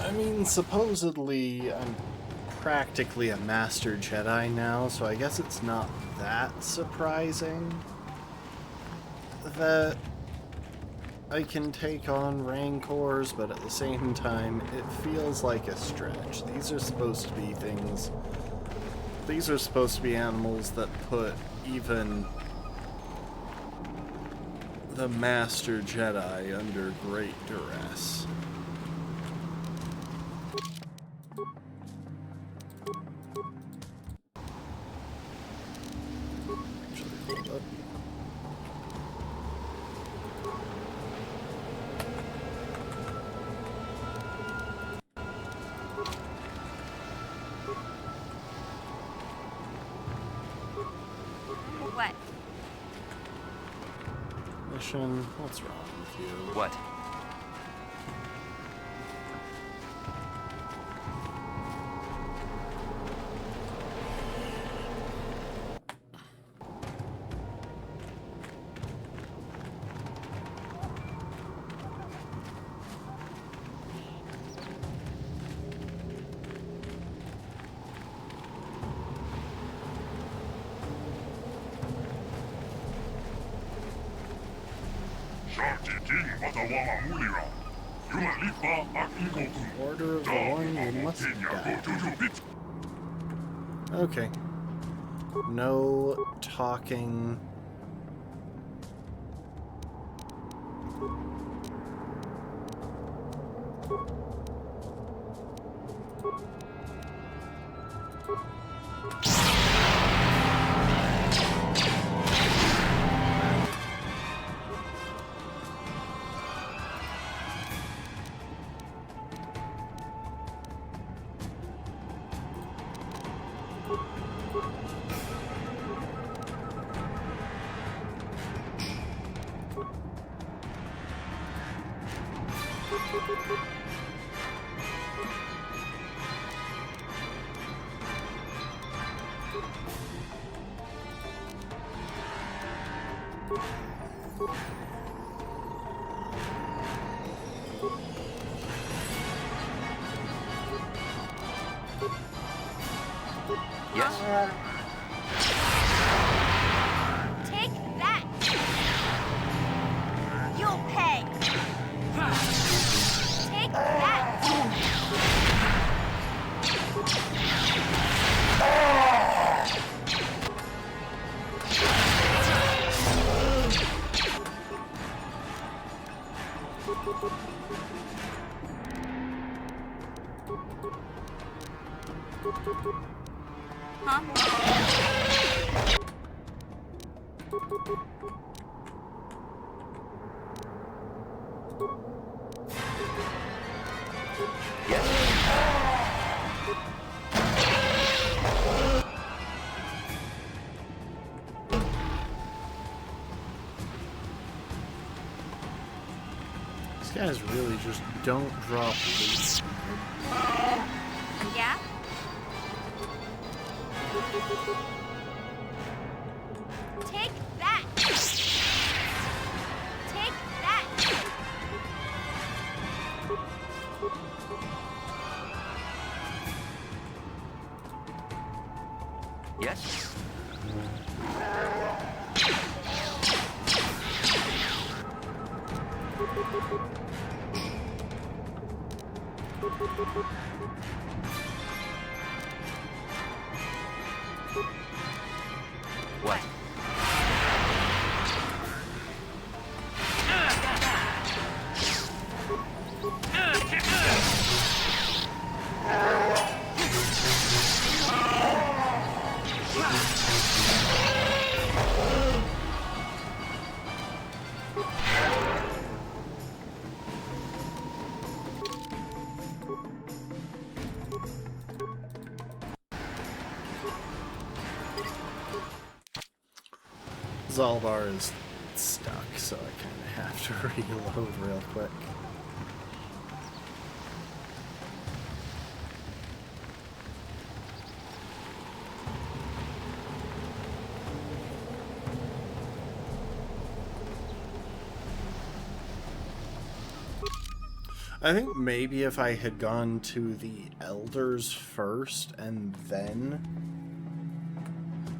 Speaker 2: I mean, supposedly I'm practically a Master Jedi now, so I guess it's not that surprising that I can take on Rancors, but at the same time, it feels like a stretch. These are supposed to be things... These are supposed to be animals that put even the Master Jedi under great duress. Actually, hold up.
Speaker 9: What?
Speaker 2: Mission, what's wrong with you?
Speaker 10: What?
Speaker 12: Sharti King Watawama Mulira. Yumalipa ak Ingotun.
Speaker 2: Order of the One, you must die. Okay. No talking.
Speaker 10: Yes?
Speaker 9: Take that! You'll pay! Take that! Huh?
Speaker 2: These guys really just don't drop loot.
Speaker 9: Yeah? Take that! Take that!
Speaker 10: Yes? What?
Speaker 2: Zalbar is stuck, so I kind of have to reload real quick. I think maybe if I had gone to the elders first and then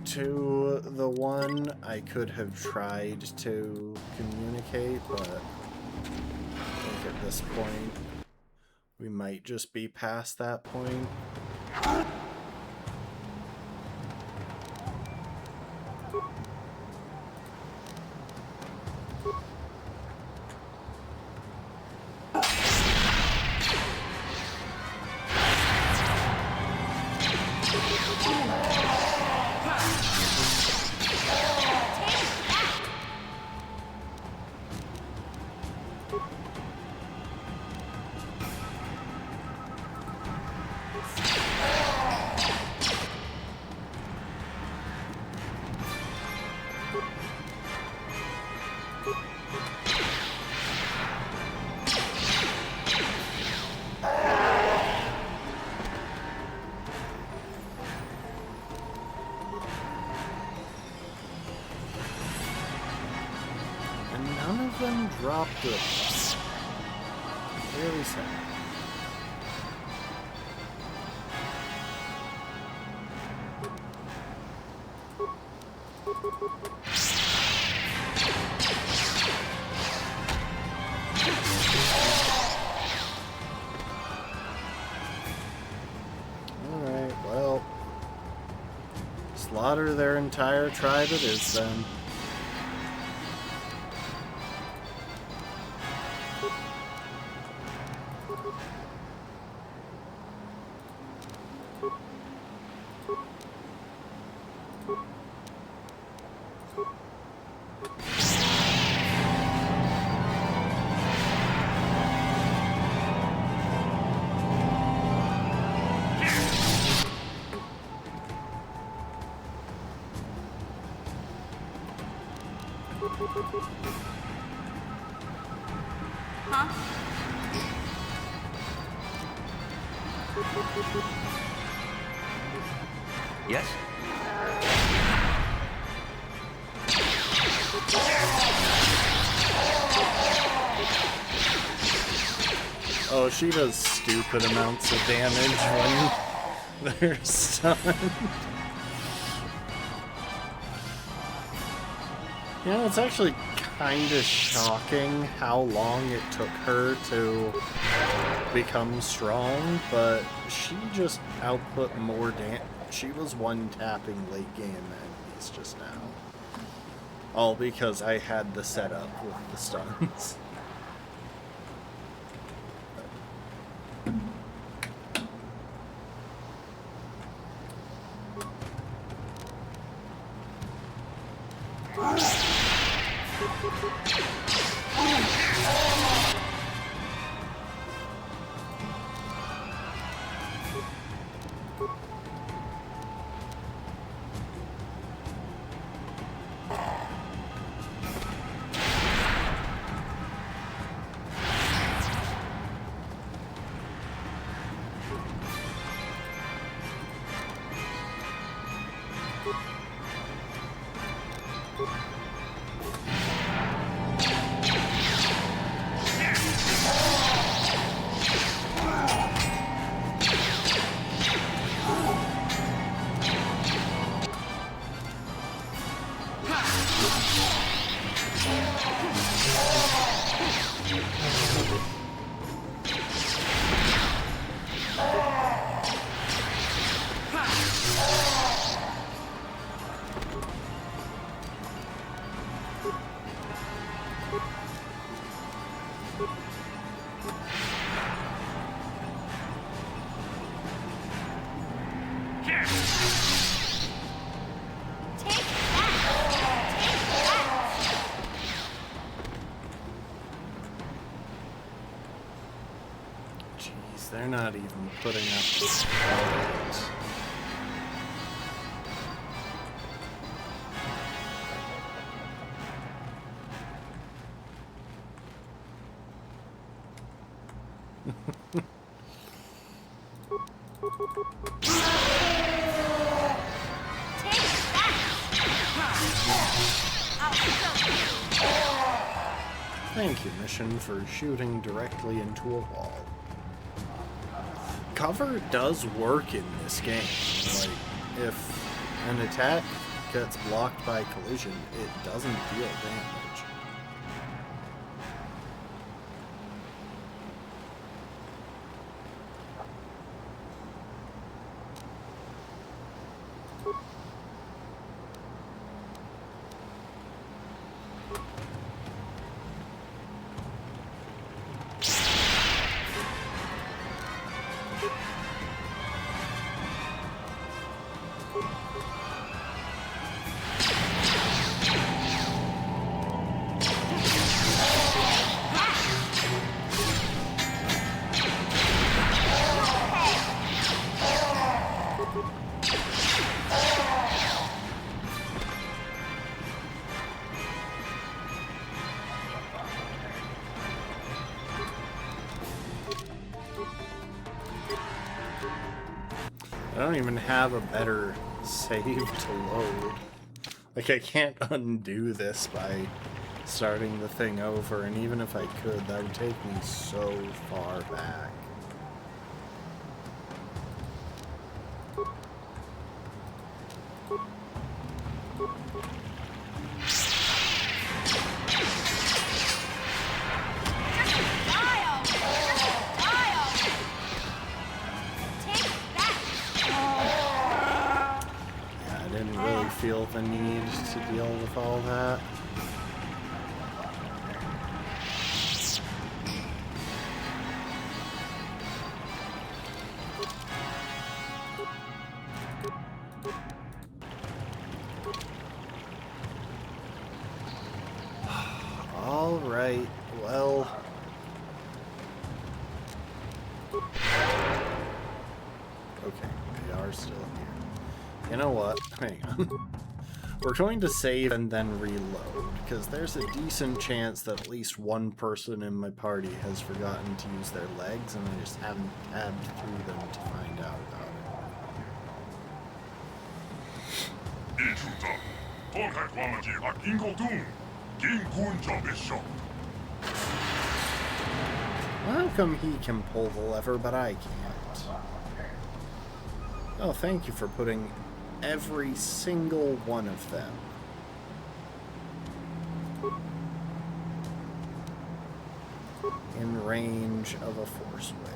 Speaker 2: to the one, I could have tried to communicate, but I think at this point we might just be past that point. Dropped it. Really sad. Alright, well, slaughter their entire tribe it is then.
Speaker 10: Yes?
Speaker 2: Oh, she does stupid amounts of damage when they're stunned. You know, it's actually kind of shocking how long it took her to become strong, but she just output more damage. She was one-tapping late game enemies just now. All because I had the setup with the stuns. They're not even putting up the fight. Thank you, mission, for shooting directly into a wall. Cover does work in this game. Like, if an attack gets blocked by collision, it doesn't deal damage. I don't even have a better save to load. Like, I can't undo this by starting the thing over, and even if I could, that would take me so far back. Feel the need to deal with all that. All right, well. Okay, they are still here. You know what? Hang on. We're going to save and then reload, because there's a decent chance that at least one person in my party has forgotten to use their legs, and I just haven't tabbed through them to find out about it. How come he can pull the lever, but I can't? Oh, thank you for putting every single one of them. In range of a force wave.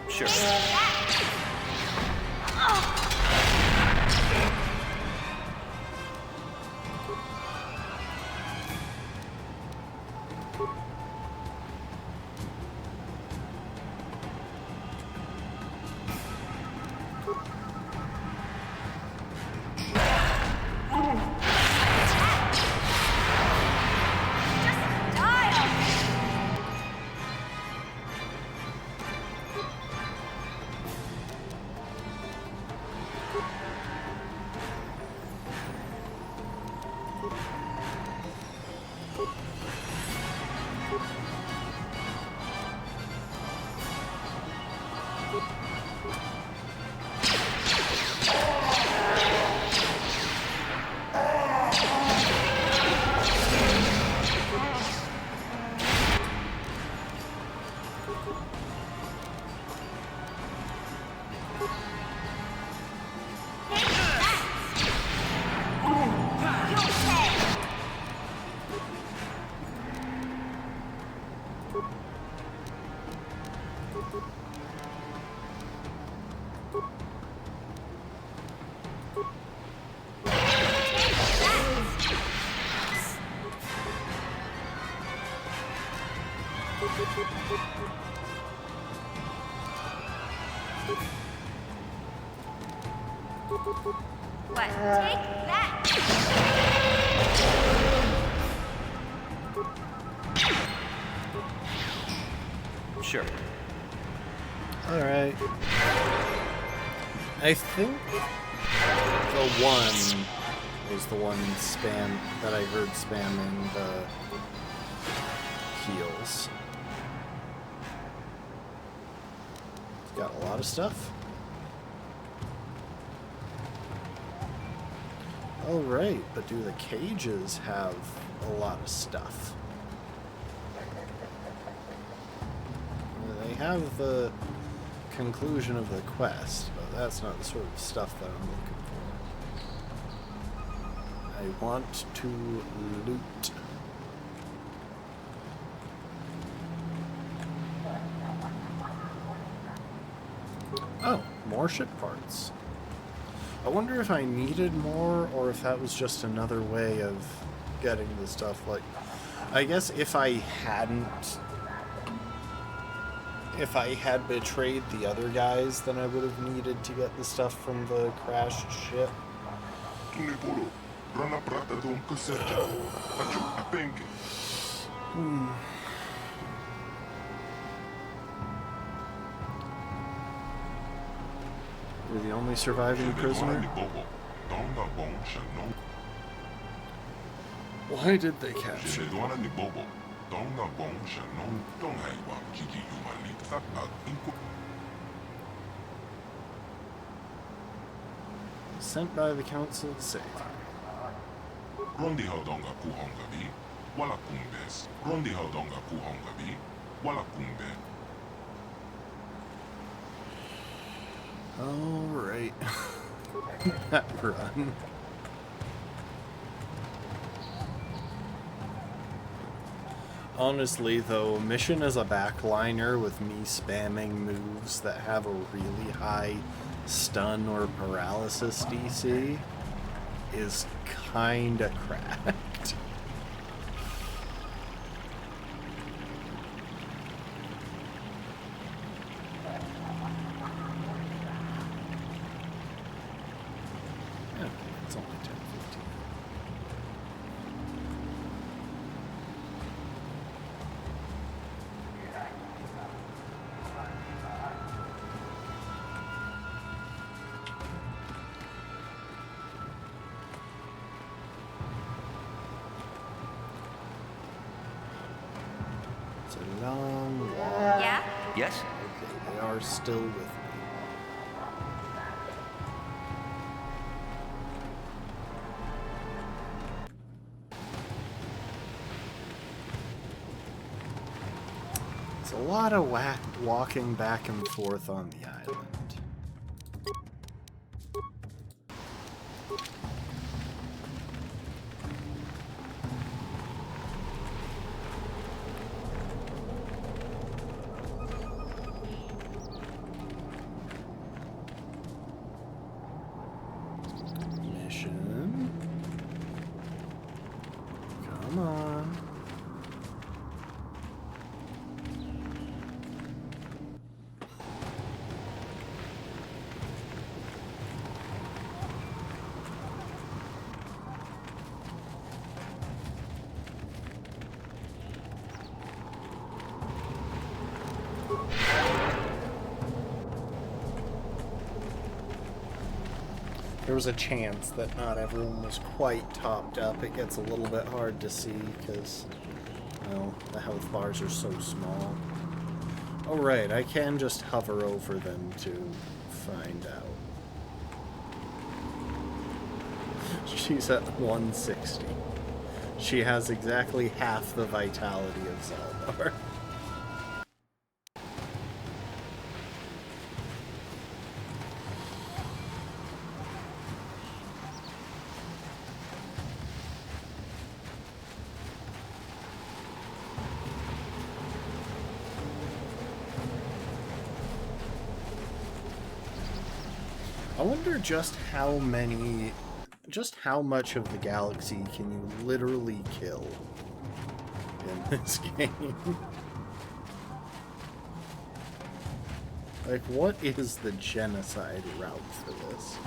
Speaker 10: Sure.
Speaker 9: What? Take that!
Speaker 10: Sure.
Speaker 2: All right. I think the one was the one that I heard spamming the heals. It's got a lot of stuff. Oh, right, but do the cages have a lot of stuff? They have the conclusion of the quest, but that's not the sort of stuff that I'm looking for. I want to loot. Oh, more ship parts. I wonder if I needed more, or if that was just another way of getting the stuff. Like, I guess if I had betrayed the other guys, then I would have needed to get the stuff from the crashed ship. You're the only surviving prisoner? Why did they capture you? Sent by the council to save her. Alright. That run. Honestly, though, mission as a backliner with me spamming moves that have a really high stun or paralysis DC is kinda cracked. Yeah, it's only 10:15. It's a long walk.
Speaker 9: Yeah?
Speaker 10: Yes?
Speaker 2: Okay, they are still with me. It's a lot of walking back and forth on the island. Mission. Come on. There was a chance that not everyone was quite topped up. It gets a little bit hard to see because, well, the health bars are so small. Oh right, I can just hover over them to find out. She's at 160. She has exactly half the vitality of Zaldar. I wonder just how much of the galaxy can you literally kill in this game? Like, what is the genocide route for this?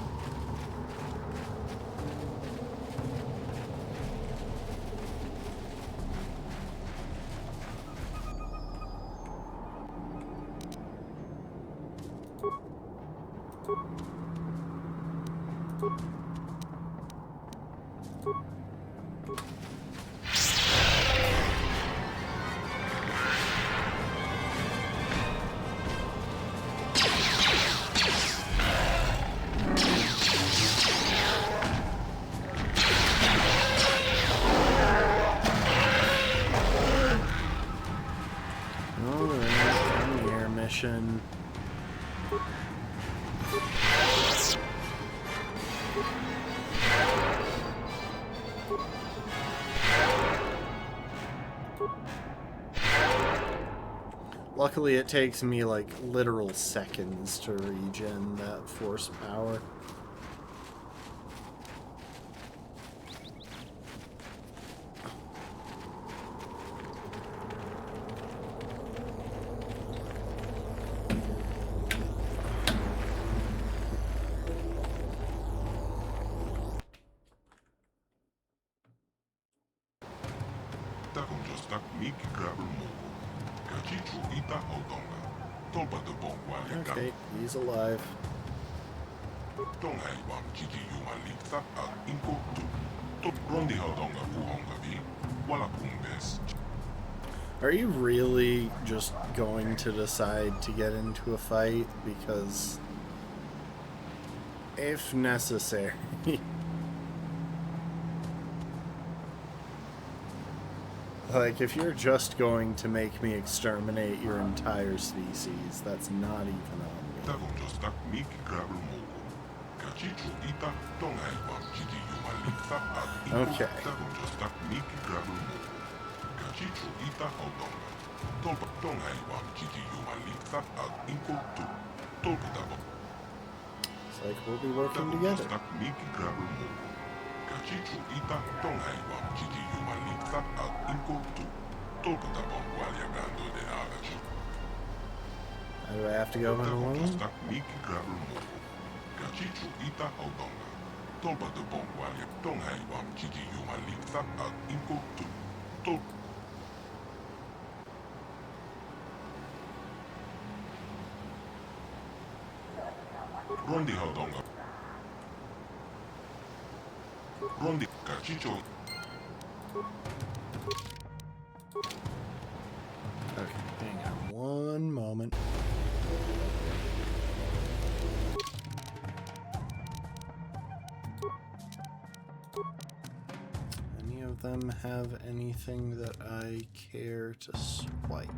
Speaker 2: Mission. Luckily, it takes me like literal seconds to regen that force power. Okay, he's alive. Are you really just going to decide to get into a fight? Because if necessary. Like, if you're just going to make me exterminate your entire species, that's not even on me. Okay. It's like we'll be working together. Do I have to go in alone? Okay, hang on one moment. Any of them have anything that I care to swipe?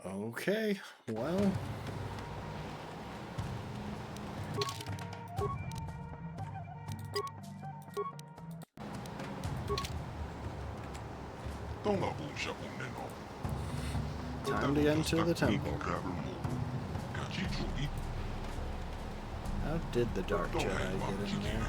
Speaker 2: Okay, well. Time to enter the temple. How did the Dark Jedi get in there?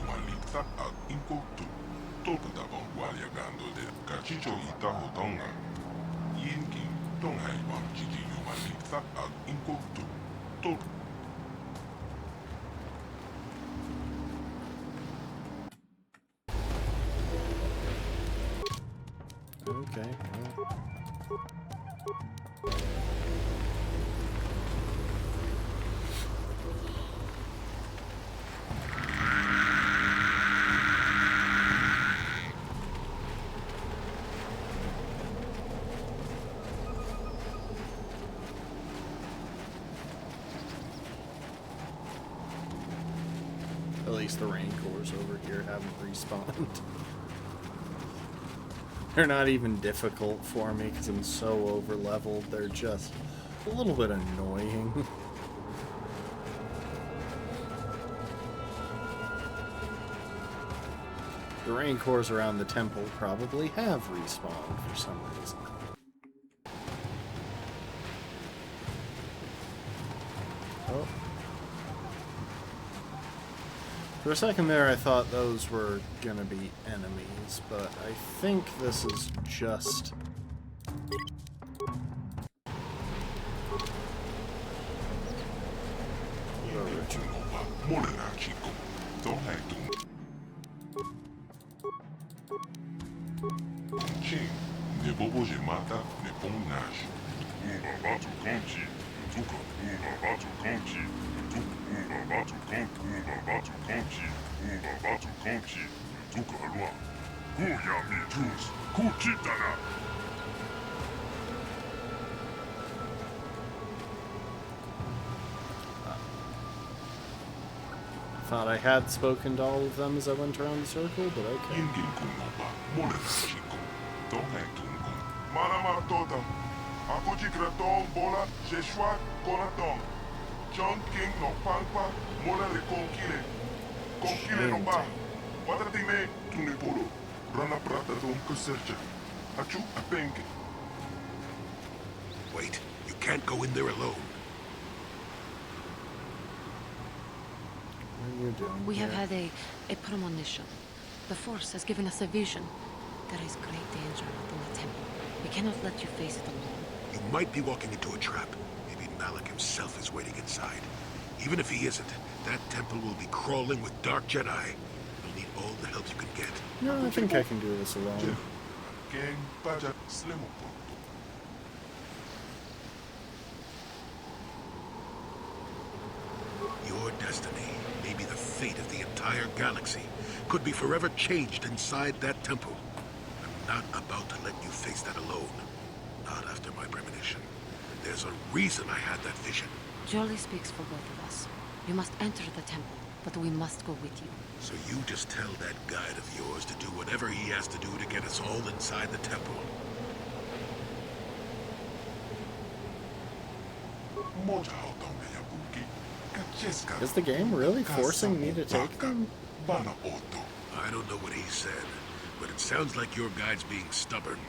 Speaker 2: Okay, well. At least the Rancors over here haven't respawned. They're not even difficult for me because I'm so over-leveled. They're just a little bit annoying. The Rancors around the temple probably have respawned for some reason. Oh. For a second there, I thought those were gonna be enemies, but I think this is just...
Speaker 11: Morena, chico. Don't have to. Ching, ne boboje mata, ne ponage.
Speaker 12: Uba batu konchi, tuka. Uba batu konchi, tuka. Uba batu konchi, uba batu konchi, tuka alwa. Kuya mi tus, kukitana.
Speaker 2: Thought I had spoken to all of them as I went around the circle, but okay.
Speaker 11: Ingin kunoba, morena, chico. Don't have to. Manama tota. Ako jikratong bola, Jeshua Konaton. John King no pampa, mola de conquile. Conquile no ba. Watatine, tunipuro. Rana prata don kusercha. Achu apenke.
Speaker 3: Wait, you can't go in there alone.
Speaker 2: What are you doing
Speaker 6: We have
Speaker 2: here?
Speaker 6: had a premonition. The Force has given us a vision. There is great danger within the temple. We cannot let you face it alone.
Speaker 3: You might be walking into a trap. Maybe Malik himself is waiting inside. Even if he isn't, that temple will be crawling with dark Jedi. You'll need all the help you can get.
Speaker 2: No, I think I can do this alone.
Speaker 11: Gang baja slimo.
Speaker 3: Your destiny, maybe the fate of the entire galaxy, could be forever changed inside that temple. I'm not about to let you face that alone. Not after my premonition. There's a reason I had that vision.
Speaker 6: Jolie speaks for both of us. You must enter the temple, but we must go with you.
Speaker 3: So you just tell that guide of yours to do whatever he has to do to get us all inside the temple.
Speaker 2: Is the game really forcing me to take them?
Speaker 3: I don't know what he said, but it sounds like your guide's being stubborn.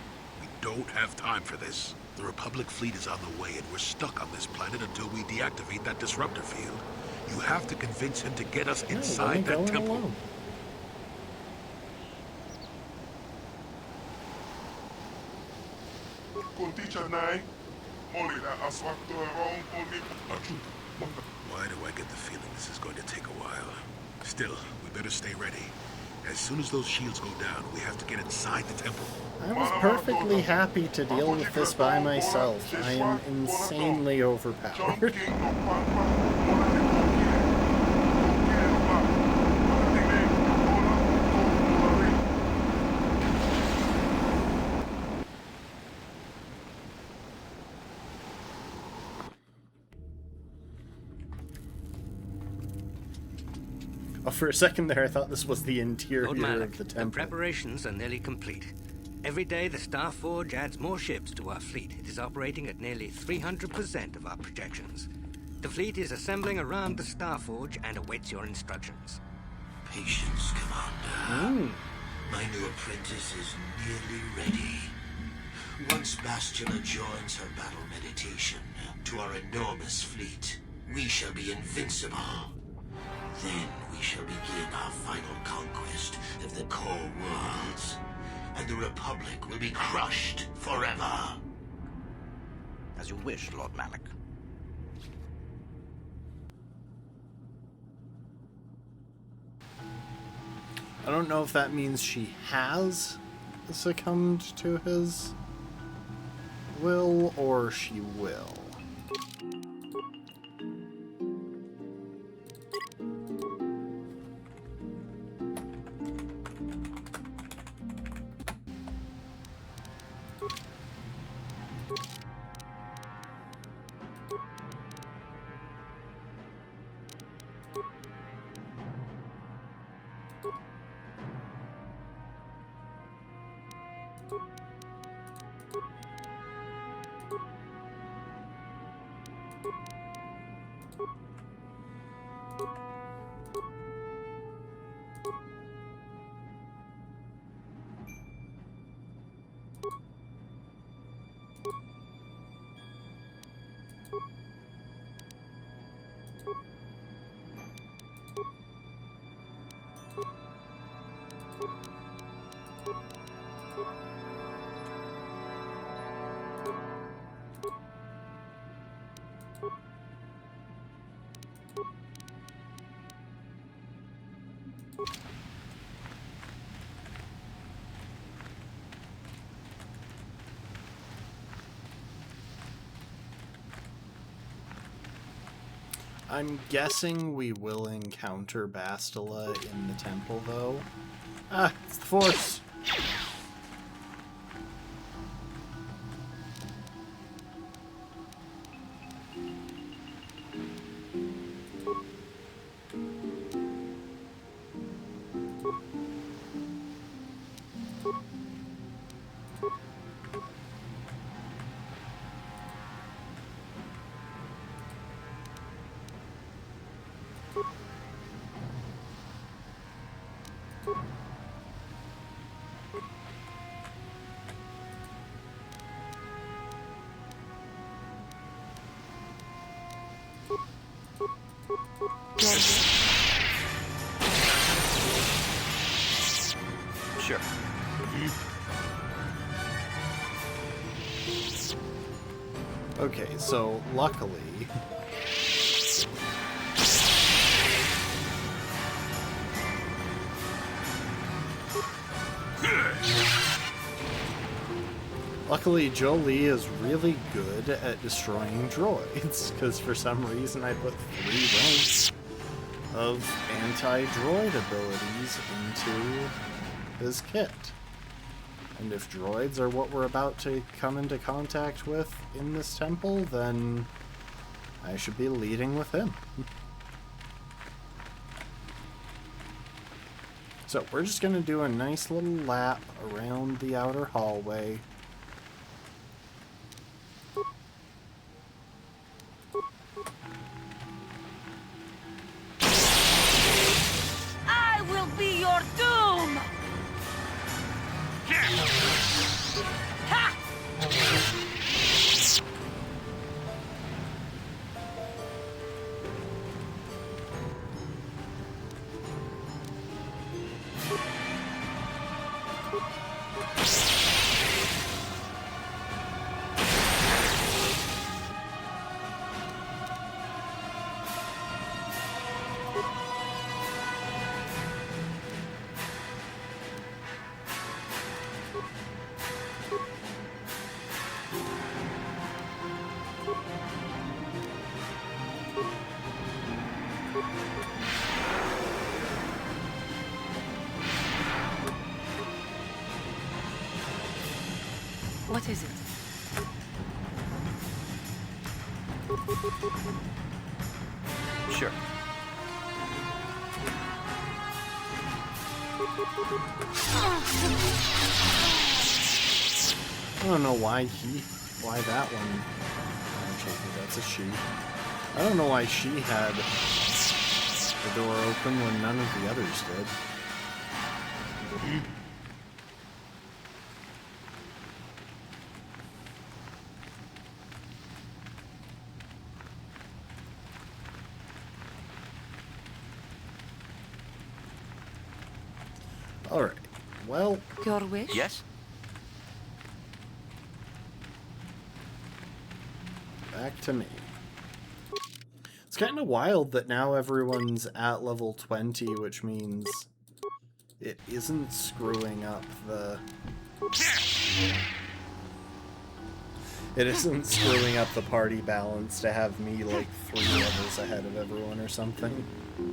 Speaker 3: We don't have time for this. The Republic fleet is on the way, and we're stuck on this planet until we deactivate that disruptor field. You have to convince him to get us inside that temple.
Speaker 2: Alone.
Speaker 3: Why do I get the feeling this is going to take a while? Still, we better stay ready. As soon as those shields go down, we have to get inside the temple.
Speaker 2: I was perfectly happy to deal with this by myself. I am insanely overpowered. Oh, for a second there, I thought this was the interior
Speaker 13: Lord Malak,
Speaker 2: of the
Speaker 13: the
Speaker 2: temple.
Speaker 13: preparations are nearly complete. Every day, the Star Forge adds more ships to our fleet. It is operating at nearly 300% of our projections. The fleet is assembling around the Star Forge and awaits your instructions.
Speaker 7: Patience, Commander. My new apprentice is nearly ready. Once Bastila joins her battle meditation to our enormous fleet, we shall be invincible. Then we shall begin our final conquest of the core worlds, and the Republic will be crushed forever.
Speaker 4: As you wish, Lord Malak.
Speaker 2: I don't know if that means she has succumbed to his will, or she will. I'm guessing we will encounter Bastila in the temple, though. Ah, it's the Force!
Speaker 10: Sure.
Speaker 2: Okay, so luckily... Luckily, Jolie is really good at destroying droids, because for some reason I put 3 ranks of anti-droid abilities into his kit. And if droids are what we're about to come into contact with in this temple, then I should be leading with him. So we're just going to do a nice little lap around the outer hallway.
Speaker 14: I will be your doom! Ha! What is it?
Speaker 10: Sure.
Speaker 2: I don't know why that one... Actually, that's a she. I don't know why she had the door open when none of the others did. Alright, well...
Speaker 14: Your wish?
Speaker 10: Yes?
Speaker 2: Back to me. It's kind of wild that now everyone's at level 20, which means it isn't screwing up the... It isn't screwing up the party balance to have me like 3 levels ahead of everyone or something.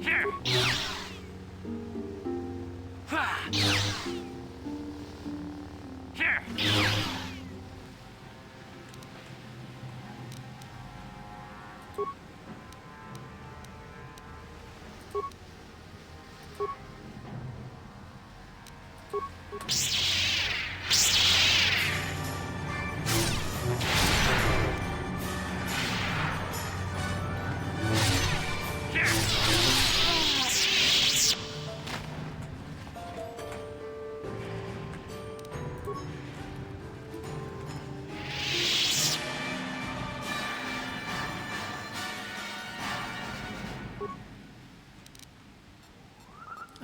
Speaker 14: Here. Here.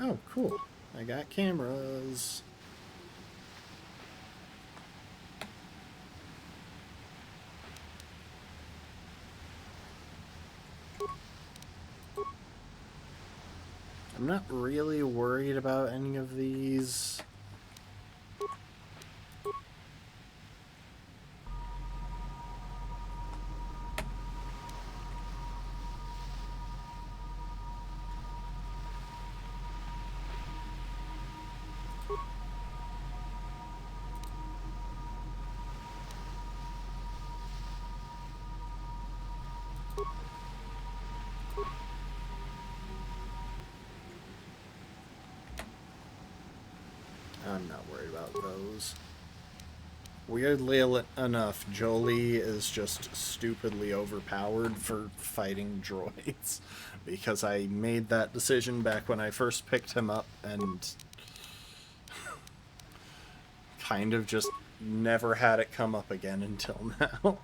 Speaker 2: Oh, cool. I got cameras. I'm not really worried about any of these. I'm not worried about those. Weirdly enough, Jolie is just stupidly overpowered for fighting droids. Because I made that decision back when I first picked him up and kind of just never had it come up again until now.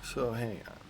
Speaker 2: So hang on.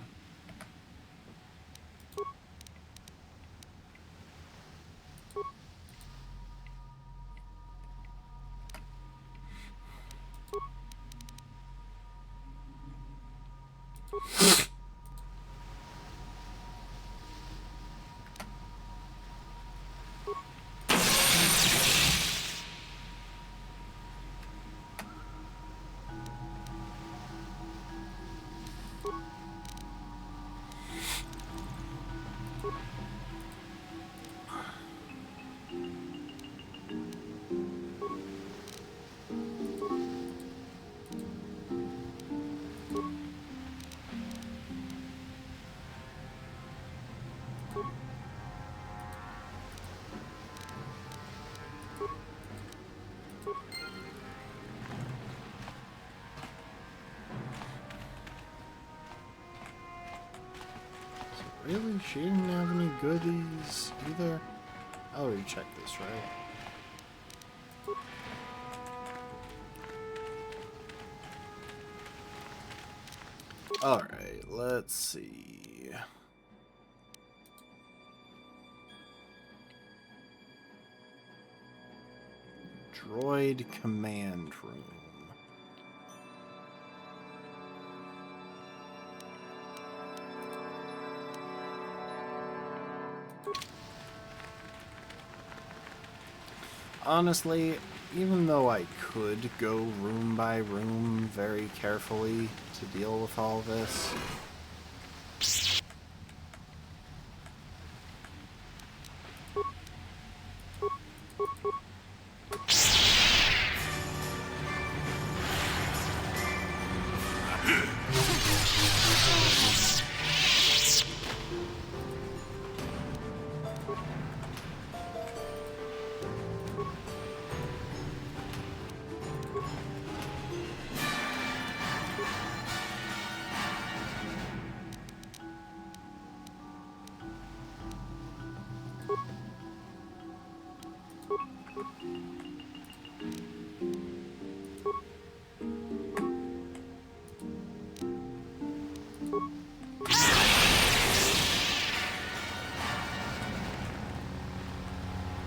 Speaker 2: Really? She didn't have any goodies either? I already checked this, right? Alright, let's see. Droid command room. Honestly, even though I could go room by room very carefully to deal with all this,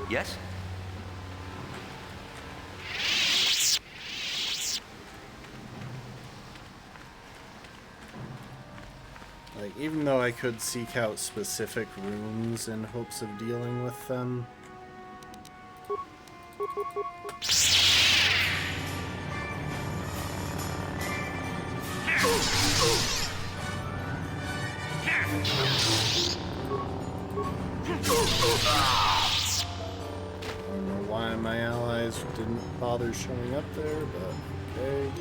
Speaker 10: Yes?
Speaker 2: like, even though I could seek out specific rooms in hopes of dealing with them, I don't know why my allies didn't bother showing up there, but okay.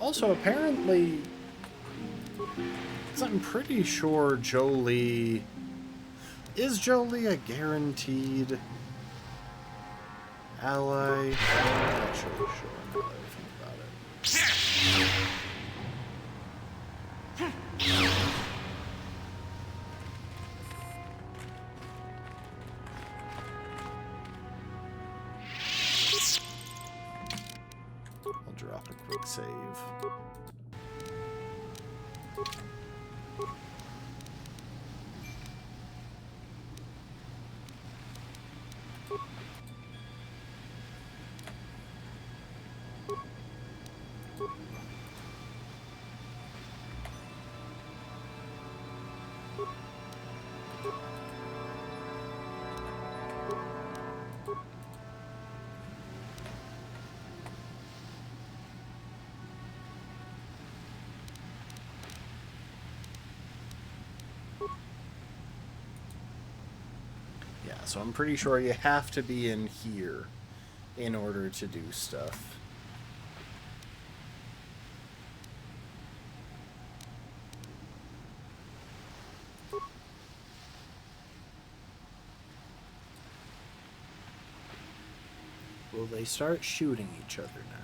Speaker 2: Also, apparently, Because I'm pretty sure Jolie... Is Jolie a guaranteed ally? I'm not actually sure now that I think about it. I'll drop a quick save. Yeah, so I'm pretty sure you have to be in here in order to do stuff. Will they start shooting each other now?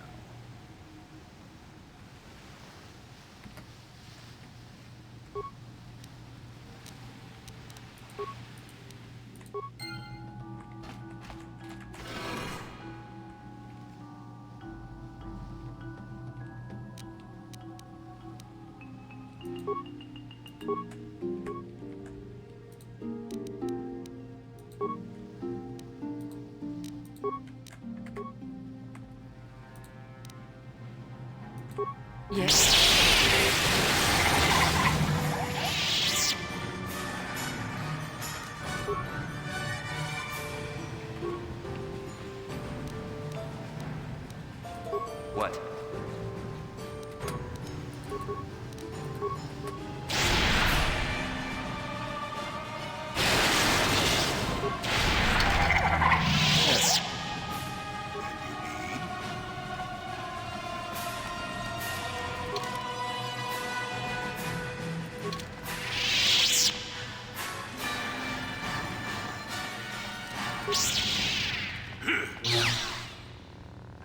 Speaker 10: What?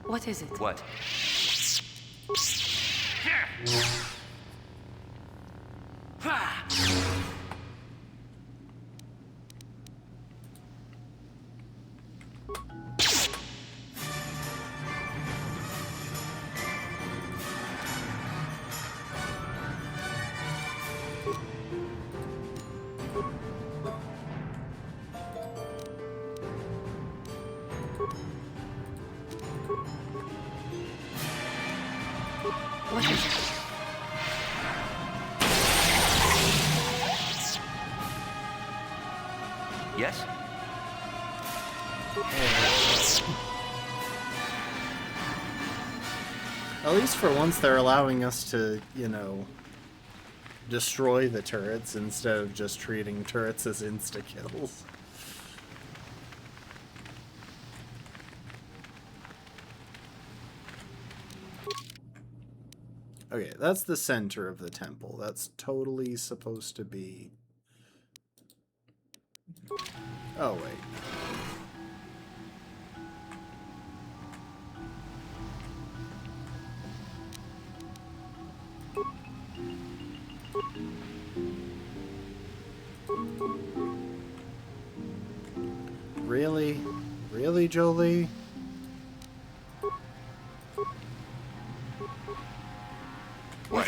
Speaker 14: What is it?
Speaker 10: What?
Speaker 14: What is it?
Speaker 10: Yes?
Speaker 2: At least for once they're allowing us to, you know, destroy the turrets instead of just treating turrets as insta-kills. Okay, that's the center of the temple. That's totally supposed to be... Oh, wait. Really? Really, Jolie?
Speaker 3: What?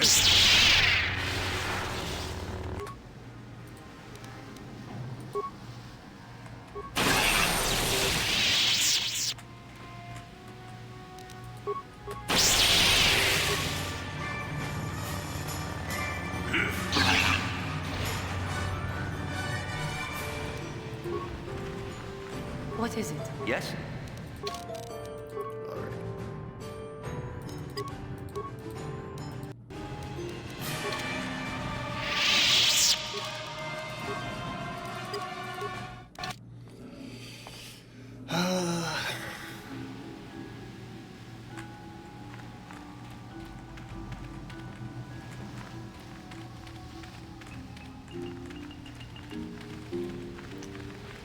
Speaker 14: What is it?
Speaker 10: Yes?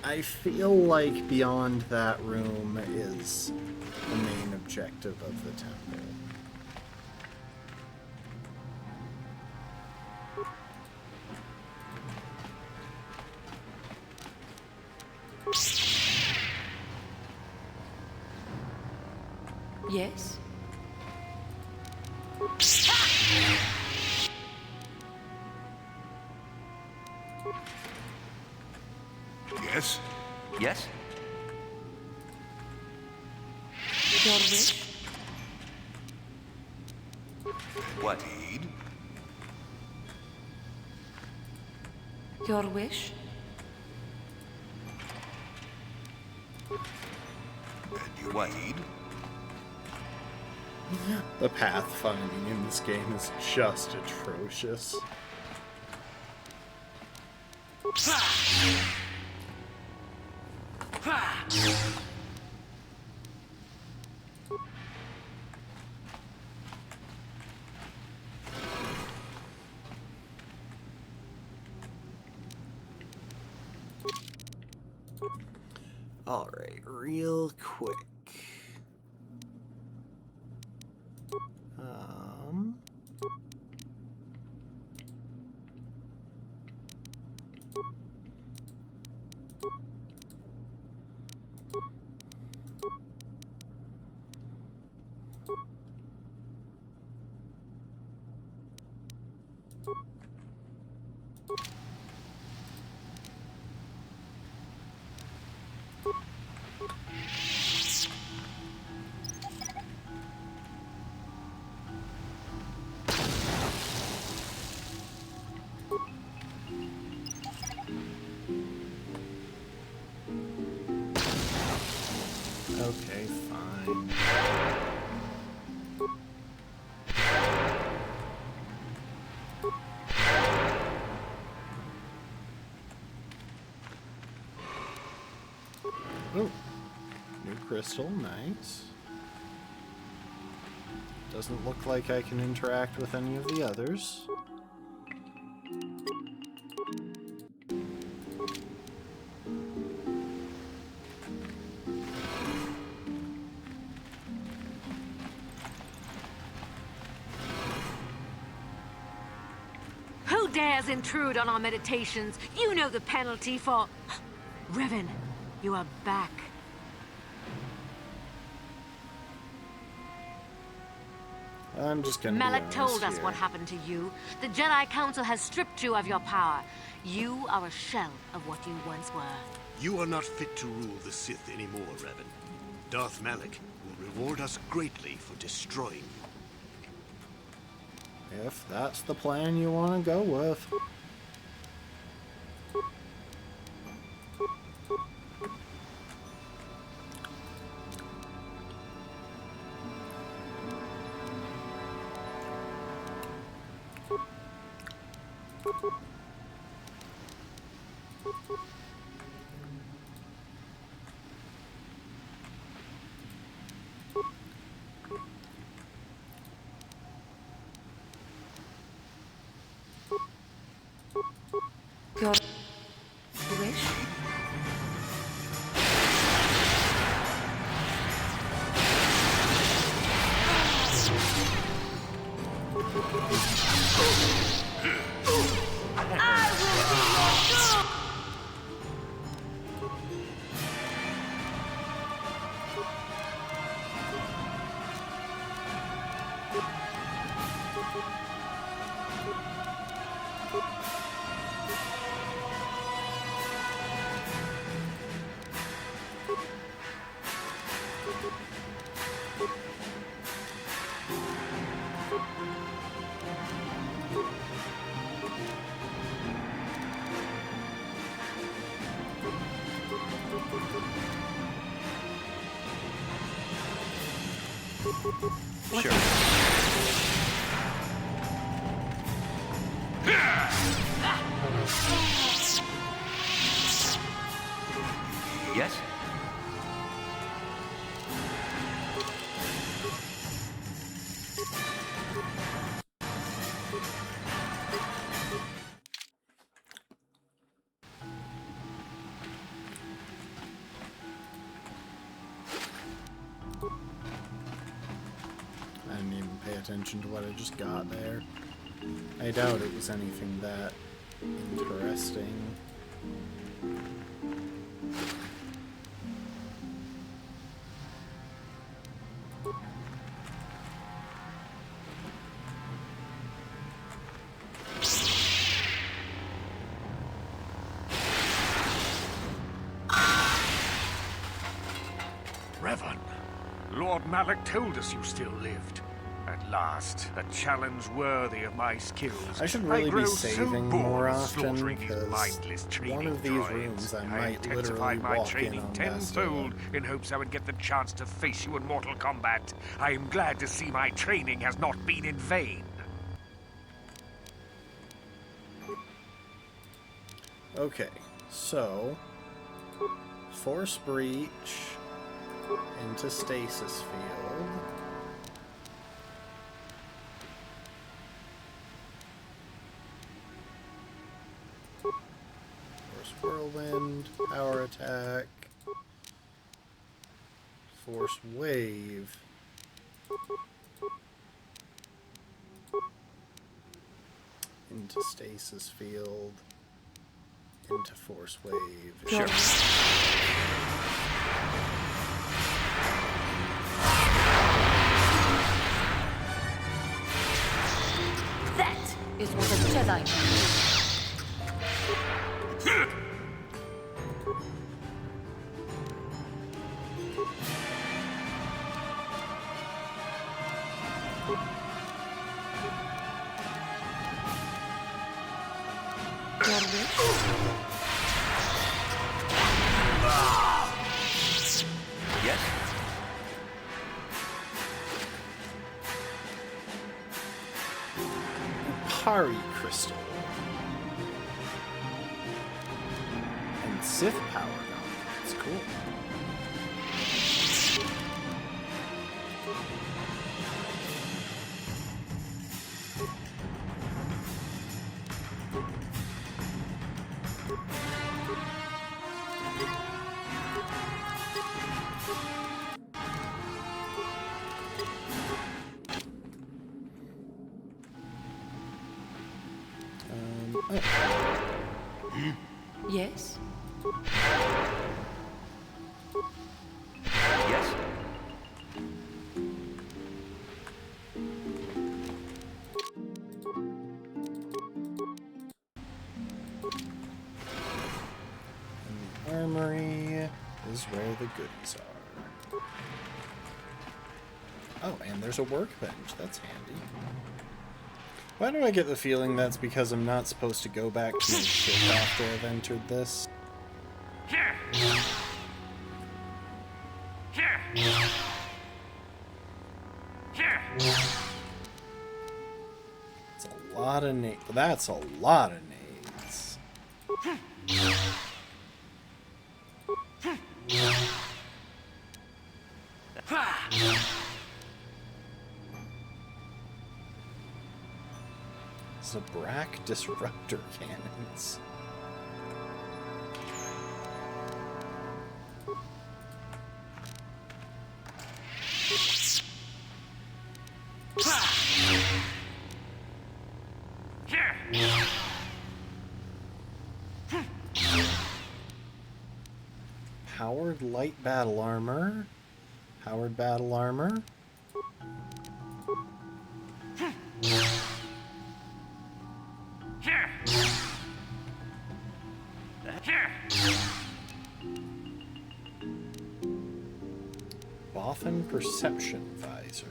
Speaker 2: I feel like beyond that room is the main objective of the temple.
Speaker 14: Yes?
Speaker 3: Yes?
Speaker 10: Yes?
Speaker 14: Your wish?
Speaker 10: What?
Speaker 3: Indeed.
Speaker 14: Your wish?
Speaker 3: And you
Speaker 10: What?
Speaker 3: need?
Speaker 2: The pathfinding in this game is just atrocious. Alright, real quick. Okay, fine. Oh, new crystal, nice. Doesn't look like I can interact with any of the others.
Speaker 15: Who dares intrude on our meditations? You know the penalty for... Revan, you are back.
Speaker 2: I'm just gonna
Speaker 15: Malak
Speaker 2: be
Speaker 15: told
Speaker 2: honest
Speaker 15: us
Speaker 2: here.
Speaker 15: what happened to you. The Jedi Council has stripped you of your power. You are a shell of what you once were.
Speaker 16: You are not fit to rule the Sith anymore, Revan. Darth Malak will reward us greatly for destroying you.
Speaker 2: If that's the plan you want to go with.
Speaker 14: Your wish?
Speaker 15: I will be your doom!
Speaker 10: Sure. Yes?
Speaker 2: attention to what I just got there. I doubt it was anything that interesting.
Speaker 17: Revan, Lord Malak told us you still lived. At last, a challenge worthy of my skills.
Speaker 2: I should really
Speaker 17: grow
Speaker 2: be
Speaker 17: so
Speaker 2: saving
Speaker 17: bored
Speaker 2: more
Speaker 17: of
Speaker 2: often,
Speaker 17: slaughtering these
Speaker 2: because
Speaker 17: mindless training
Speaker 2: one of these
Speaker 17: droids.
Speaker 2: rooms I
Speaker 17: I
Speaker 2: might literally
Speaker 17: intensified my
Speaker 2: walk in
Speaker 17: training
Speaker 2: on
Speaker 17: tenfold
Speaker 2: Bastila.
Speaker 17: in hopes I would get the chance to face you in mortal combat. I am glad to see my training has not been in vain.
Speaker 2: Okay, so force breach into stasis field. Force whirlwind, power attack, force wave. Into stasis field. Into force wave.
Speaker 10: Sure.
Speaker 14: That is what a Jedi can do. Your wish?
Speaker 10: Yes?
Speaker 2: Upari crystal. And Sith power. That's cool.
Speaker 14: Yes?
Speaker 10: Yes?
Speaker 2: And the armory is where the goodies are. Oh, and there's a workbench. That's handy. Why do I get the feeling that's because I'm not supposed to go back to my ship after I've entered this?
Speaker 17: Here! Here! Here!
Speaker 2: It's a lot of nades. That's a lot of nades. Zabrak disruptor cannons. Powered light battle armor. Powered battle armor. Bothan perception visor.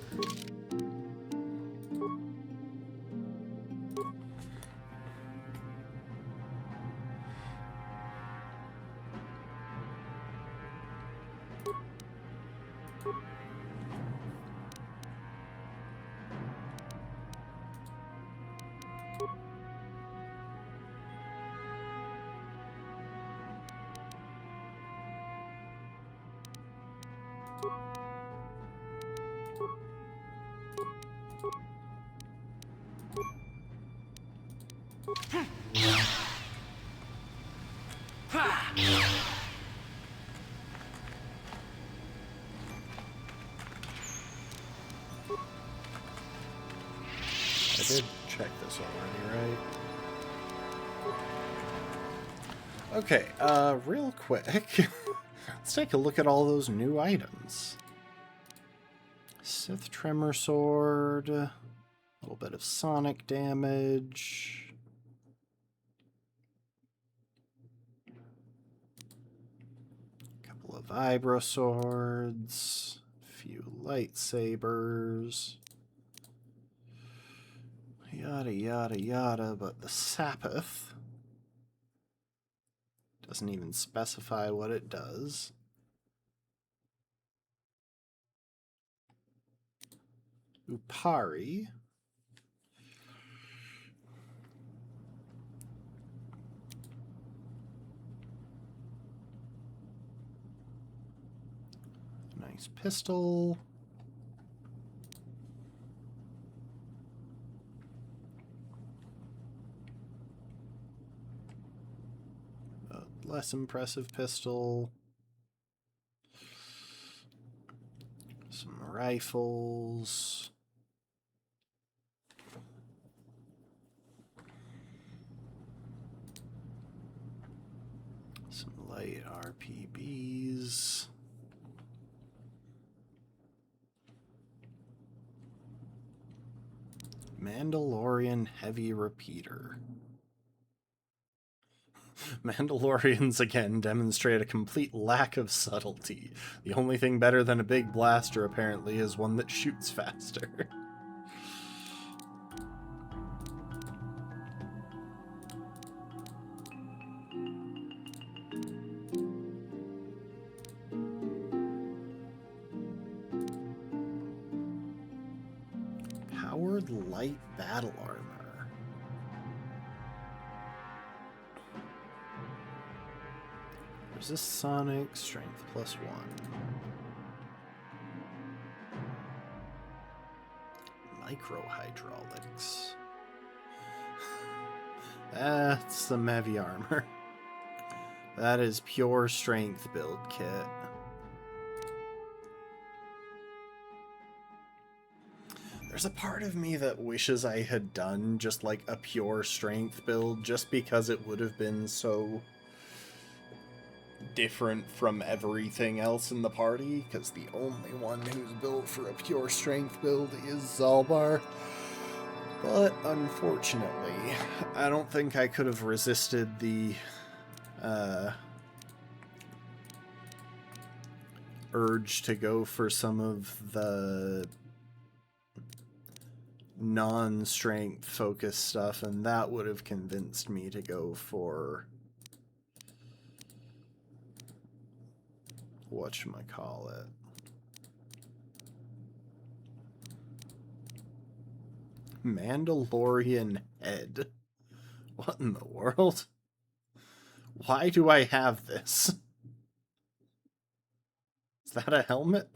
Speaker 2: Okay, real quick, let's take a look at all those new items. Sith Tremor Sword, a little bit of sonic damage. A couple of Vibro Swords, a few lightsabers. Yada yada yada, but the Sapith doesn't even specify what it does. Upari. Nice pistol. Less impressive pistol. Some rifles. Some light RPBs. Mandalorian heavy repeater. Mandalorians again demonstrate a complete lack of subtlety. The only thing better than a big blaster, apparently, is one that shoots faster. Powered light battle armor. Resist sonic, strength +1. Micro hydraulics. That's the Mevi armor. That is pure strength build kit. There's a part of me that wishes I had done just like a pure strength build, just because it would have been so different from everything else in the party, because the only one who's built for a pure strength build is Zalbar. But unfortunately, I don't think I could have resisted the urge to go for some of the non-strength focused stuff, and that would have convinced me to go for whatchamacallit. Mandalorian head. What in the world? Why do I have this? Is that a helmet?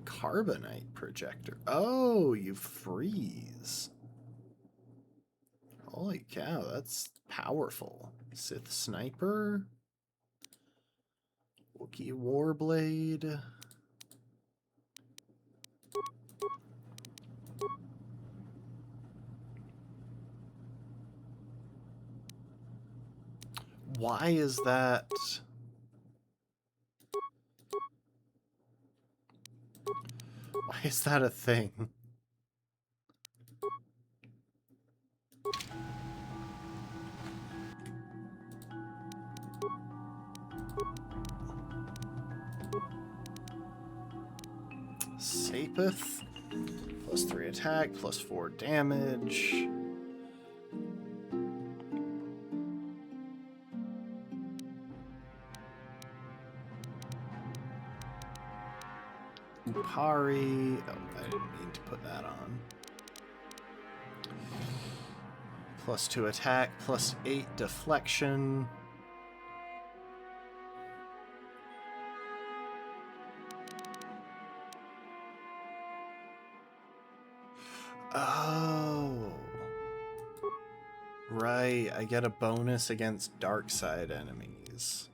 Speaker 2: Carbonite projector. Oh, you freeze. Holy cow, that's powerful. Sith Sniper. Wookiee Warblade. Why is that? Why is that a thing? Sapith, +3 attack, +4 damage. Upari. Oh, I didn't mean to put that on. +2 attack, +8 deflection. Oh. Right, I get a bonus against dark side enemies.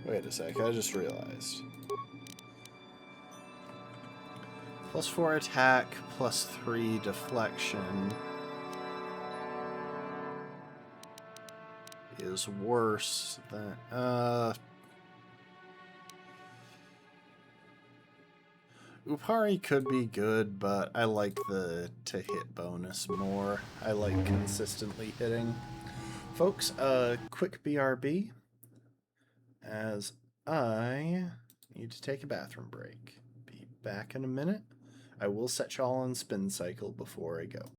Speaker 2: Wait a sec, I just realized. +4 attack, +3 deflection is worse than... Upari could be good, but I like the to-hit bonus more. I like consistently hitting. Folks, quick BRB, as I need to take a bathroom break. Be back in a minute. I will set y'all on spin cycle before I go.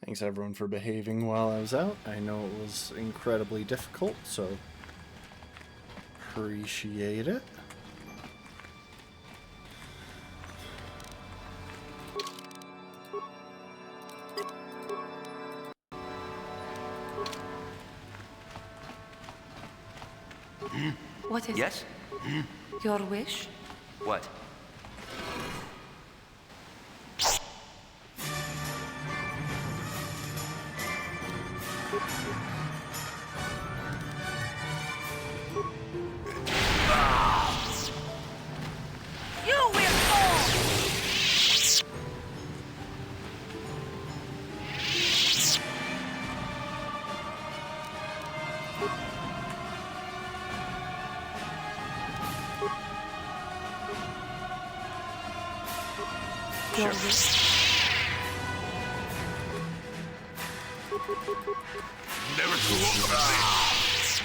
Speaker 2: Thanks everyone for behaving while I was out. I know it was incredibly difficult, so appreciate it.
Speaker 14: What is
Speaker 10: Yes?
Speaker 14: it? Your wish?
Speaker 10: What?
Speaker 15: You will fall!
Speaker 14: Your wish?
Speaker 3: Never too old about this.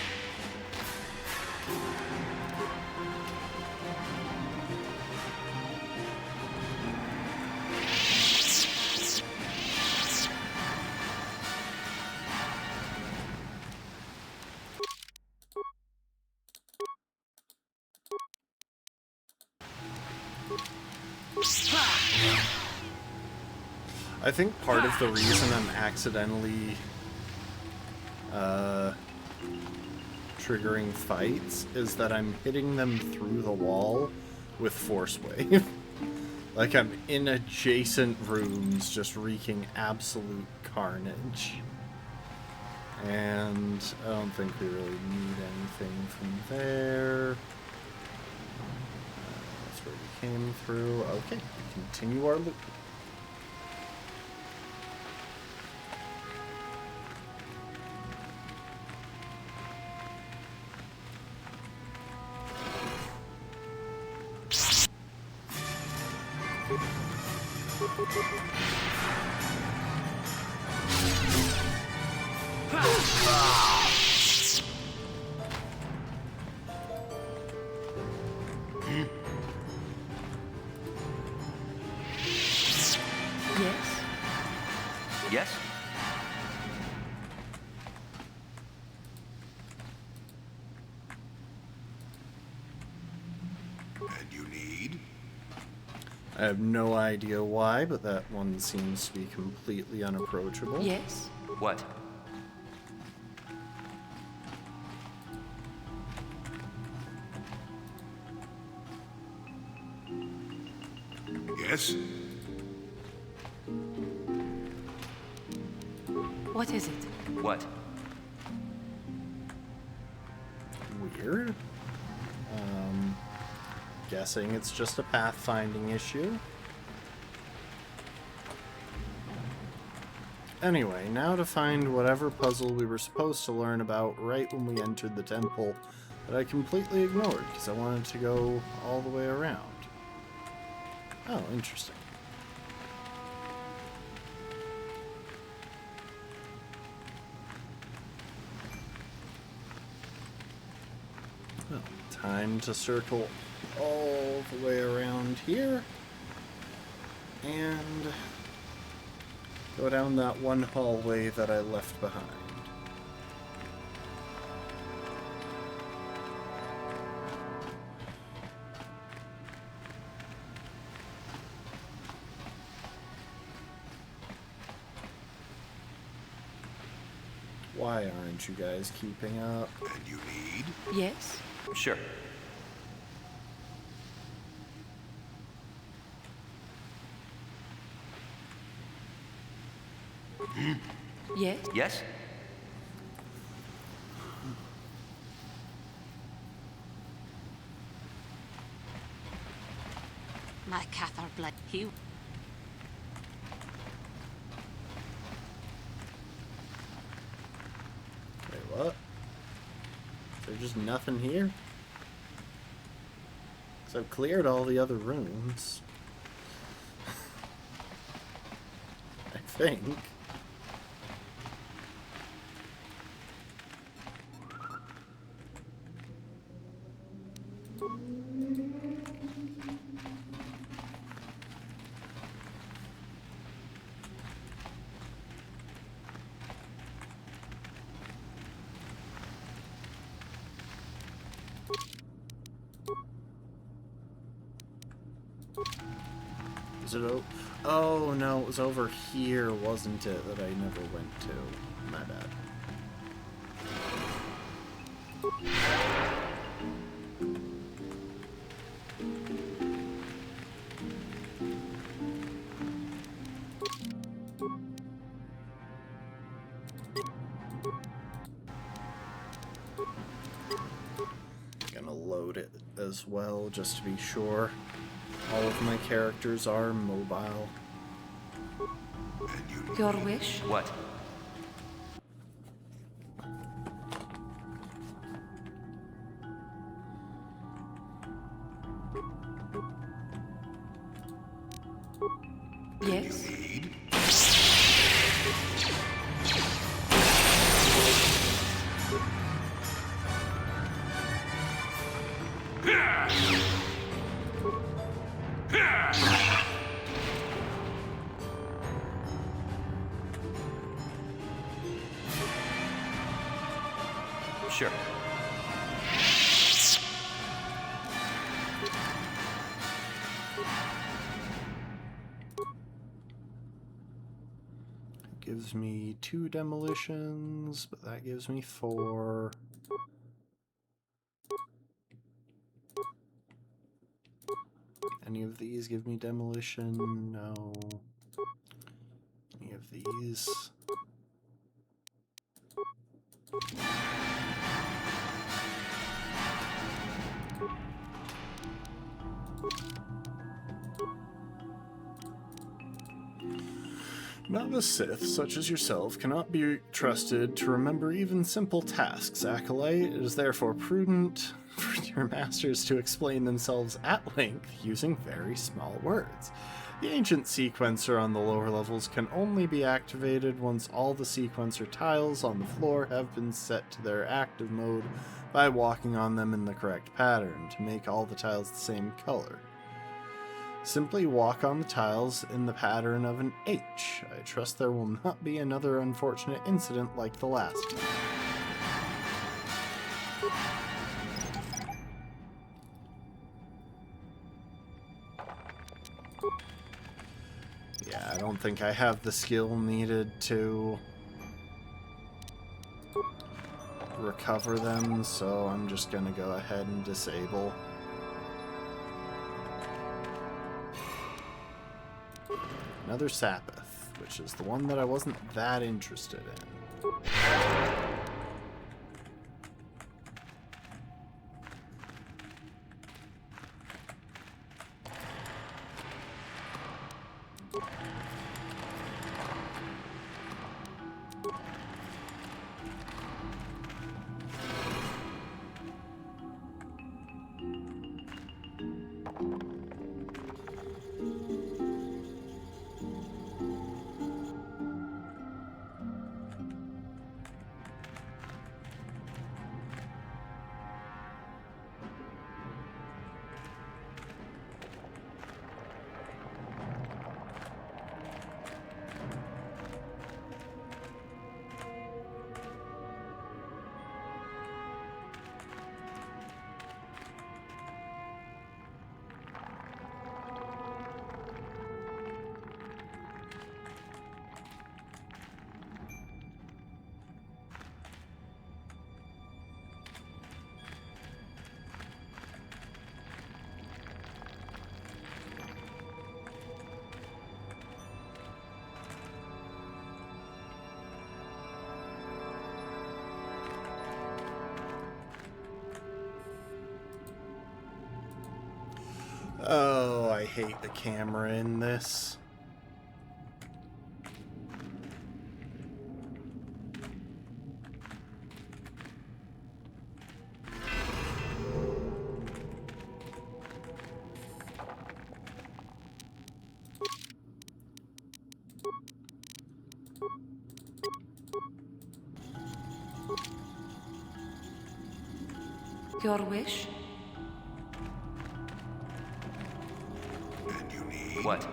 Speaker 2: I think part of the reason I'm accidentally triggering fights is that I'm hitting them through the wall with Force Wave. Like I'm in adjacent rooms just wreaking absolute carnage. And I don't think we really need anything from there. That's where we came through. Okay, continue our loop.
Speaker 14: Yes?
Speaker 10: Yes?
Speaker 3: And you need?
Speaker 2: I have no idea why, but that one seems to be completely unapproachable.
Speaker 14: Yes?
Speaker 10: What?
Speaker 3: Yes?
Speaker 14: What is it?
Speaker 10: What?
Speaker 2: Weird. Guessing it's just a pathfinding issue. Anyway, now to find whatever puzzle we were supposed to learn about right when we entered the temple that I completely ignored because I wanted to go all the way around. Oh, interesting. Well, time to circle all the way around here and go down that one hallway that I left behind. Why aren't you guys keeping up?
Speaker 3: And you need?
Speaker 14: Yes?
Speaker 10: Sure.
Speaker 14: Yes?
Speaker 10: Yes?
Speaker 6: My Cathar blood. He.
Speaker 2: Wait, what? Is there just nothing here? Because I've cleared all the other rooms. I think. Is it oh no, it was over here, wasn't it, that I never went to. My bad. reload it as well, just to be sure. All of my characters are mobile.
Speaker 14: Your wish?
Speaker 10: What?
Speaker 14: Yes?
Speaker 10: Sure.
Speaker 2: Gives me 2 demolitions, but that gives me 4. Any of these give me demolition? No. Any of these? Novice Sith, such as yourself, cannot be trusted to remember even simple tasks, Acolyte. It is therefore prudent for your masters to explain themselves at length using very small words. The ancient sequencer on the lower levels can only be activated once all the sequencer tiles on the floor have been set to their active mode by walking on them in the correct pattern to make all the tiles the same color. Simply walk on the tiles in the pattern of an H. I trust there will not be another unfortunate incident like the last time. Yeah, I don't think I have the skill needed to recover them, so I'm just gonna go ahead and disable. Another Sapith, which is the one that I wasn't that interested in. Oh, I hate the camera in this.
Speaker 14: Your wish?
Speaker 10: What?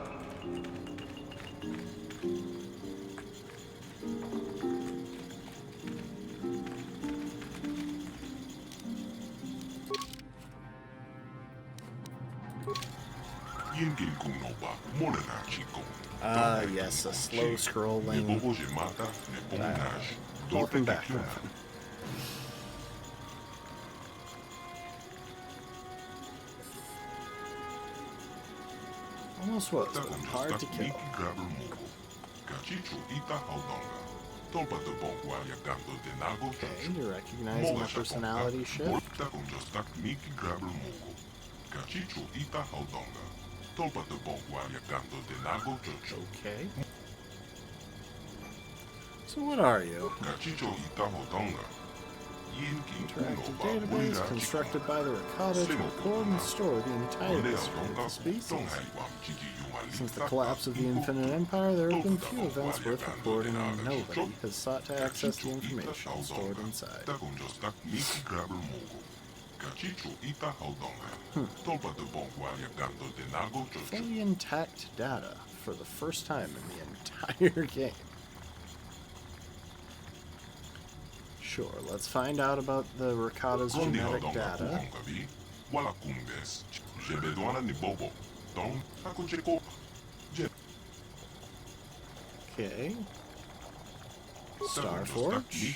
Speaker 2: Ah, yes, a slow scrolling. Welcome back. Almost was, but hard to kill.
Speaker 11: Tolpa de Bongualia Gando de Nago
Speaker 2: Okay, you recognize my personality shift?
Speaker 11: Molta con Jostak Miki Grabber Mogo. Cachicho Ita Haudonga. Tolpa de Bongualia Gando de Nago Jojo.
Speaker 2: Okay. So what are you?
Speaker 11: Cachicho Ita Haudonga.
Speaker 2: Interactive database constructed by the Rakata to record and store the entire history of the species. Since the collapse of the Infinite Empire, there have been few events worth recording, and nobody has sought to access the information stored inside. Fully intact data for the first time in the entire game. Sure, let's find out about the Rakata's genetic data. Okay. Starforge.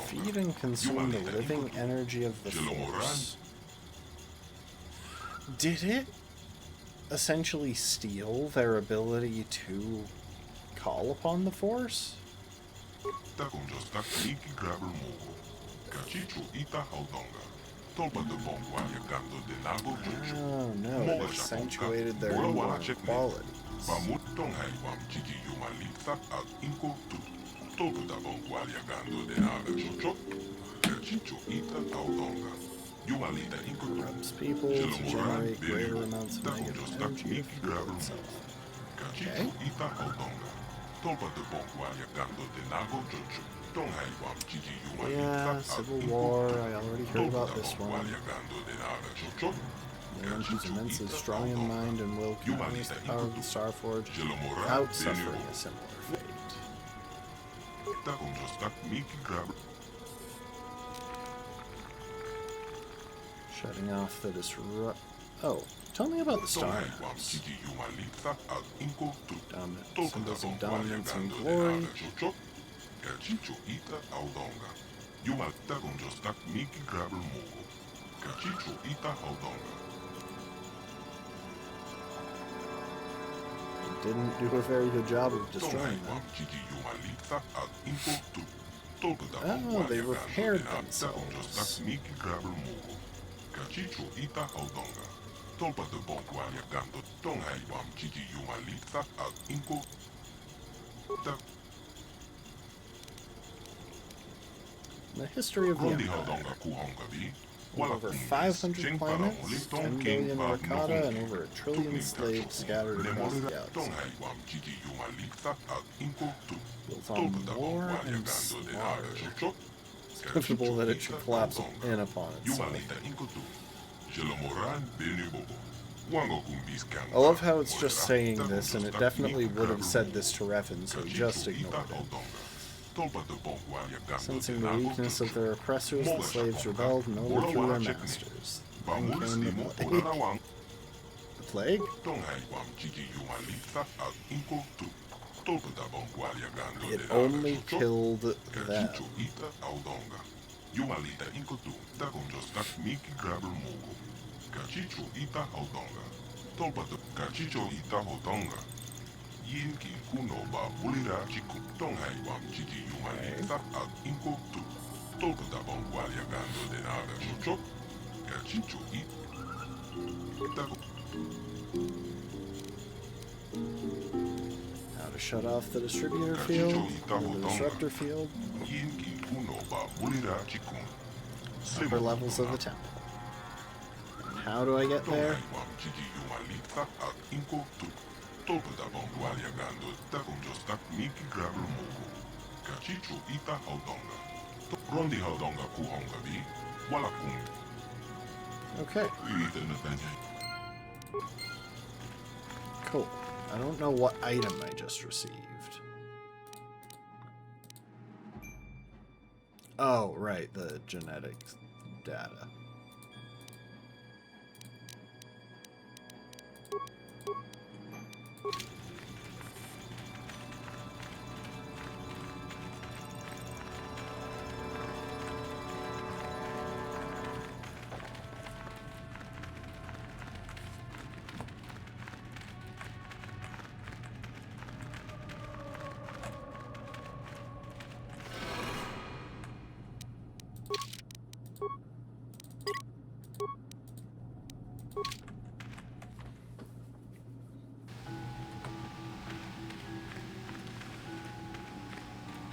Speaker 2: Feed and consume the living energy of the Force. Did it essentially steal their ability to call upon the Force? Oh no, it accentuated their inborn qualities. Corrupts people to generate greater amounts of negative energy to fuel itself. Okay. Yeah, Civil War, I already heard about this one. Man who's immensely strong in mind and will can harness the power of the Starforge without suffering a similar fate. Shutting off the disrupt. Oh, tell me about the Star Maps. Symbols of dominance and glory. Didn't do a very good job of destroying them. Oh, they repaired themselves. The history of the Empire. Over 500 planets, 10 billion Rakata, and over 1 trillion slaves scattered across the galaxy. Built on war and slaughter. It's inevitable that it should collapse in upon itself. I love how it's just saying this, and it definitely would have said this to Revan, so just ignored it. Sensing the weakness of their oppressors, the slaves rebelled and overthrew their masters. Then came the plague. The plague? It only killed them. How to shut off the distributor field, or the disruptor field. Upper levels of the temple. How do I get there? Okay. Cool. I don't know what item I just received. Oh, right, the genetics data.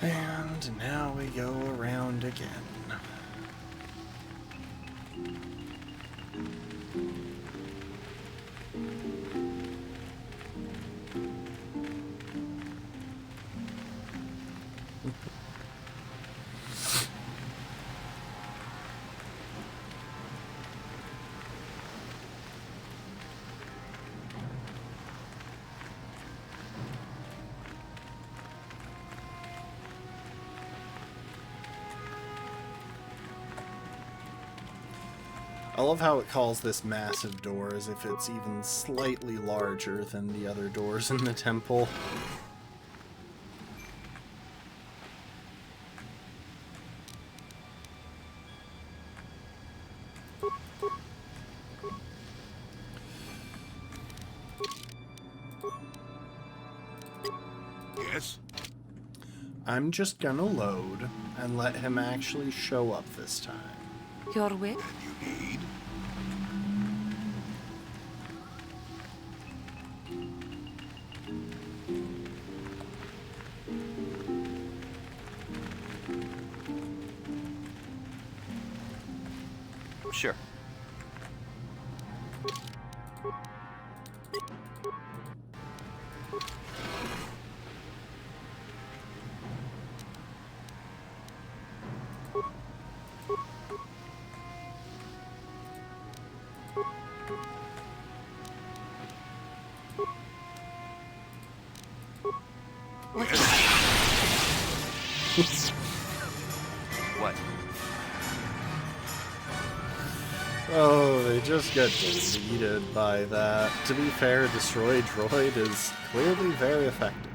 Speaker 2: And now we go around again. I love how it calls this massive door as if it's even slightly larger than the other doors in the temple.
Speaker 3: Yes?
Speaker 2: I'm just gonna load and let him actually show up this time.
Speaker 14: Your wish?
Speaker 10: Sure. What?
Speaker 2: Oh, they just get deleted by that. To be fair, Destroy Droid is clearly very effective.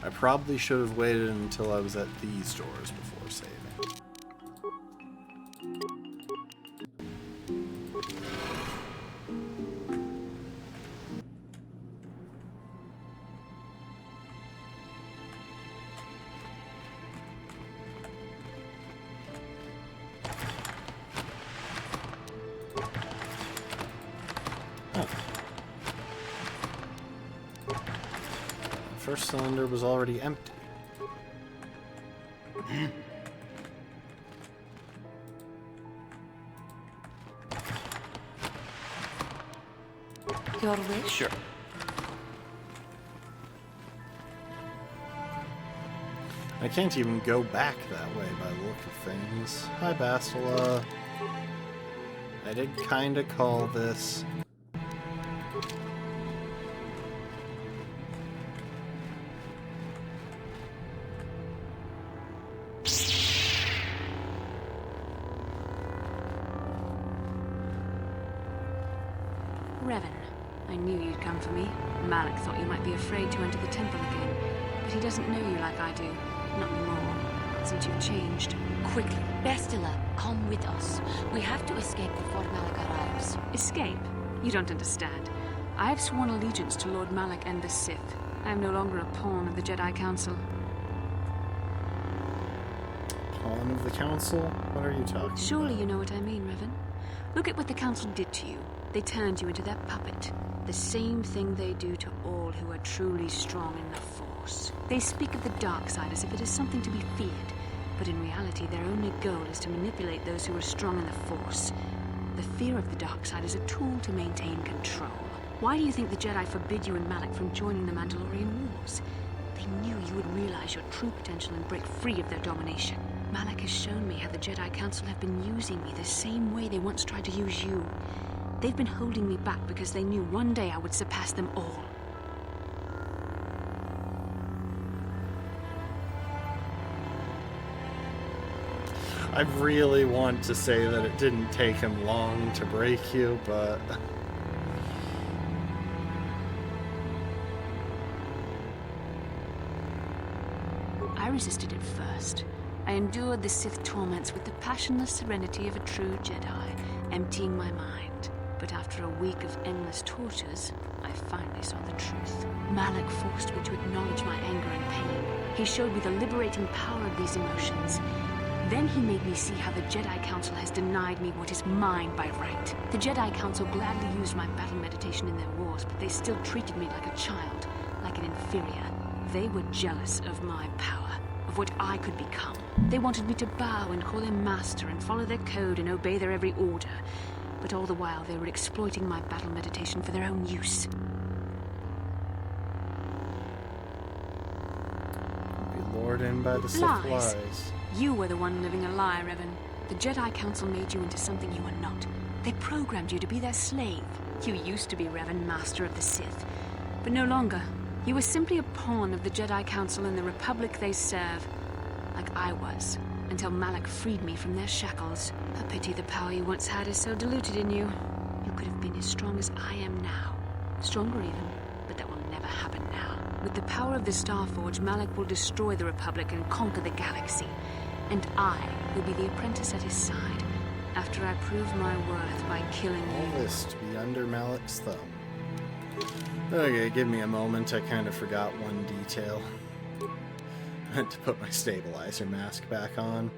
Speaker 2: I probably should have waited until I was at these doors before saving. First cylinder was already empty.
Speaker 14: Your wish?
Speaker 10: Sure.
Speaker 2: I can't even go back that way by the look of things. Hi, Bastila. I did kinda call this.
Speaker 15: Revan, I knew you'd come for me. Malak thought you might be afraid to enter the temple again, but he doesn't know you like I do. Not anymore, since you've changed.
Speaker 6: Quickly, Bastila, come with us. We have to escape before Malak arrives.
Speaker 15: Escape? You don't understand. I have sworn allegiance to Lord Malak and the Sith. I am no longer a pawn of the Jedi Council.
Speaker 2: Pawn of the Council? What are you talking about?
Speaker 15: Surely you know what I mean, Revan. Look at what the Council did to you. They turned you into their puppet. The same thing they do to all who are truly strong in the Force. They speak of the dark side as if it is something to be feared, but in reality their only goal is to manipulate those who are strong in the Force. The fear of the dark side is a tool to maintain control. Why do you think the Jedi forbid you and Malak from joining the Mandalorian Wars? They knew you would realize your true potential and break free of their domination. Malak has shown me how the Jedi Council have been using me the same way they once tried to use you. They've been holding me back because they knew one day I would surpass them all.
Speaker 2: I really want to say that it didn't take him long to break you, but...
Speaker 15: I resisted at first. I endured the Sith torments with the passionless serenity of a true Jedi, emptying my mind. But after a week of endless tortures, I finally saw the truth. Malak forced me to acknowledge my anger and pain. He showed me the liberating power of these emotions. Then he made me see how the Jedi Council has denied me what is mine by right. The Jedi Council gladly used my battle meditation in their wars, but they still treated me like a child, like an inferior. They were jealous of my power, of what I could become. They wanted me to bow and call them master and follow their code and obey their every order. But all the while, they were exploiting my battle meditation for their own use.
Speaker 2: Be lured in by the Sith lies.
Speaker 15: You were the one living a lie, Revan. The Jedi Council made you into something you were not. They programmed you to be their slave. You used to be Revan, Master of the Sith, but no longer. You were simply a pawn of the Jedi Council and the Republic they serve, like I was, until Malak freed me from their shackles. A pity the power you once had is so diluted in you. You could have been as strong as I am now. Stronger even, but that will never happen now. With the power of the Starforge, Malak will destroy the Republic and conquer the galaxy. And I will be the apprentice at his side, after I prove my worth by killing you.
Speaker 2: All this to be under Malak's thumb. Okay, give me a moment. I kind of forgot one detail. I had to put my stabilizer mask back on.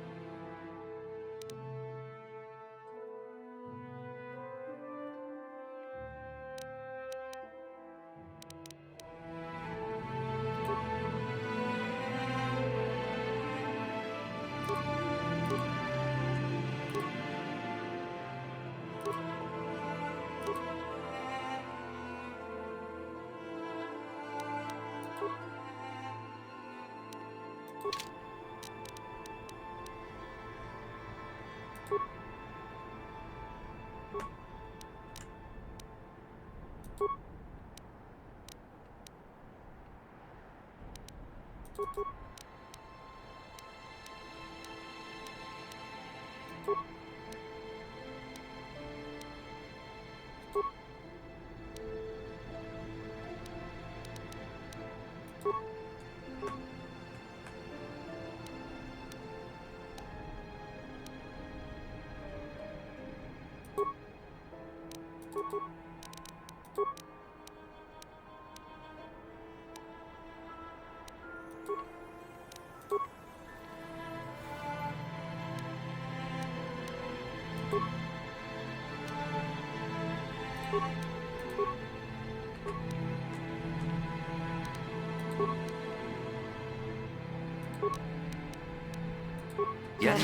Speaker 10: Yes.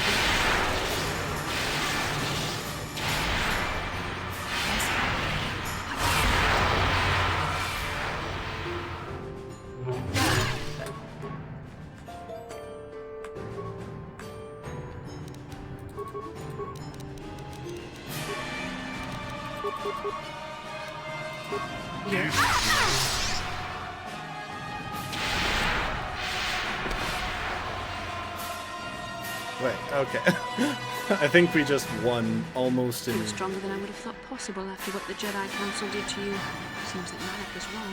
Speaker 2: Wait, okay. I think we just won almost in...
Speaker 15: You're stronger than I would have thought possible after what the Jedi Council did to you. Seems that Malak was wrong.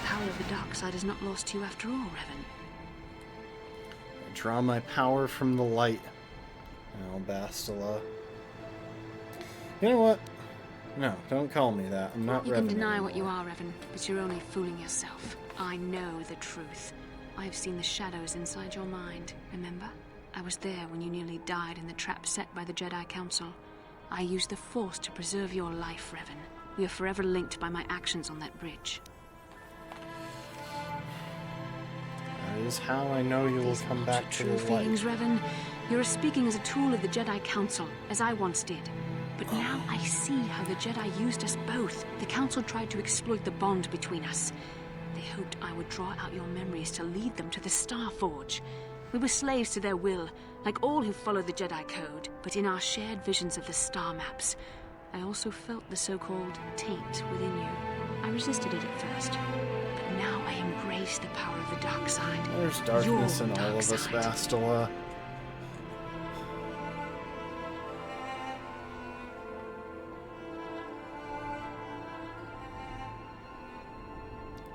Speaker 15: The power of the dark side is not lost to you after all, Revan.
Speaker 2: I draw my power from the light. Oh, Bastila. You know what? No, don't call me that. I'm not Revan.
Speaker 15: You can deny
Speaker 2: anymore.
Speaker 15: what you are, Revan, but you're only fooling yourself. I know the truth. I've seen the shadows inside your mind, remember? I was there when you nearly died in the trap set by the Jedi Council. I used the Force to preserve your life, Revan. We are forever linked by my actions on that bridge.
Speaker 2: That is how I know you will come back to the
Speaker 15: True
Speaker 2: light.
Speaker 15: feelings, Revan. You're speaking as a tool of the Jedi Council, as I once did. But now I see how the Jedi used us both. The Council tried to exploit the bond between us. They hoped I would draw out your memories to lead them to the Starforge. We were slaves to their will, like all who follow the Jedi Code. But in our shared visions of the star maps, I also felt the so-called taint within you. I resisted it at first, but now I embrace the power of the dark side.
Speaker 2: There's darkness
Speaker 15: Your
Speaker 2: in all
Speaker 15: dark
Speaker 2: of us,
Speaker 15: side.
Speaker 2: Bastila.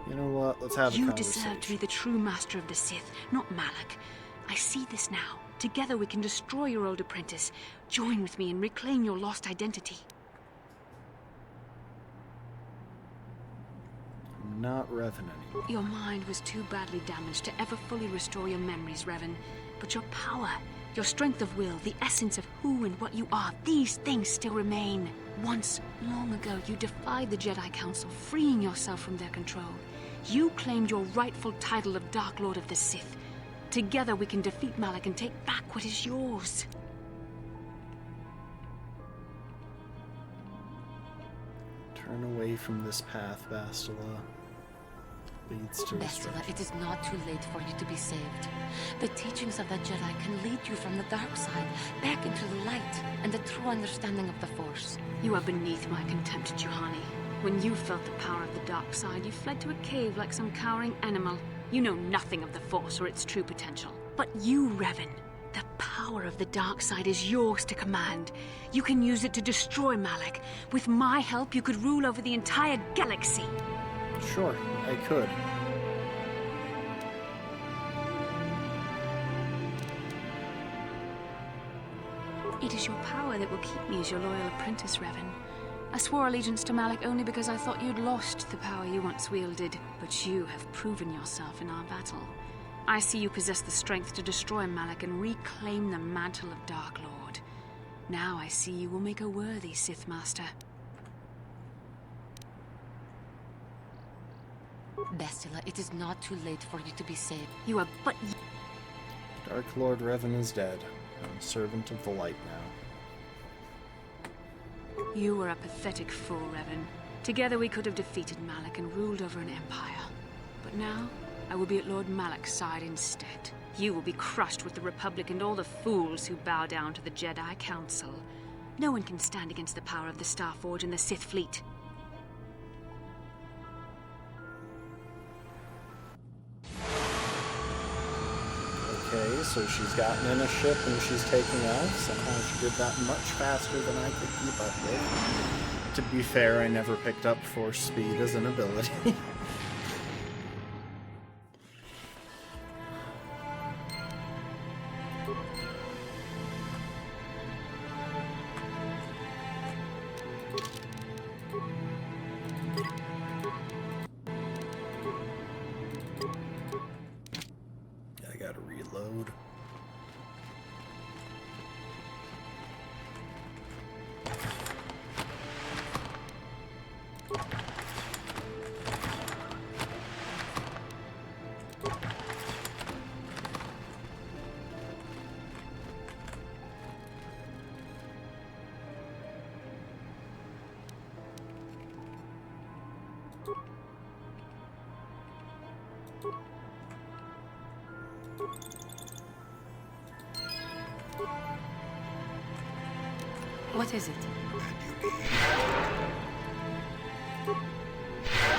Speaker 2: You know what? Let's have a
Speaker 15: You
Speaker 2: conversation.
Speaker 15: deserve to be the true master of the Sith, not Malak. I see this now. Together we can destroy your old apprentice. Join with me and reclaim your lost identity.
Speaker 2: not Revan anymore.
Speaker 15: Your mind was too badly damaged to ever fully restore your memories, Revan. But your power, your strength of will, the essence of who and what you are, these things still remain. Once, long ago, you defied the Jedi Council, freeing yourself from their control. You claimed your rightful title of Dark Lord of the Sith. Together we can defeat Malak and take back what is yours.
Speaker 2: Turn away from this path, Bastila. Leads to destruction.
Speaker 6: Bastila, it is not too late for you to be saved. The teachings of the Jedi can lead you from the dark side, back into the light, and the true understanding of the Force.
Speaker 15: You are beneath my contempt, Juhani. When you felt the power of the dark side, you fled to a cave like some cowering animal. You know nothing of the Force or its true potential. But you, Revan, the power of the dark side is yours to command. You can use it to destroy Malak. With my help, you could rule over the entire galaxy.
Speaker 2: Sure, I could.
Speaker 15: It is your power that will keep me as your loyal apprentice, Revan. I swore allegiance to Malak only because I thought you'd lost the power you once wielded. But you have proven yourself in our battle. I see you possess the strength to destroy Malak and reclaim the mantle of Dark Lord. Now I see you will make a worthy Sith Master.
Speaker 6: Bastila, it is not too late for you to be saved.
Speaker 15: You are but...
Speaker 2: Dark Lord Revan is dead. I'm servant of the light now.
Speaker 15: You were a pathetic fool, Revan. Together we could have defeated Malak and ruled over an empire. But now, I will be at Lord Malak's side instead. You will be crushed with the Republic and all the fools who bow down to the Jedi Council. No one can stand against the power of the Starforge and the Sith fleet.
Speaker 2: Okay, so she's gotten in a ship and she's taking off. Somehow she did that much faster than I could keep up with. To be fair, I never picked up Force speed as an ability. I gotta reload.
Speaker 14: What is it?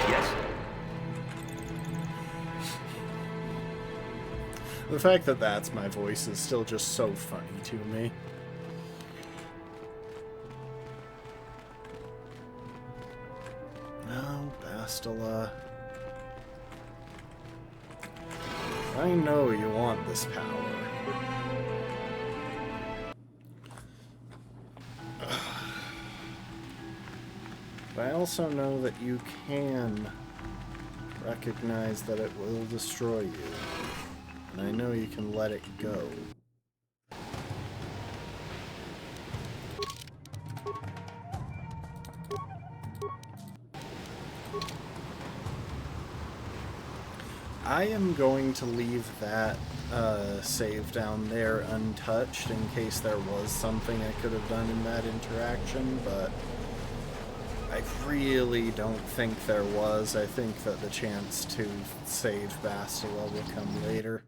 Speaker 10: Yes.
Speaker 2: The fact that that's my voice is still just so funny to me. No, Bastila. I know you want this power. But I also know that you can recognize that it will destroy you. And I know you can let it go. I am going to leave that save down there untouched in case there was something I could have done in that interaction, but I really don't think there was. I think that the chance to save Bastila will come later.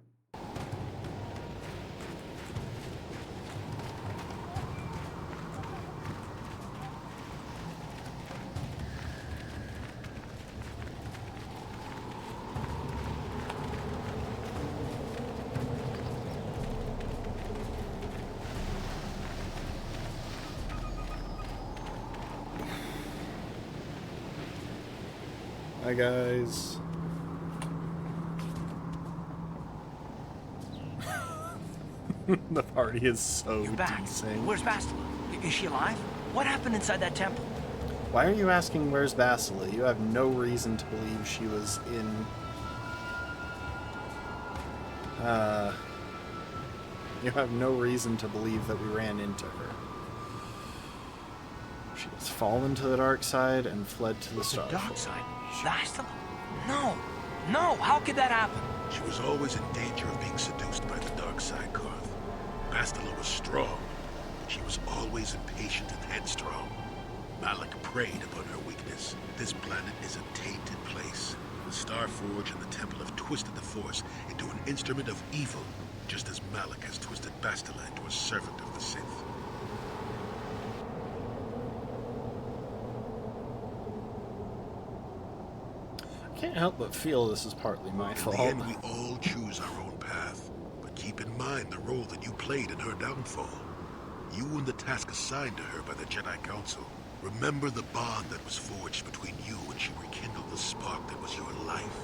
Speaker 2: Hi guys. The party is so
Speaker 8: You're back.
Speaker 2: desync.
Speaker 8: Where's Bastila? Is she alive? What happened inside that temple?
Speaker 2: Why are you asking where's Bastila? You have no reason to believe she was in... You have no reason to believe that we ran into her. She has fallen to the dark side and fled to the Starforge.
Speaker 8: Dark side? Bastila? No! No! How could that happen?
Speaker 3: She was always in danger of being seduced by the dark side, Karth. Bastila was strong, but she was always impatient and headstrong. Malak preyed upon her weakness. This planet is a tainted place. The Starforge and the Temple have twisted the Force into an instrument of evil, just as Malak has twisted Bastila into a servant of the Sith.
Speaker 2: I can't help but feel this is partly my fault.
Speaker 3: In the end, we all choose our own path. But keep in mind the role that you played in her downfall. You and the task assigned to her by the Jedi Council. Remember the bond that was forged between you when she rekindled the spark that was your life.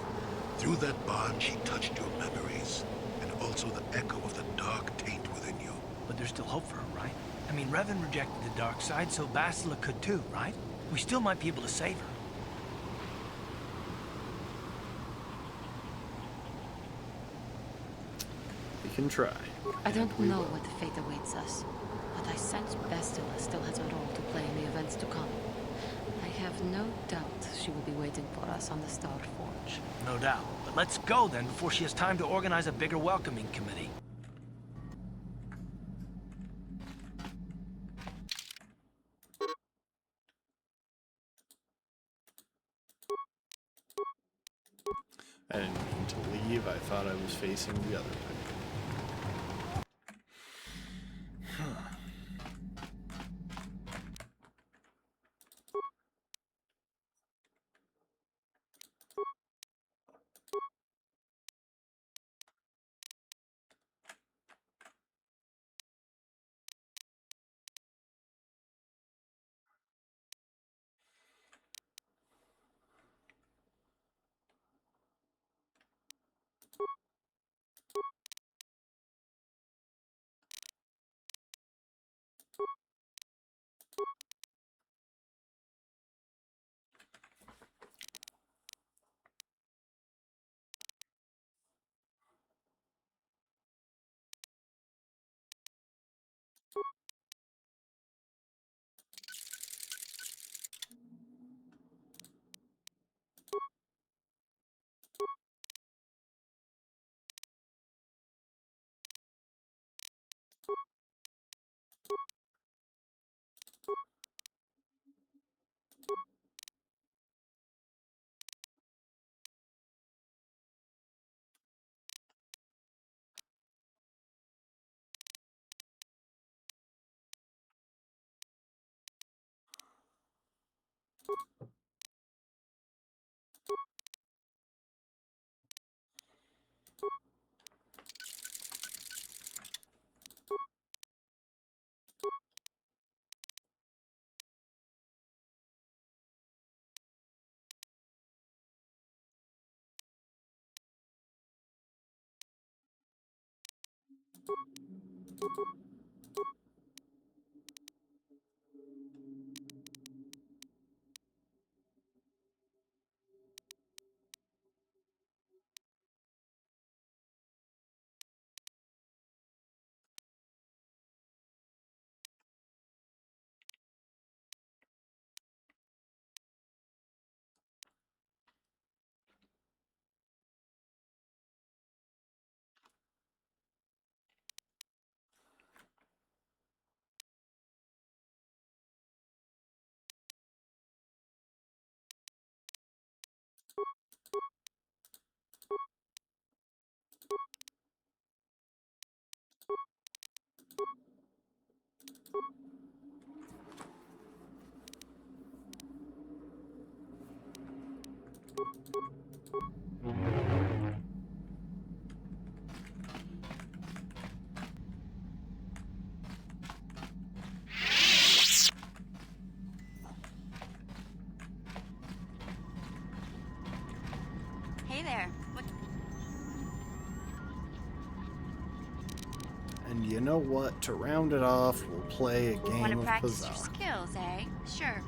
Speaker 3: Through that bond, she touched your memories, and also the echo of the dark taint within you.
Speaker 8: But there's still hope for her, right? I mean, Revan rejected the dark side, so Bastila could too, right? We still might be able to save her.
Speaker 2: We can try.
Speaker 6: I don't know what fate awaits us, but I sense Bastila still has a role to play in the events to come. I have no doubt she will be waiting for us on the Starforge.
Speaker 8: No doubt. But let's go then before she has time to organize a bigger welcoming committee.
Speaker 2: I didn't mean to leave. I thought I was facing the other way.
Speaker 9: Hey there. What?
Speaker 2: And you know what? To round it off, we'll play a game
Speaker 9: Want to
Speaker 2: of
Speaker 9: practice your
Speaker 2: Huzzah.
Speaker 9: skills, eh? Sure.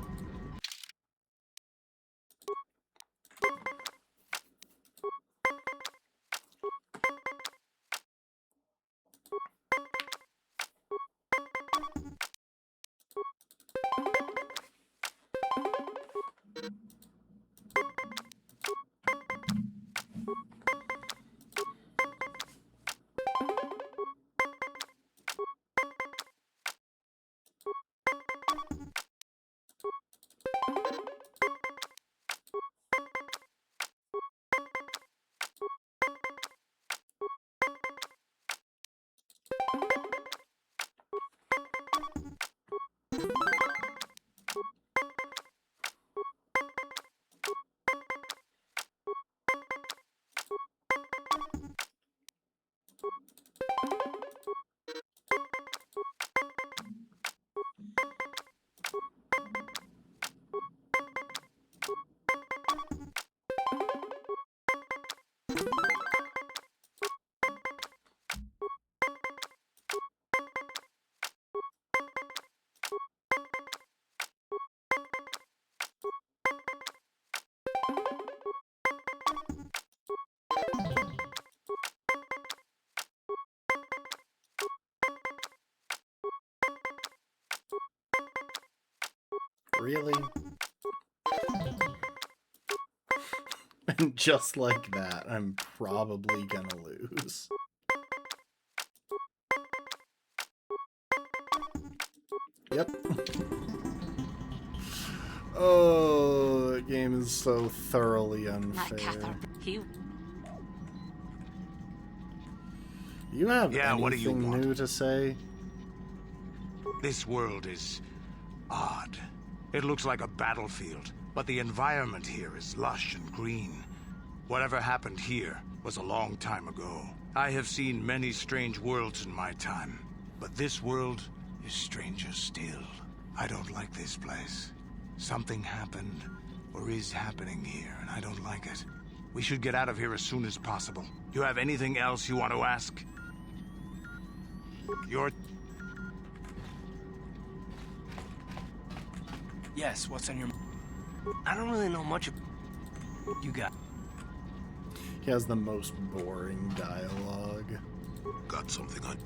Speaker 2: Really? And just like that, I'm probably gonna lose. Yep. Oh, the game is so thoroughly unfair. You have
Speaker 5: what do you
Speaker 2: anything
Speaker 5: want?
Speaker 2: new to say?
Speaker 5: This world is odd. It looks like a battlefield, but the environment here is lush and green. Whatever happened here was a long time ago. I have seen many strange worlds in my time, but this world is stranger still. I don't like this place. Something happened, or is happening here, and I don't like it. We should get out of here as soon as possible. You have anything else you want to ask?
Speaker 8: Yes, what's on your... I don't really know much you got.
Speaker 2: He has the most boring dialogue.
Speaker 3: Got something on...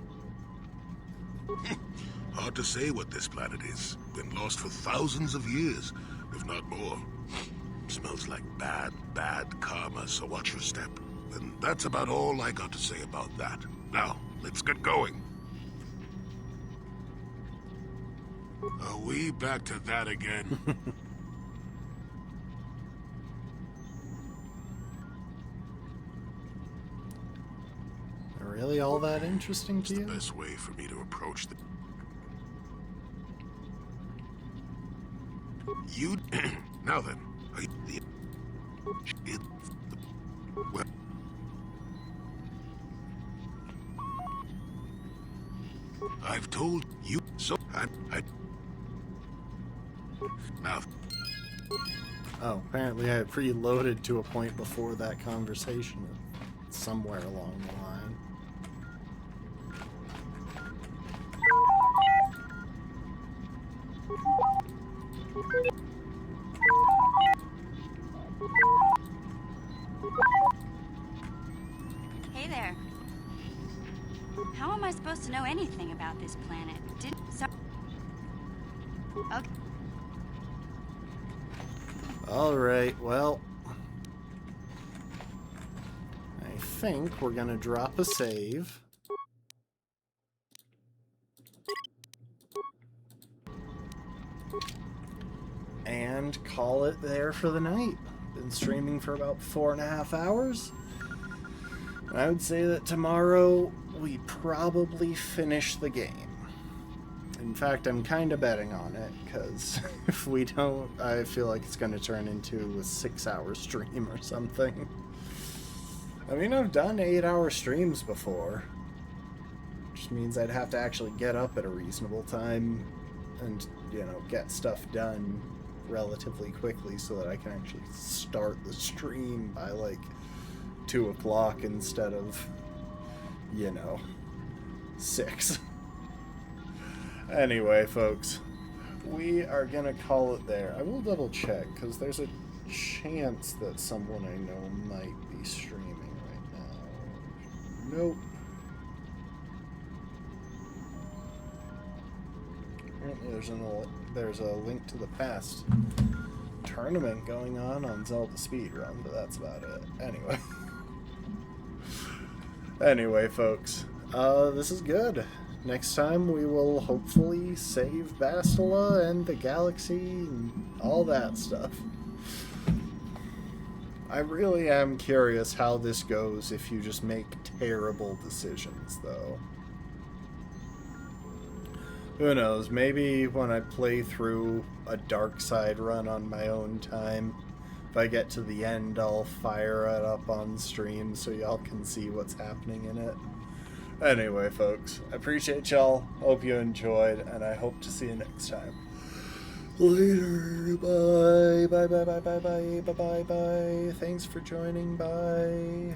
Speaker 3: Hard to say what this planet is. Been lost for thousands of years, if not more. Smells like bad karma, so watch your step. And that's about all I got to say about that. Now, let's get going. Are we back to that again?
Speaker 2: Really all that interesting to you?
Speaker 3: It's the best way for me to approach the... You... Now then, well... I've told you so. I... Now...
Speaker 2: Oh, apparently I preloaded to a point before that conversation. Somewhere along the line.
Speaker 9: Hey there. How am I supposed to know anything about this planet? Okay.
Speaker 2: Alright, well... I think we're gonna drop a save. And call it there for the night. Been streaming for about 4.5 hours. I would say that tomorrow we probably finish the game. In fact, I'm kind of betting on it, because if we don't, I feel like it's going to turn into a 6-hour stream or something. I mean, I've done 8-hour streams before. Which means I'd have to actually get up at a reasonable time and, you know, get stuff done relatively quickly so that I can actually start the stream by, like, 2 o'clock instead of, you know, 6. Anyway, folks, we are gonna call it there. I will double check, because there's a chance that someone I know might be streaming right now. Nope. Apparently there's a Link to the Past tournament going on Zelda Speedrun, but that's about it. Anyway. Anyway, folks, this is good. Next time we will hopefully save Bastila and the galaxy and all that stuff. I really am curious how this goes if you just make terrible decisions, though. Who knows, maybe when I play through a dark side run on my own time, if I get to the end, I'll fire it up on stream so y'all can see what's happening in it. Anyway, folks, I appreciate y'all. Hope you enjoyed, and I hope to see you next time. Later. Bye. Bye, bye, bye, bye, bye, bye, bye, bye. Thanks for joining. Bye.